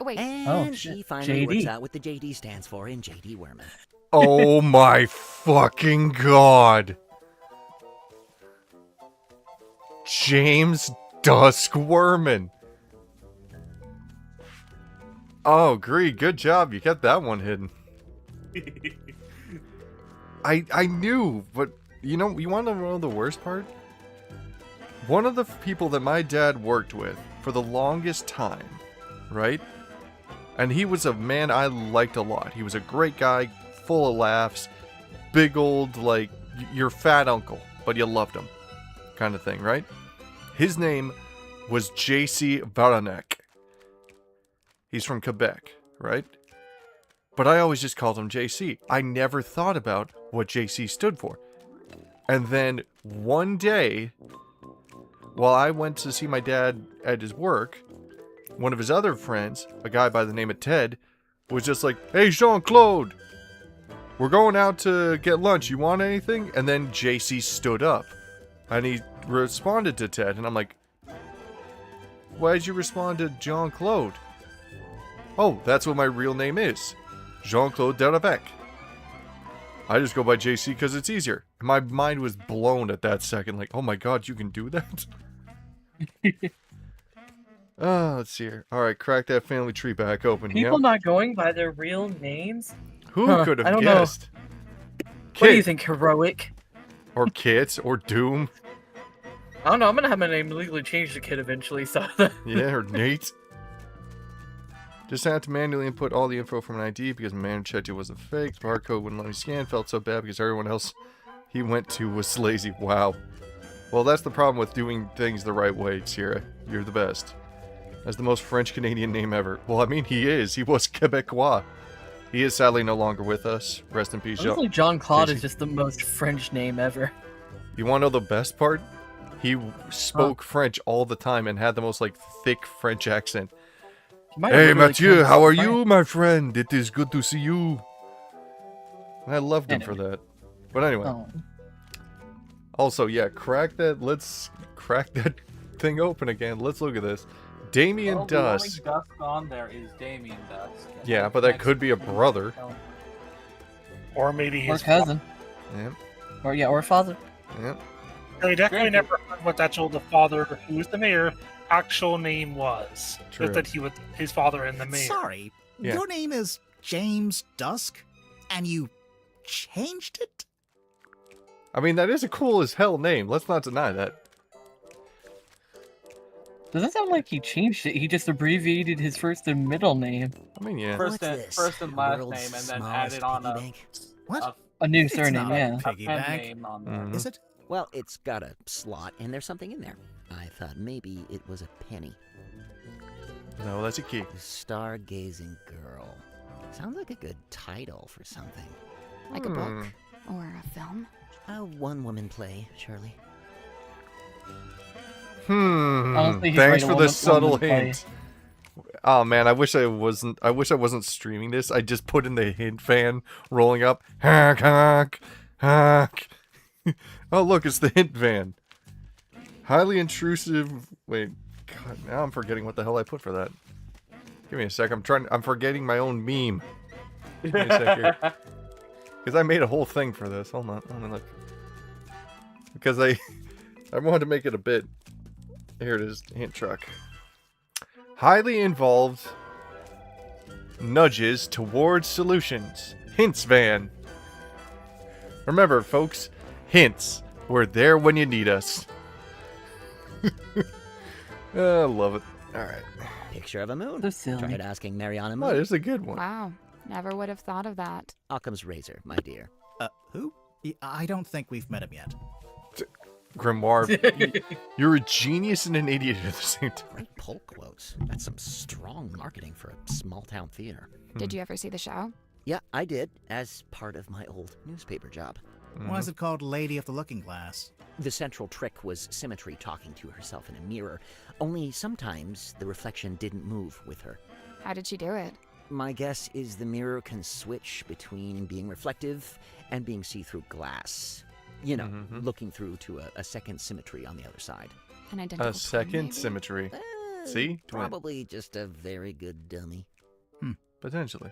H: Wait.
L: And she finally works
I: JD.
L: out what the JD stands for in JD Werman.
B: Oh my fucking god. James Dusk Werman. Oh, Gree, good job. You kept that one hidden. I knew, but you want to know the worst part? One of the people that my dad worked with for the longest time, right? And he was a man I liked a lot. He was a great guy, full of laughs, big old, like, your fat uncle, but you loved him, kind of thing, right? His name was J.C. Varanek. He's from Quebec, right? But I always just called him JC. I never thought about what JC stood for. And then one day, while I went to see my dad at his work, one of his other friends, a guy by the name of Ted, was just like, "Hey, Jean-Claude, we're going out to get lunch. You want anything?" And then JC stood up. And he responded to Ted. And I'm like, "Why'd you respond to Jean-Claude?" "Oh, that's what my real name is. Jean-Claude Deravec. I just go by JC because it's easier." My mind was blown at that second. Like, oh my god, you can do that? Let's see here. Alright, crack that family tree back open.
C: People not going by their real names?
B: Who could
C: I
B: have
C: don't
B: guessed?
C: know. What do you
B: Kit.
C: think, Heroic?
B: Or Kit, or Doom.
C: I don't know, I'm gonna have my name legally changed to Kid eventually, so...
B: Yeah, or Nate. Just had to manually input all the info from an ID because my manager checked it wasn't fake. The barcode wouldn't let me scan. Felt so bad because everyone else he went to was lazy. Wow. Well, that's the problem with doing things the right way, Sierra. You're the best. That's the most French-Canadian name ever. Well, I mean, he is. He was Quebecois. He is sadly no longer with us. Rest in peace,
C: Honestly, Jean-Claude is just the most French name ever.
B: You want to know the best part? He spoke French all the time and had the most, like, thick French accent. Hey, Mathieu, how are you, my friend? It is good to see you. I loved him for that. But anyway.
C: Oh.
B: Also, yeah, let's crack that thing open again. Let's look at this. Damien Dusk.
D: The only Dusk on there is Damien Dusk.
B: Yeah, but that could be a brother.
A: Or maybe his
I: cousin.
B: Yeah.
I: Or father.
B: Yeah.
A: We definitely never heard what the father, who was the mayor, actual name was.
B: True.
A: Just that he was his father and the mayor.
F: Sorry, your name is James Dusk, and you changed it?
B: I mean, that is a cool as hell name. Let's not deny that.
C: Doesn't sound like he changed it. He just abbreviated his first and middle name.
B: I mean, yeah.
D: First and last name, and then added on
C: a new
L: It's
C: surname,
L: not a
C: yeah.
L: piggy
D: pen
L: bank.
D: name on there.
B: Mm-hmm.
F: Is it?
L: Well, it's got a slot, and there's something in there. I thought maybe it was a penny.
B: No, that's a key.
L: The Stargazing Girl. Sounds like a good title for something.
H: Like a book or a film?
L: A one-woman play, surely.
C: Honestly, he's
B: Thanks
C: right,
B: for
C: a
B: the
C: woman
B: subtle
C: play.
B: hint. Oh man, I wish I wasn't streaming this. I just put in the hint fan rolling up. Honk, honk, honk. Oh look, it's the hint van. Highly intrusive. Wait, God, now I'm forgetting what the hell I put for that. Give me a sec. I'm forgetting my own meme. Give me a sec here. Because I made a whole thing for this. Hold on, let me look. Because I wanted to make it a bit. Here it is, hint truck. Highly involved nudges towards solutions. Hints van. Remember, folks, hints. We're there when you need us. I love it. Alright.
L: Picture of a moon.
C: So silly.
L: Tried asking Mariana
B: Oh,
L: Moon.
B: it's a good one.
H: Wow. Never would have thought of that.
L: Occam's razor, my dear.
F: Who? I don't think we've met him yet.
B: Grimoire, you're a genius and an idiot at the same time.
L: Great pull quotes. That's some strong marketing for a small-town theater.
H: Did you ever see the show?
L: Yeah, I did, as part of my old newspaper job.
F: Why is it called Lady of the Looking Glass?
L: The central trick was Symmetry talking to herself in a mirror, only sometimes the reflection didn't move with her.
H: How did she do it?
L: My guess is the mirror can switch between being reflective and being see-through glass. You know, looking through to a second symmetry on the other side.
H: An identical
B: A second
H: twin, maybe?
B: symmetry. See? Twin.
L: Probably just a very good dummy.
B: Potentially.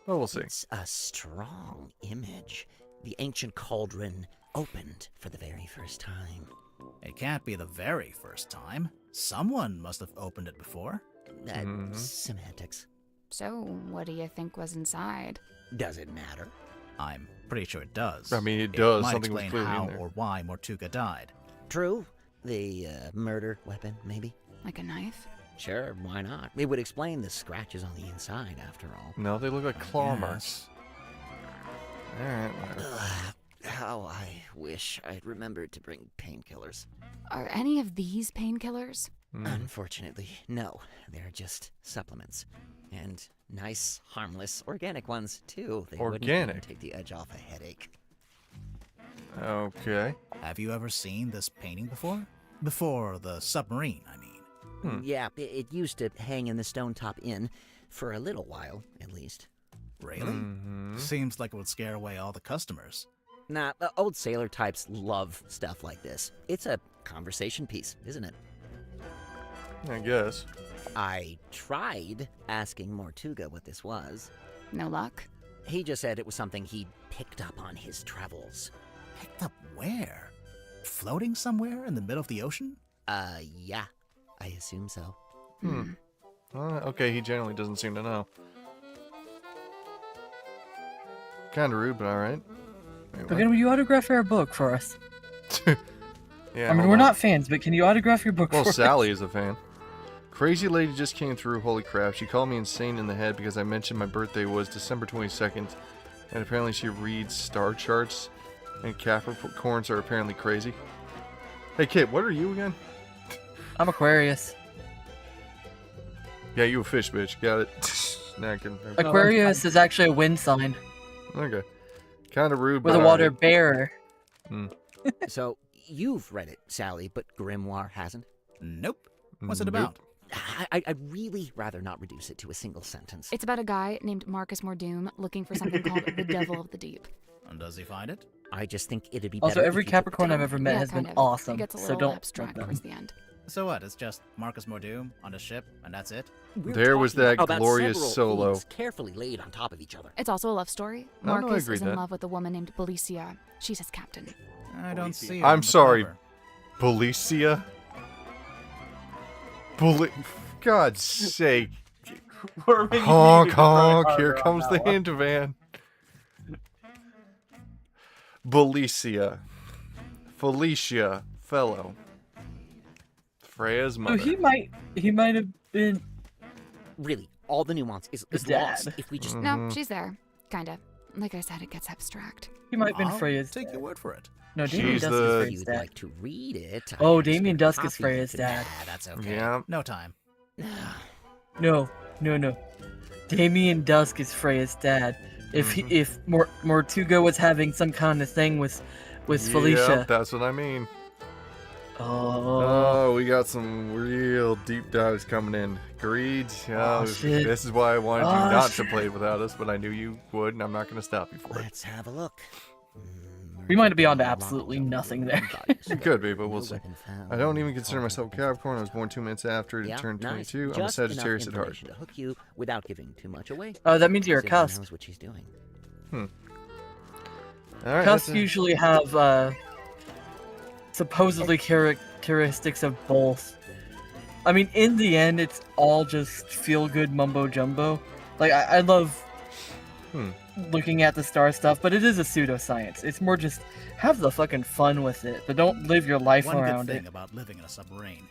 B: Well, we'll see.
L: It's a strong image. The ancient cauldron opened for the very first time.
F: It can't be the very first time. Someone must have opened it before.
L: Semantics.
H: So, what do you think was inside?
L: Does it matter?
F: I'm pretty sure it does.
B: I mean, it does.
F: Might
B: Something was
F: explain
B: clearly
F: how
B: in there.
F: or why Mortuga died.
L: True. The murder weapon, maybe?
H: Like a knife?
L: Sure, why not? It would explain the scratches on the inside, after all.
B: No, they look like claw marks. Alright, whatever.
L: How I wish I'd remembered to bring painkillers.
H: Are any of these painkillers?
L: Unfortunately, no. They're just supplements. And nice, harmless, organic ones, too. They wouldn't even
B: Organic?
L: take the edge off a headache.
B: Okay.
F: Have you ever seen this painting before? Before the submarine, I mean.
L: Yeah, it used to hang in the Stone Top Inn for a little while, at least.
F: Really? Seems like it would scare away all the customers.
L: Nah, the old sailor types love stuff like this. It's a conversation piece, isn't it?
B: I guess.
L: I tried asking Mortuga what this was.
H: No luck?
L: He just said it was something he picked up on his travels.
F: Picked up where? Floating somewhere in the middle of the ocean?
L: Yeah. I assume so.
B: Okay, he generally doesn't seem to know. Kinda rude, but alright.
C: But can you autograph our book for us?
B: Yeah,
C: I mean, we're not fans, but can you autograph your book
B: Well,
C: for us?
B: Sally is a fan. Crazy lady just came through, holy crap. She called me insane in the head because I mentioned my birthday was December 22nd, and apparently she reads star charts, and Capricorns are apparently crazy. Hey, Kit, what are you again?
C: I'm Aquarius.
B: Yeah, you a fish, bitch. Got it. Nah, I can-
C: Aquarius is actually a wind sign
B: Okay. Kind of rude,
C: with a
B: but
C: water
B: alright.
C: bearer.
L: So, you've read it, Sally, but Grimoire hasn't?
F: Nope. What's it
B: Nope.
F: about?
L: I'd really rather not reduce it to a single sentence.
H: It's about a guy named Marcus Mordoom looking for something called the Devil of the Deep.
F: And does he find it?
L: I just think it'd be
C: Also,
L: better
C: every
L: if you took
C: Capricorn
L: the
C: I've
L: time.
C: ever met
H: Yeah,
C: has been
H: kind of.
C: awesome.
H: It gets a
C: So
H: little
C: don't
H: abstract towards the end.
F: So what? It's just Marcus Mordoom on a ship, and that's it?
L: We're
B: There was
L: talking
B: that
L: about
B: glorious
L: several
B: solo.
L: themes carefully laid on top of each other.
H: It's also a love story.
B: Oh, no, I
H: Marcus
B: agree
H: is in
B: that.
H: love with a woman named Belicia. She's his captain.
F: I don't see it.
B: I'm
F: on the
B: sorry.
F: cover.
B: Policia? God's sake.
D: We're making
B: Honk,
D: you try
B: honk.
D: harder
B: Here
D: on
B: comes the
D: that one.
B: hint van. Belicia. Felicia. Fellow. Freya's
C: So
B: mother.
C: he might have been.
L: Really, all the nuance is
C: dad.
L: lost if we just...
H: No, she's there. Kinda. Like I said, it gets abstract.
C: He might have been
F: I'll
C: Freya's.
F: take
C: dad.
F: your word for it.
C: No, Damien
B: She's
C: Dusk
B: the-
C: is
L: If
C: Freya's
L: you'd
C: dad.
L: like to read it...
C: Oh,
L: I can
C: Damien
L: just
C: Dusk is
L: copy
C: Freya's
L: it.
C: dad.
L: Nah, that's okay.
B: Yeah.
F: No time.
C: No. Damien Dusk is Freya's dad. If Mortuga was having some kind of thing with Felicia.
B: Yep, that's what I mean.
C: Oh.
B: Oh, we got some real deep dives coming in. Greed.
C: Oh, shit.
B: This is why I wanted you
C: Oh,
B: not
C: shit.
B: to play without us, but I knew you would, and I'm not going to stop you for it.
L: Let's have a look.
C: We might be on to absolutely nothing there.
B: It could be, but we'll
L: No
B: see.
L: weapon found.
B: I don't even consider myself a Capricorn. I was born 2 minutes after it
L: Yeah,
B: turned
L: nice.
B: 22. I'm a
L: Just enough
B: Sagittarius at heart.
L: information to hook you without giving too much away.
C: Oh, that means you're a
L: Sylvia
C: cuss.
L: knows what she's doing.
B: All right.
C: Cuss
B: that's it.
C: usually have supposedly characteristics of both. I mean, in the end, it's all just feel-good mumbo jumbo. Like I love looking at the star stuff, but it is a pseudoscience. It's more just have the fucking fun with it, but don't live your life
F: One
C: around
F: good thing
C: it.
F: about living in a submarine.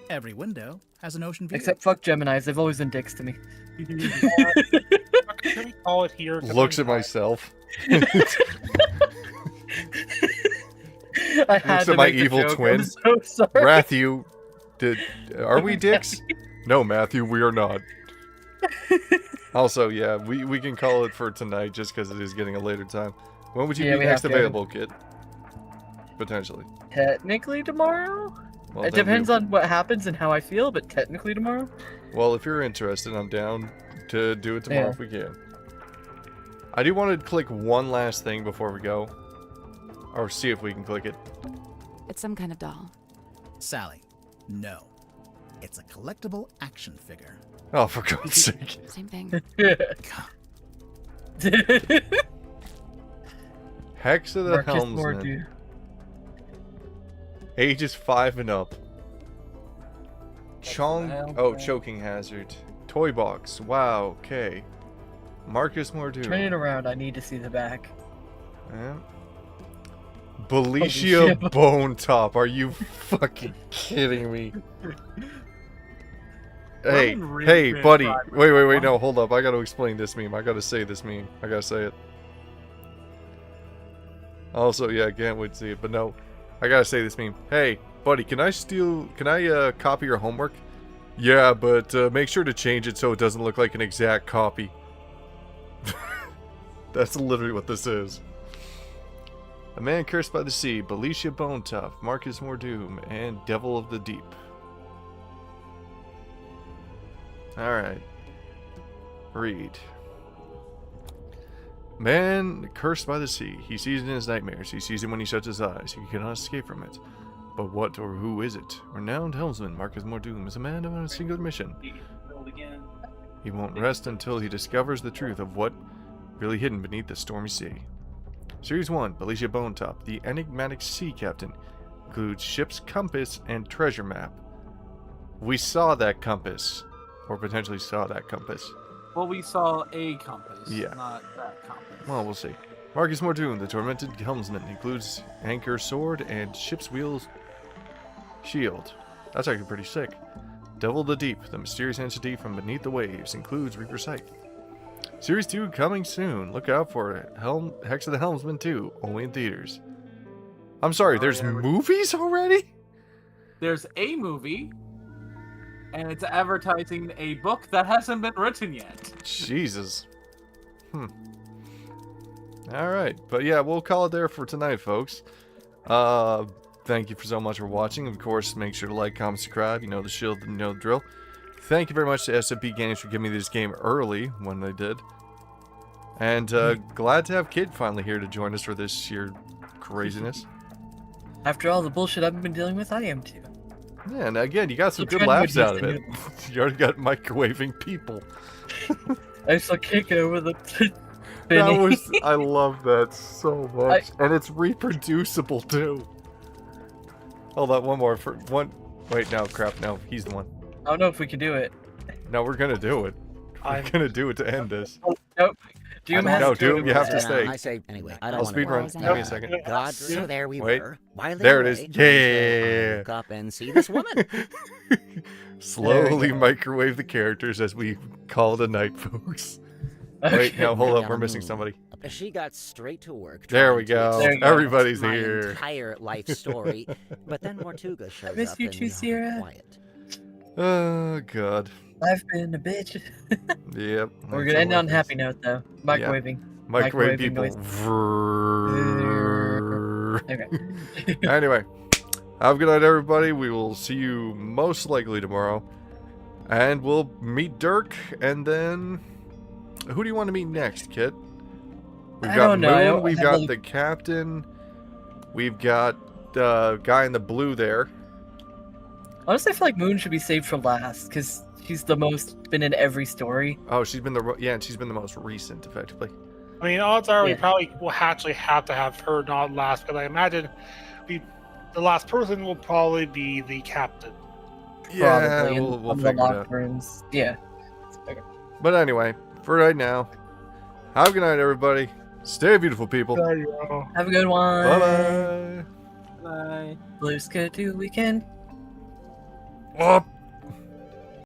F: Every window has an ocean view.
C: Except fuck Geminis, they've always been dicks to me.
A: Can we call it here?
B: Looks at myself.
C: I had
B: Looks
C: to
B: at my
C: make the
B: evil
C: joke.
B: twin.
C: I'm so sorry.
B: Matthew, are we dicks? No, Matthew, we are not. Also, yeah, we can call it for tonight just because it is getting a later time. When would you
C: Yeah,
B: be
C: we
B: next
C: have to.
B: available, kid? Potentially.
C: Technically tomorrow?
B: Well,
C: It
B: then
C: depends on what happens and how I feel, but technically tomorrow?
B: Well, if you're interested, I'm down to do it tomorrow
C: Yeah.
B: if we can. I do want to click one last thing before we go. Or see if we can click it.
H: It's some kind of doll.
F: Sally, no. It's a collectible action figure.
B: Oh, for God's sake.
H: Same thing.
B: Hex of the
C: Marcus
B: Helmsman.
C: Mordew.
B: Ages 5 and up. Choking hazard. Toy box. Wow, okay. Marcus Mordew.
C: Turn it around, I need to see the back.
B: Yeah. Belicia Bone Top. Are you fucking kidding me? Hey, hey, buddy. Wait, no, hold up. I gotta explain this meme. I gotta say this meme. I gotta say it. Also, yeah, I can't wait to see it, but no. I gotta say this meme. Hey, buddy, can I copy your homework? Yeah, but make sure to change it so it doesn't look like an exact copy. That's literally what this is. A Man Cursed by the Sea, Belicia Bonetop, Marcus Mordoom, and Devil of the Deep. Alright. Read. Man cursed by the sea. He sees it in his nightmares. He sees it when he shuts his eyes. He cannot escape from it. But what or who is it? Renowned helmsman Marcus Mordoom is a man on a single mission. He won't rest until he discovers the truth of what really hidden beneath the stormy sea. Series 1, Belicia Bonetop, the enigmatic sea captain, includes ship's compass and treasure map. We saw that compass. Or potentially saw that compass.
D: Well, we saw a compass,
B: yeah.
D: Not that compass.
B: Well, we'll see. Marcus Mordoom, the tormented helmsman, includes anchor, sword, and ship's wheels shield. That's actually pretty sick. Devil of the Deep, the mysterious entity from beneath the waves, includes Reaper Sight. Series 2 coming soon. Look out for it. Hex of the Helmsman 2, only in theaters. I'm sorry, there's movies already?
D: There's a movie, and it's advertising a book that hasn't been written yet.
B: Jesus. Alright, but yeah, we'll call it there for tonight, folks. Thank you so much for watching. Of course, make sure to like, comment, subscribe. You know the shield, you know the drill. Thank you very much to SMP Games for giving me this game early when they did. And glad to have Kid finally here to join us for this sheer craziness.
C: After all the bullshit I've been dealing with, I am too.
B: Yeah, and again, you got some good laughs out of it. You already got microwaving people.
C: I saw kick over the
B: that was, I love that so much. And it's reproducible too. Hold on, one more. Wait, no, crap, no, he's the one.
C: I don't know if we can do it.
B: No, we're gonna do it. We're gonna do it to end this.
C: Nope. Doom has
B: no,
C: to
B: Doom, you have to stay.
L: I say, anyway, I don't
B: I'll
L: want
B: speed
L: to
B: run. Give me a second.
L: God, so there we were.
B: There it is. Yeah.
L: Look up and see this woman.
B: Slowly microwave the characters as we call it a night, folks. Wait, no, hold up. We're missing somebody.
L: She got straight to work.
B: There we go. Everybody's
L: my
B: here.
L: Entire life story, but then Mortuga shows up.
C: Miss you too, Sierra.
L: Quiet.
B: Oh God.
C: I've been a bitch.
B: Yep.
C: We're gonna end on a happy note though. Microwaving.
B: Yeah. Microwave people.
C: Okay.
B: Anyway, have a good night, everybody. We will see you most likely tomorrow, and we'll meet Dirk, and then who do you want to meet next, Kit? We've got Moon. We've got the captain. We've got the guy in the blue there.
C: Honestly, I feel like Moon should be saved for last because she's the most been in every story.
B: Oh, she's been and she's been the most recent, effectively.
A: I mean, odds are we probably will actually have to have her not last, because I imagine the last person will probably be the captain.
B: Yeah,
C: probably
B: we'll
C: in the
B: figure it
C: locker
B: out.
C: rooms. Yeah.
B: But anyway, for right now, have a good night, everybody. Stay beautiful, people.
C: Have a good one.
B: Bye-bye.
D: Bye.
C: Blue Sky 2 weekend.
B: Up.